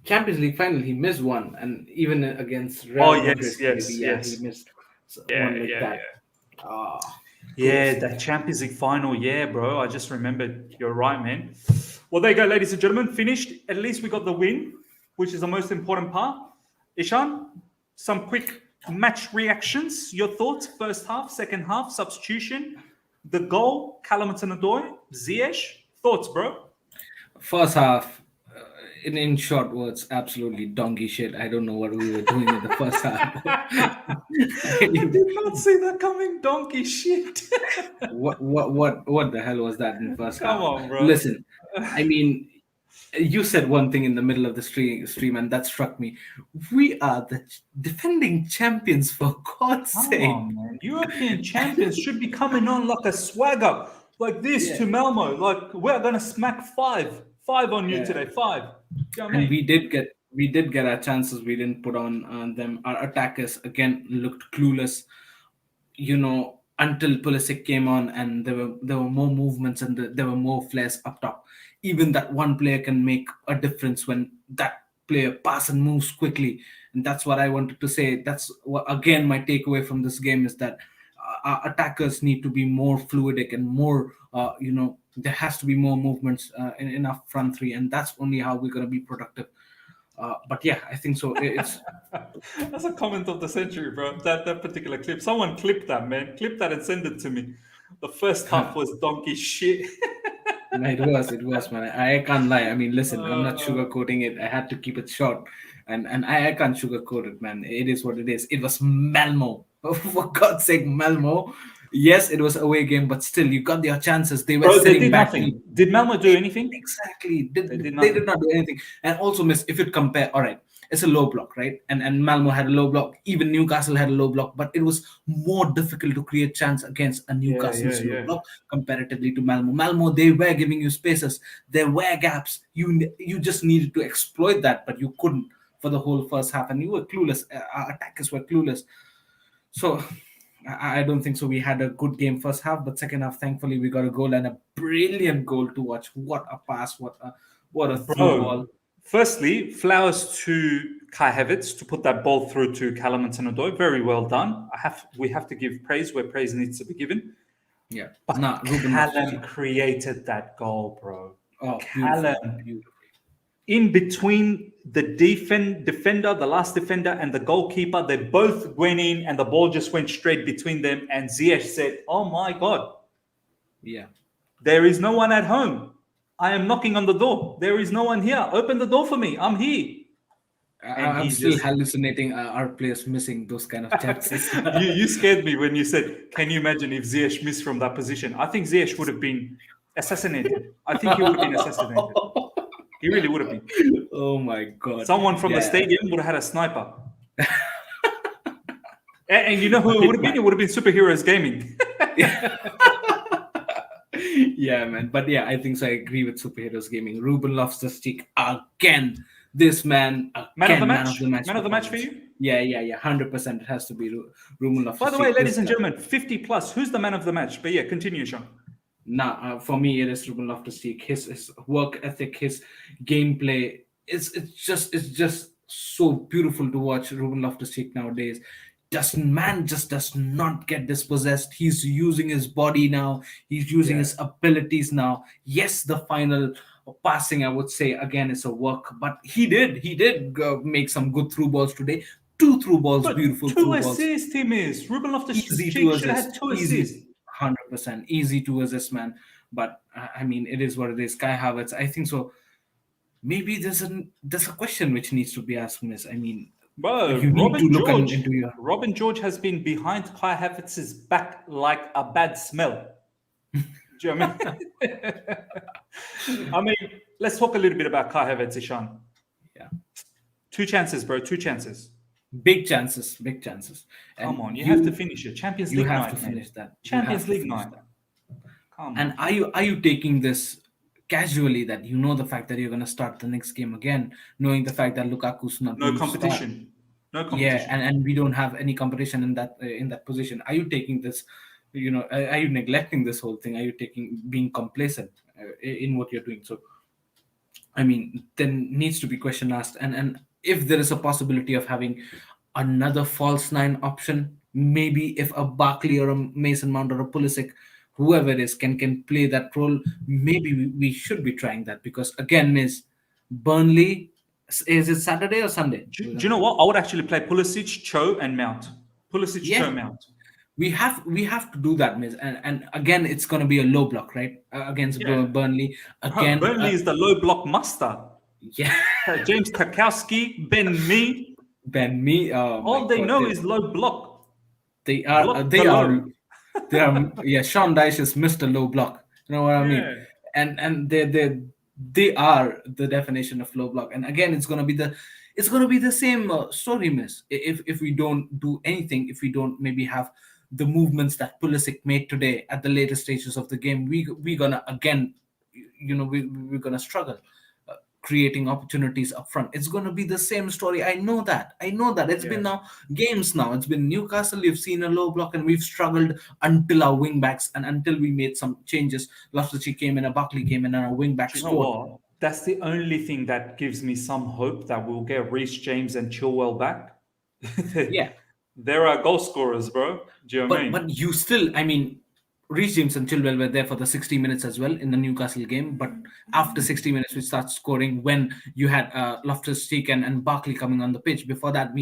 Champions League final, he missed one, and even against Oh, Real Madrid, yes, maybe yes, he yes. missed Yeah, one like yeah, that. yeah. Ah, Yeah, close. that Champions League final. Yeah, bro. I just remembered. You're right, man. Well, there you go, ladies and gentlemen. Finished. At least we got the win, which is the most important part. Ishan, some quick match reactions. Your thoughts? First half, second half, substitution, the goal, Callum Hudson-Odoi, Ziyech. Thoughts, bro? First half, in short words, absolutely donkey shit. I don't know what we were doing in the first half. I did not see that coming. Donkey shit. what the hell was that in the first Come half? on, bro. Listen, I mean, you said one thing in the middle of the stream, and that struck me. We are the defending champions, for God's Come sake. on, man. European champions should be coming on like a swagger, like this Yeah. to Malmo. Like, we're gonna smack five on you Yeah. today. Five. You know what I And mean? we did get our chances. We didn't put on them. Our attackers again looked clueless. Until Pulisic came on, and there were more movements, and there were more flares up top. Even that one player can make a difference when that player pass and moves quickly. And that's what I wanted to say. That's what, again, my takeaway from this game is that our attackers need to be more fluidic and more. There has to be more movements in our front three, and that's only how we're going to be productive. But yeah, I think so. It's That's a comment of the century, bro. That particular clip. Someone clip that, man. Clip that and send it to me. The first half was donkey shit. it was, man. I can't lie. I mean, listen, I'm not Uh, sugarcoating it. I had to keep it short, and I can't sugarcoat it, man. It is what it is. It was Malmo. For God's sake, Malmo. Yes, it was away game, but still, you got your chances. They were Bro, they sitting did back. nothing. Did Malmo do anything? Exactly. They did They did nothing. not do anything. And also, miss, if you compare, all right, it's a low block, right? And Malmo had a low block. Even Newcastle had a low block, but it was more difficult to create chance against a Yeah, Newcastle's yeah, low yeah. block comparatively to Malmo. Malmo, they were giving you spaces. There were gaps. You just needed to exploit that, but you couldn't for the whole first half, and you were clueless. Our attackers were clueless. So I don't think so. We had a good game first half, but second half, thankfully, we got a goal and a brilliant goal to watch. What a pass! What a through Bro, ball! firstly, flowers to Kai Havertz to put that ball through to Callum Hudson-Odoi. Very well done. We have to give praise where praise needs to be given. Yeah, But nah, Ruben Callum Loftus-Cheek. created that goal, bro. Oh, beautifully, Callum, beautifully. in between the defender, the last defender, and the goalkeeper, they both went in, and the ball just went straight between them. And Ziyech said, "Oh my god, Yeah, there is no one at home. I am knocking on the door. There is no one here. Open the door for me. I'm here." And I'm he still just hallucinating our players missing those kind of chances. you scared me when you said, "Can you imagine if Ziyech missed from that position?" I think Ziyech would have been assassinated. I think he would have been assassinated. He really would have been. Oh my god! Someone from the Yeah, stadium would have had a sniper. And you know who a it would have been? hitman. It would have been Superheroes Gaming. Yeah, man. But yeah, I think so. I agree with Superheroes Gaming. Ruben Loftus-Cheek again. This man Man of the again, man of the match? match Man of the match for performance. you? Yeah. 100%. It has to be Ruben By the way, Loftus-Cheek. ladies and gentlemen, 50 plus. Who's the man of the match? But yeah, continue, Sean. Nah, for me, it is Ruben Loftus-Cheek. His work ethic, his gameplay. It's just so beautiful to watch Ruben Loftus-Cheek nowadays. Just does not get dispossessed. He's using his body now. He's using Yeah. his abilities now. Yes, the final passing, I would say, again, is a work, but he did make some good through balls today. Two through balls, But beautiful two through balls, assists, team is. Ruben easy Loftus-Cheek to should have assist, had two easy, assists. 100% easy to assist, man. But I mean, it is what it is. Kai Havertz, I think so. Maybe there's a question which needs to be asked, Miss. I mean, Bro, you need to look into your. Robin George has been behind Kai Havertz's back like a bad smell. Do you know what I mean? I mean, let's talk a little bit about Kai Havertz, Ishan. Yeah, Two chances, bro. Two chances. big chances, big chances, Come and on, you have to finish it. Champions you League have to night, man. finish that. You have Champions to League finish night. that. Come And on. are you taking this casually, that you know the fact that you're going to start the next game again, knowing the fact that Lukaku's not No going to start? competition. No Yeah, competition. and we don't have any competition in that position. Are you taking this? Are you neglecting this whole thing? Are you being complacent in what you're doing? So I mean, then needs to be question asked. And if there is a possibility of having another false nine option, maybe if a Barkley or a Mason Mount or a Pulisic, whoever it is, can play that role, maybe we should be trying that, because again, is Burnley. Is it Saturday or Sunday? Do you know what? I would actually play Pulisic, Cho, and Mount. Pulisic, Cho, Yeah, Mount. we have to do that, Miz. And again, it's going to be a low block, right? Against Yeah. Burnley. Bro, Again, Burnley is the low block master. yeah. James Tarkowski, Ben Mee, Ben Me, oh my all they god, know is low block. they are Block they are below. they are yeah. Sean Dyche is Mr. Low Block. You know what I mean? Yeah. And they are the definition of low block. And again, it's gonna be the same story, Miss. If we don't do anything, if we don't maybe have the movements that Pulisic made today at the later stages of the game, we gonna again, we're gonna struggle creating opportunities up front. It's going to be the same story. I know that it's been Yeah. now games. Now it's been Newcastle, we've seen a low block and we've struggled until our wing backs, and until we made some changes. Loftus-Cheek came in, a Buckley came in, and our wing back Do you know scored. what? That's the only thing that gives me some hope that we'll get Reece James and Chilwell back. Yeah, There are goal scorers, bro. Do you know what I but mean? you still, I mean, Reece James and Chilwell were there for the 60 minutes as well in the Newcastle game. But after 60 minutes, we start scoring when you had Loftus-Cheek and Barkley coming on the pitch. Before that,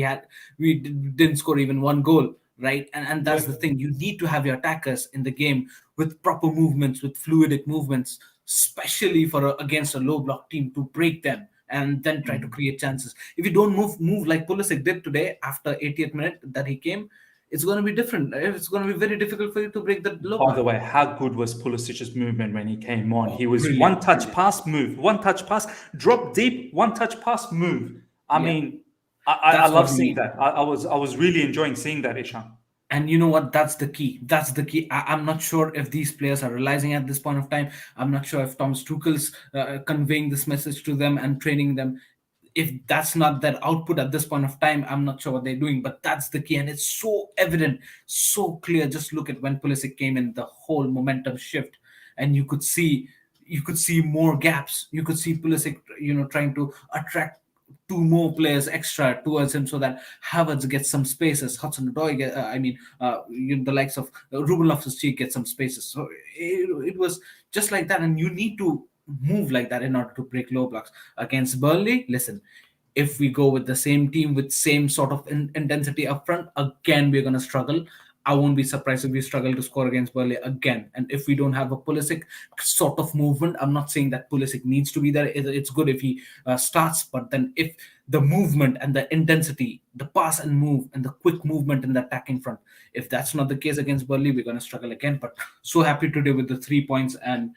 we didn't score even one goal, right? And Yeah. that's the thing. You need to have your attackers in the game with proper movements, with fluidic movements, especially against a low block team, to break them and then try to create chances. If you don't move like Pulisic did today after 80th minute that he came, it's going to be different. It's going to be very difficult for you to break the low By the block. way, how good was Pulisic's movement when he came on? Oh, He was brilliant, one touch brilliant. pass, move, one touch pass, drop deep, one touch pass, move. I Yeah. mean, I That's love what we seeing need. that. I was really enjoying seeing that, Ishan. And you know what? That's the key. That's the key. I'm not sure if these players are realizing at this point of time. I'm not sure if Thomas Tuchel's conveying this message to them and training them. If that's not their output at this point of time, I'm not sure what they're doing. But that's the key, and it's so evident, so clear. Just look at when Pulisic came in, the whole momentum shift, and you could see more gaps. You could see Pulisic, trying to attract two more players extra towards him so that Havertz gets some spaces. Hudson-Odoi, the likes of Ruben Loftus-Cheek get some spaces. So it was just like that, and you need to move like that in order to break low blocks against Burnley. Listen, if we go with the same team with same sort of intensity up front, again we're going to struggle. I won't be surprised if we struggle to score against Burnley again. And if we don't have a Pulisic sort of movement, I'm not saying that Pulisic needs to be there. It's good if he starts, but then if the movement and the intensity, the pass and move, and the quick movement in the attacking front, if that's not the case against Burnley, we're going to struggle again. But so happy today with the 3 points, and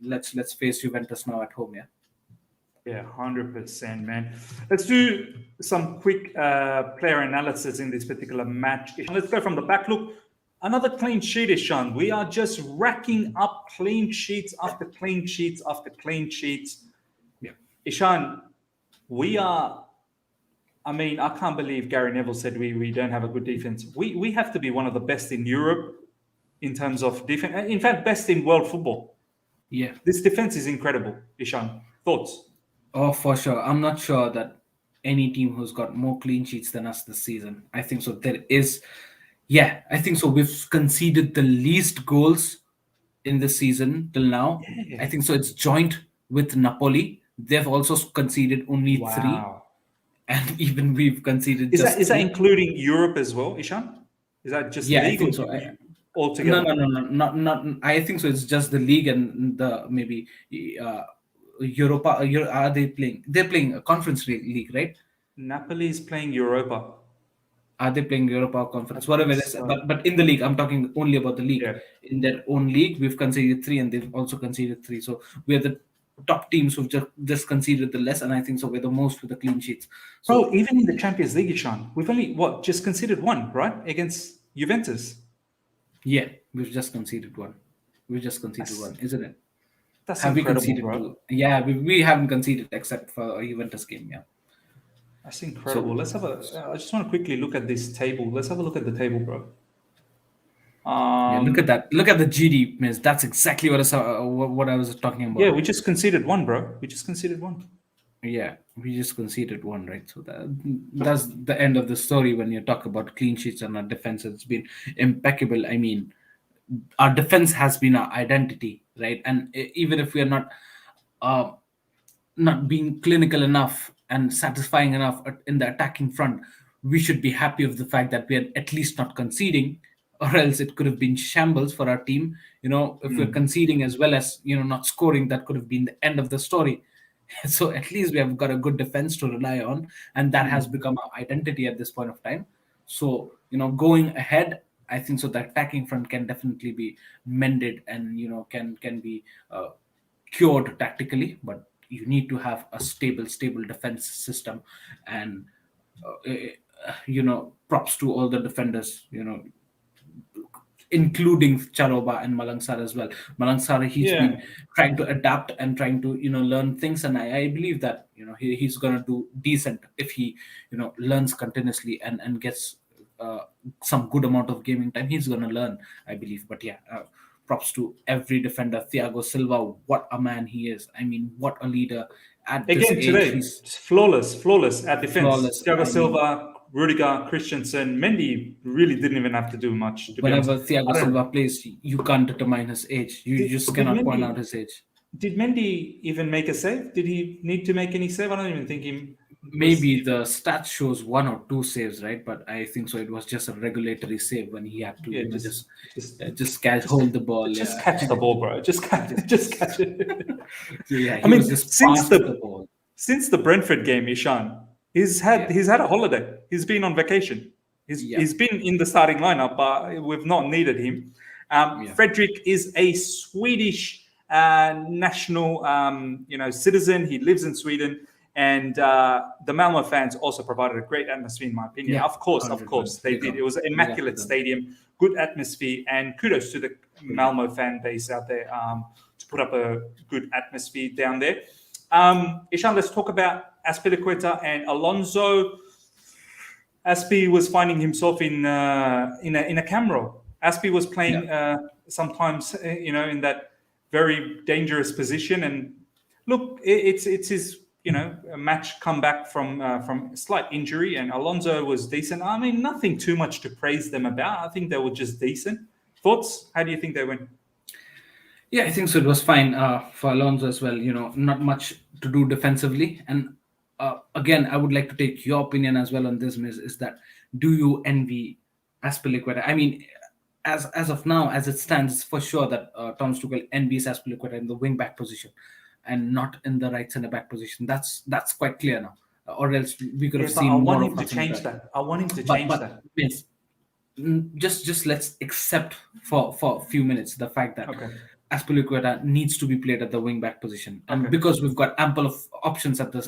let's face Juventus now at home. Yeah. Yeah, 100%, man. Let's do some quick player analysis in this particular match. Let's go from the back. Look, another clean sheet, Ishan. We are just racking up clean sheets after clean sheets after clean sheets. Yeah. Ishan, I can't believe Gary Neville said we don't have a good defense. We have to be one of the best in Europe in terms of defense. In fact, best in world football. Yeah. This defense is incredible, Ishan. Thoughts? Oh, for sure. I'm not sure that any team who's got more clean sheets than us this season. I think so. I think so. We've conceded the least goals in this season till now. Yeah. I think so. It's joint with Napoli. They've also conceded only 3, Wow. and even we've conceded Is just that 3. including Europe as well, Ishan? Is that just Yeah, I league think or so. altogether? No, not. I think so. It's just the league and the maybe Europa. Are they playing? They're playing a conference league, right? Napoli is playing Europa. Are they playing Europa or conference? Whatever it is. So, But in the league, I'm talking only about the league. yeah. In their own league, we've conceded 3, and they've also conceded 3. So we're the top teams who've just conceded the less, and I think so we're the most with the clean sheets. So Bro, even in the Champions League, Ishan, we've only just conceded 1, right? Against Juventus. yeah, we've just conceded 1. We've just conceded 1, isn't it? That's Have we incredible, conceded bro. 2? Yeah, we haven't conceded except for a Juventus game. Yeah. That's incredible. Let's have I just want to quickly look at this table. Let's have a look at the table, bro. Yeah, look at that. Look at the GD, miss. That's exactly what I was talking about. Yeah, we just conceded 1, bro. We just conceded 1. Yeah, we just conceded 1, right? So that's the end of the story when you talk about clean sheets and our defense. It's been impeccable. I mean, our defense has been our identity, right? And even if we are not being clinical enough and satisfying enough in the attacking front, we should be happy with the fact that we are at least not conceding, or else it could have been shambles for our team. If we're conceding as well as not scoring, that could have been the end of the story. So at least we have got a good defense to rely on, and that has become our identity at this point of time. So going ahead, I think so the attacking front can definitely be mended and can be cured tactically, but you need to have a stable defense system. And props to all the defenders, including Charoba and Malangsar as well. Malangsar, he's been trying to adapt and trying to learn things, and I believe that he's gonna do decent if he learns continuously and gets some good amount of gaming time. He's gonna learn, I believe. But yeah, props to every defender. Thiago Silva, what a man he is. I mean, what a leader. At this Again age, today, he's flawless at defense. flawless. Thiago Silva, Rudiger, Christensen, Mendy really didn't even have to do much. To be Whenever honest. Thiago Silva plays, you can't determine his age. You just cannot point out his age. Did Mendy even make a save? Did he need to make any save? I don't even think he. Maybe the stat shows 1 or 2 saves, right? But I think so. It was just a regulatory save when he had to just hold the ball. Just catch the ball, bro. Just catch it. So, yeah, I mean, was just since past the ball. Since the Brentford game, Ishan, he's had a holiday. He's been on vacation. He's been in the starting lineup, but we've not needed him. Frederick is a Swedish national, citizen. He lives in Sweden, and the Malmo fans also provided a great atmosphere, in my opinion. Yeah, Of course, 100%. they did. It was an immaculate stadium, good atmosphere, and kudos to the Malmo fan base out there to put up a good atmosphere down there. Ishan, let's talk about Azpilicueta and Alonso. Aspi was finding himself in a camera. Aspi was playing sometimes, in that very dangerous position. And look, it's his, a match comeback from slight injury, and Alonso was decent. I mean, nothing too much to praise them about. I think they were just decent. Thoughts? How do you think they went? Yeah, I think so. It was fine for Alonso as well. Not much to do defensively. And again, I would like to take your opinion as well on this, Miz, is that do you envy Azpilicueta? I mean, as of now, as it stands, it's for sure that Thomas Tuchel envies Azpilicueta in the wing back position and not in the right centre back position. That's quite clear now. Or else we could have seen I more want of him to change that. I want him to change that. Miz, just let's accept for a few minutes the fact that Azpilicueta needs to be played at the wing back position, and because we've got ample of options at the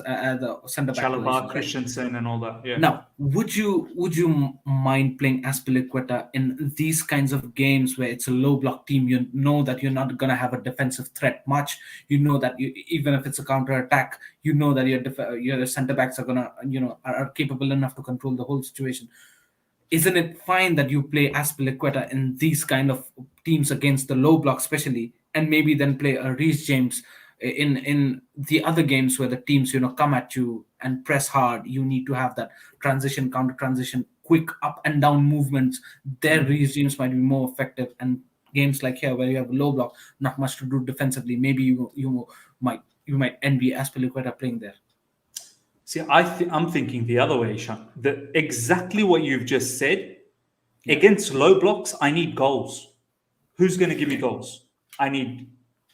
centre back position, Christensen, and all that. Yeah. Now, would you mind playing Azpilicueta in these kinds of games where it's a low block team? You know that you're not gonna have a defensive threat much. You know that even if it's a counter attack, you know that your centre backs are gonna are capable enough to control the whole situation. Isn't it fine that you play Azpilicueta in these kind of teams against the low block, especially, and maybe then play a Reece James in the other games where the teams come at you and press hard? You need to have that transition, counter transition, quick up and down movements. There, Reece James might be more effective. And games like here where you have low block, not much to do defensively, maybe you might envy Azpilicueta playing there. See, I'm thinking the other way, Ishan. Exactly what you've just said. Against low blocks, I need goals. Who's going to give me goals? I need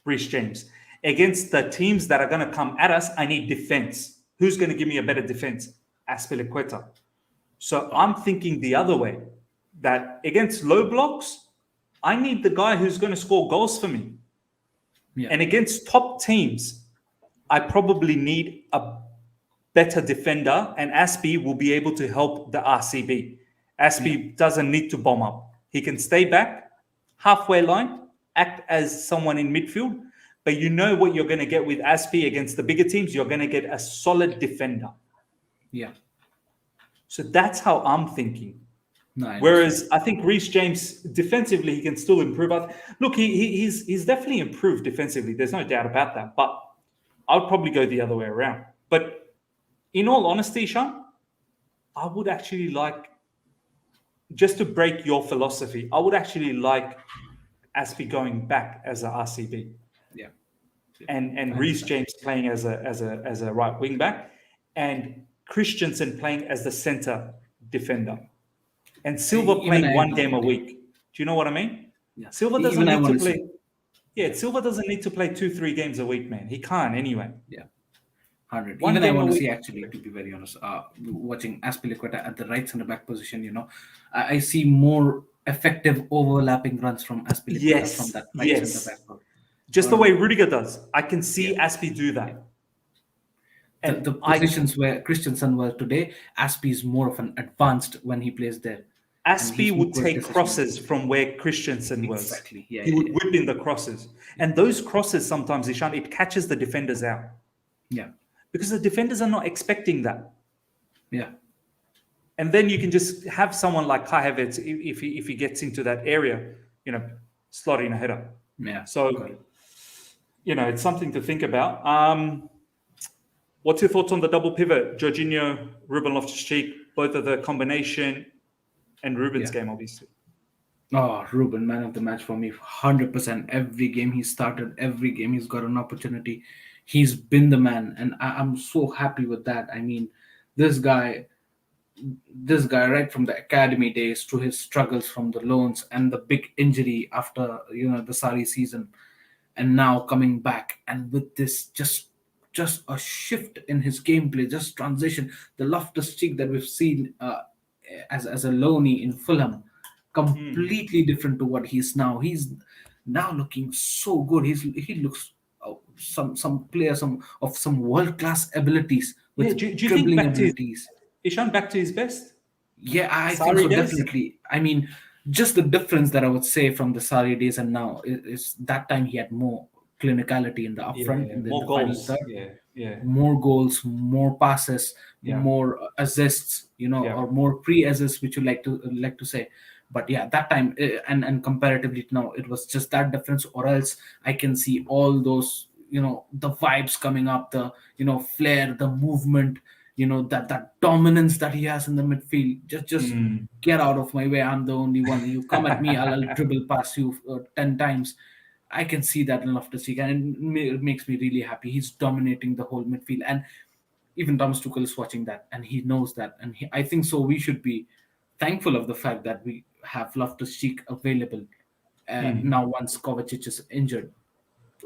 Reece James. Against the teams that are going to come at us, I need defense. Who's going to give me a better defense? Azpilicueta. So I'm thinking the other way, that against low blocks, I need the guy who's going to score goals for me. Yeah. And against top teams, I probably need a better defender, and Aspi will be able to help the RCB. Aspi doesn't need to bomb up. He can stay back, halfway line, act as someone in midfield. But you know what you're going to get with Aspi against the bigger teams? You're going to get a solid defender. Yeah. So that's how I'm thinking. No, Whereas I think Reece James, defensively, he can still improve. Look, he's definitely improved defensively. There's no doubt about that. But I'll probably go the other way around. But in all honesty, Sean, I would actually like, just to break your philosophy, I would actually like Aspi going back as a RCB. Yeah. And Reece James playing as a right wing back, and Christensen playing as the center defender, and Silva playing one game a week. Do you know what I mean? Yeah. Silva doesn't need to play. Yeah, Silva doesn't need to play 2-3 games a week, man. He can't anyway. Yeah. 100. Even I want to see, actually, to be very honest, watching Azpilicueta at the right center back position, I see more effective overlapping runs from Azpilicueta from that right center back. Just the way Rudiger does. I can see Aspi do that. And the positions where Christensen was today, Aspi is more of an advanced when he plays there. Aspi would take crosses from where Christensen was. Exactly. Yeah, he would whip in the crosses. And those crosses sometimes, Ishan, it catches the defenders out. Yeah. Because the defenders are not expecting that. Yeah. And then you can just have someone like Kai Havertz, if he gets into that area, slot in a header. Yeah. So, it's something to think about. What's your thoughts on the double pivot? Jorginho, Ruben Loftus-Cheek, both of the combination, and Ruben's game, obviously. Oh, Ruben, man of the match for me, 100%. Every game he started, every game he's got an opportunity. He's been the man, and I'm so happy with that. I mean, this guy right from the academy days to his struggles from the loans and the big injury after the Sarri season, and now coming back, and with this just a shift in his gameplay, just transition, the Loftus-Cheek that we've seen as a loanee in Fulham, Mm. completely different to what he is now. He's now looking so good. He looks some player some world class abilities Yeah, with do you think dribbling back to his abilities. Ishan back to his best? Yeah, I think Sorry, so, days? definitely. I mean, just the difference that I would say from the Sari days and now is that time he had more clinicality in the upfront, Yeah, in more the final goals. third, Yeah, yeah, more goals, more passes, yeah, more assists, yeah. or more pre-assists, which you like to say. But yeah, that time, and comparatively to now, it was just that difference. Or else, I can see all those, the vibes coming up, the flair, the movement, that dominance that he has in the midfield. Just Mm. get out of my way. I'm the only one. You come at me, I'll dribble past you 10 times. I can see that in Loftus-Cheek, and it makes me really happy. He's dominating the whole midfield, and even Thomas Tuchel is watching that, and he knows that. And I think so. We should be thankful of the fact that we have Loftus-Cheek available Mm. now once Kovacic is injured.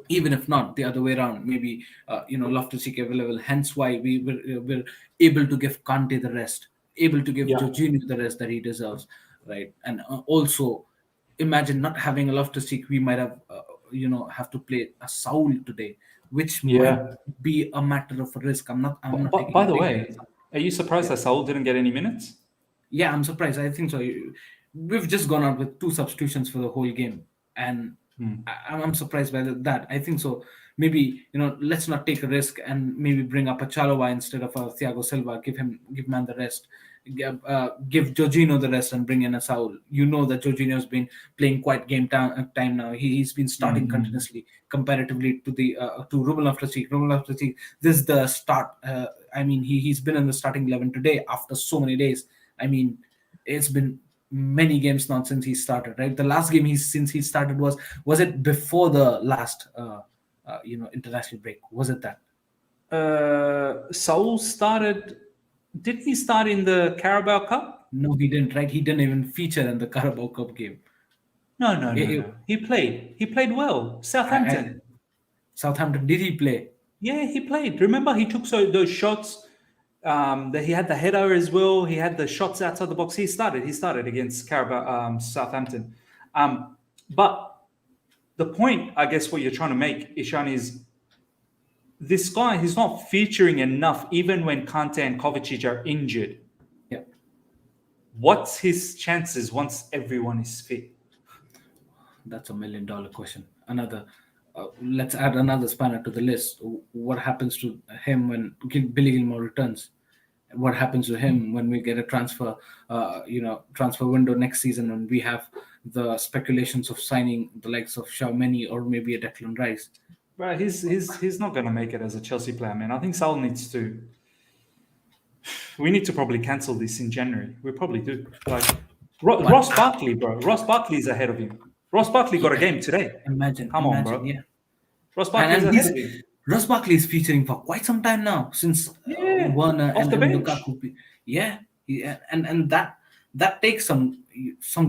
Even if not the other way around, maybe Loftus-Cheek available. Hence why we're able to give Kante the rest, able to give Yeah, Jorginho the rest that he deserves, right? And also, imagine not having a Loftus-Cheek, we might have to play a Saul today, which might yeah. be a matter of risk. I'm not But by taking a the big way, risk. are you surprised Yeah, that Saul didn't get any minutes? yeah, I'm surprised. I think so. We've just gone out with two substitutions for the whole game, and Mm. I'm surprised by that. I think so. Maybe let's not take a risk and maybe bring up a Chalova instead of a Thiago Silva. Give man the rest. Give Jorginho the rest and bring in a Saul. You know that Jorginho's been playing quite time now. He's been starting Mm-hmm. continuously comparatively to the to Ruben Loftus-Cheek. Ruben Loftus-Cheek, this is the start. I mean, he's been in the starting 11 today after so many days. I mean, it's been many games now since he started. Right, the last game since he started was it before the last international break? Was it that? Saul started. Didn't he start in the Carabao Cup? No, he didn't. Right, he didn't even feature in the Carabao Cup game. No, no, It, no, it, no. He played. He played well. I Southampton. Southampton, did he play? Yeah, he played. Remember, he took those shots. That he had the header as well. He had the shots outside the box. He started. He started against Carabao, Southampton. But the point, I guess, what you're trying to make, Ishan, is this guy. He's not featuring enough, even when Kante and Kovacic are injured. Yeah, What's his chances once everyone is fit? that's $1 million question. Another. Let's add another spanner to the list. What happens to him when Billy Gilmore returns? What happens to him when we get a transfer window next season, and we have the speculations of signing the likes of Xiaomeni or maybe a Declan Rice? Right, he's not going to make it as a Chelsea player, man. I think Saul needs to. We need to probably cancel this in January. We probably do. Like But Ross Barkley, bro. Ross Barkley is ahead of him. Ross Barkley got a yeah, game today. imagine, Come on, bro. yeah. Ross And Barkley is ahead he's of him. Ross Barkley is featuring for quite some time now since Yeah, Werner off the and bench. Lukaku. Yeah, yeah, and that takes some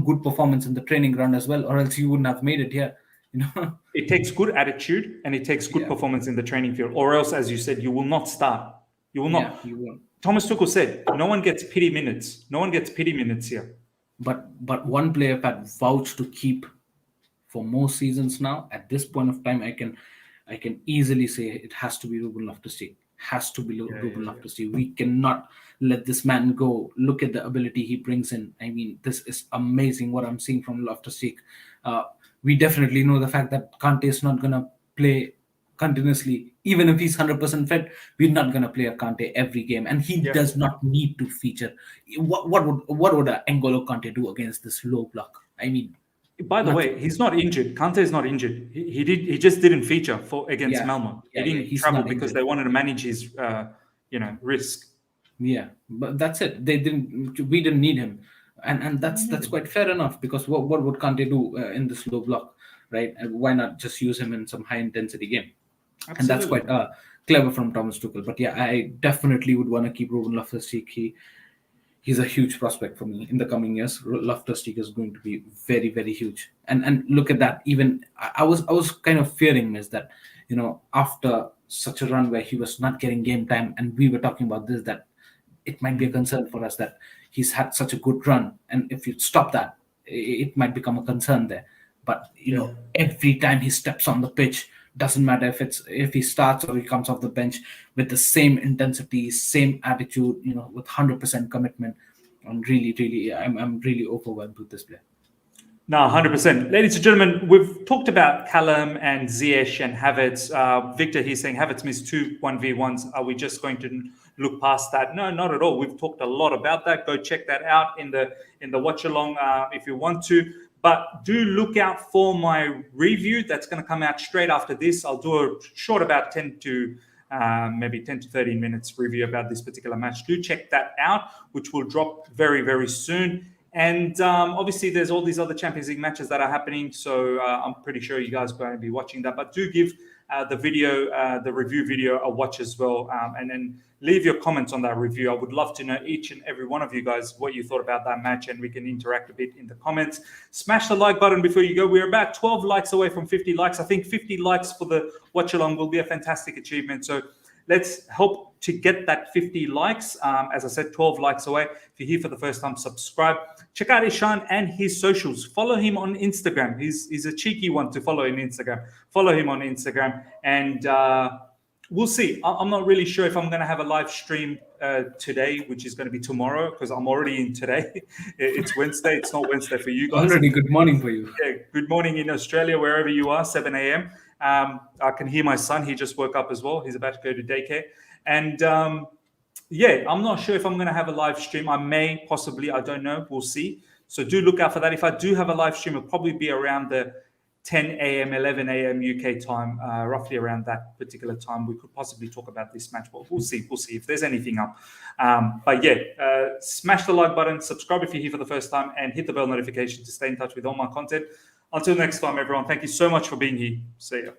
good performance in the training ground as well, or else you wouldn't have made it here. You know. It takes good attitude and it takes good Yeah, performance in the training field, or else, as you said, you will not start. You will yeah, not. you won't. Thomas Tuchel said, "No one gets pity minutes. No one gets pity minutes here." But one player that vouched to keep for more seasons now. At this point of time, I can easily say it has to be Ruben Loftus-Cheek. Has to be Yeah, Ruben yeah, yeah. Loftus-Cheek. We cannot let this man go. Look at the ability he brings in. I mean, this is amazing what I'm seeing from Loftus-Cheek. Uh, we definitely know the fact that Kante is not gonna play continuously. Even if he's 100% fit, we're not gonna play a Kante every game, and he Yeah. does not need to feature. What would a N'Golo Kante do against this low block? I mean, By the nothing. way, he's not injured. Kante is not injured. He just didn't feature for against Yeah, Malmo. He yeah. didn't He's travel not because injured. they wanted to manage his risk. Yeah, but that's it. They didn't. We didn't need him, and that's quite fair enough because what would Kante do in this low block, right? And why not just use him in some high intensity game? And that's Absolutely. quite clever from Thomas Tuchel. But yeah, I definitely would want to keep Ruben Loftus-Cheek. He's a huge prospect for me in the coming years. Loftus-Cheek is going to be very, very huge. And look at that. Even I was kind of fearing is that after such a run where he was not getting game time, and we were talking about this, that it might be a concern for us that he's had such a good run, and if you stop that, it might become a concern there. But every time he steps on the pitch, doesn't matter if he starts or he comes off the bench, with the same intensity, same attitude, with 100% commitment. I'm really overwhelmed with this player. No, 100%. Ladies and gentlemen, we've talked about Callum and Ziyech and Havertz. Victor, he's saying Havertz missed 2 1v1s. Are we just going to look past that? No, not at all. We've talked a lot about that. Go check that out in the watch along if you want to. But do look out for my review that's going to come out straight after this. I'll do a short, about 10 to 13 minutes review about this particular match. Do check that out, which will drop very, very soon. And obviously, there's all these other Champions League matches that are happening. So I'm pretty sure you guys are going to be watching that. But do give the review video a watch as well. And then leave your comments on that review. I would love to know, each and every one of you guys, what you thought about that match. And we can interact a bit in the comments. Smash the like button before you go. We're about 12 likes away from 50 likes. I think 50 likes for the watch along will be a fantastic achievement. So let's help to get that 50 likes. As I said, 12 likes away. If you're here for the first time, subscribe. Check out Ishan and his socials. Follow him on Instagram. He's a cheeky one to follow in Instagram. Follow him on Instagram. And we'll see. I'm not really sure if I'm going to have a live stream today, which is going to be tomorrow, because I'm already in today. It's Wednesday. It's not Wednesday for you guys. Already good morning for you. Yeah, good morning in Australia, wherever you are, 7 a.m. I can hear my son. He just woke up as well. He's about to go to daycare. And I'm not sure if I'm going to have a live stream. I may, possibly, I don't know. We'll see. So do look out for that. If I do have a live stream, it'll probably be around the 10 a.m., 11 a.m. UK time, roughly around that particular time. We could possibly talk about this match, but we'll see. We'll see if there's anything up. Smash the like button, subscribe if you're here for the first time, and hit the bell notification to stay in touch with all my content. Until next time, everyone, thank you so much for being here. See ya.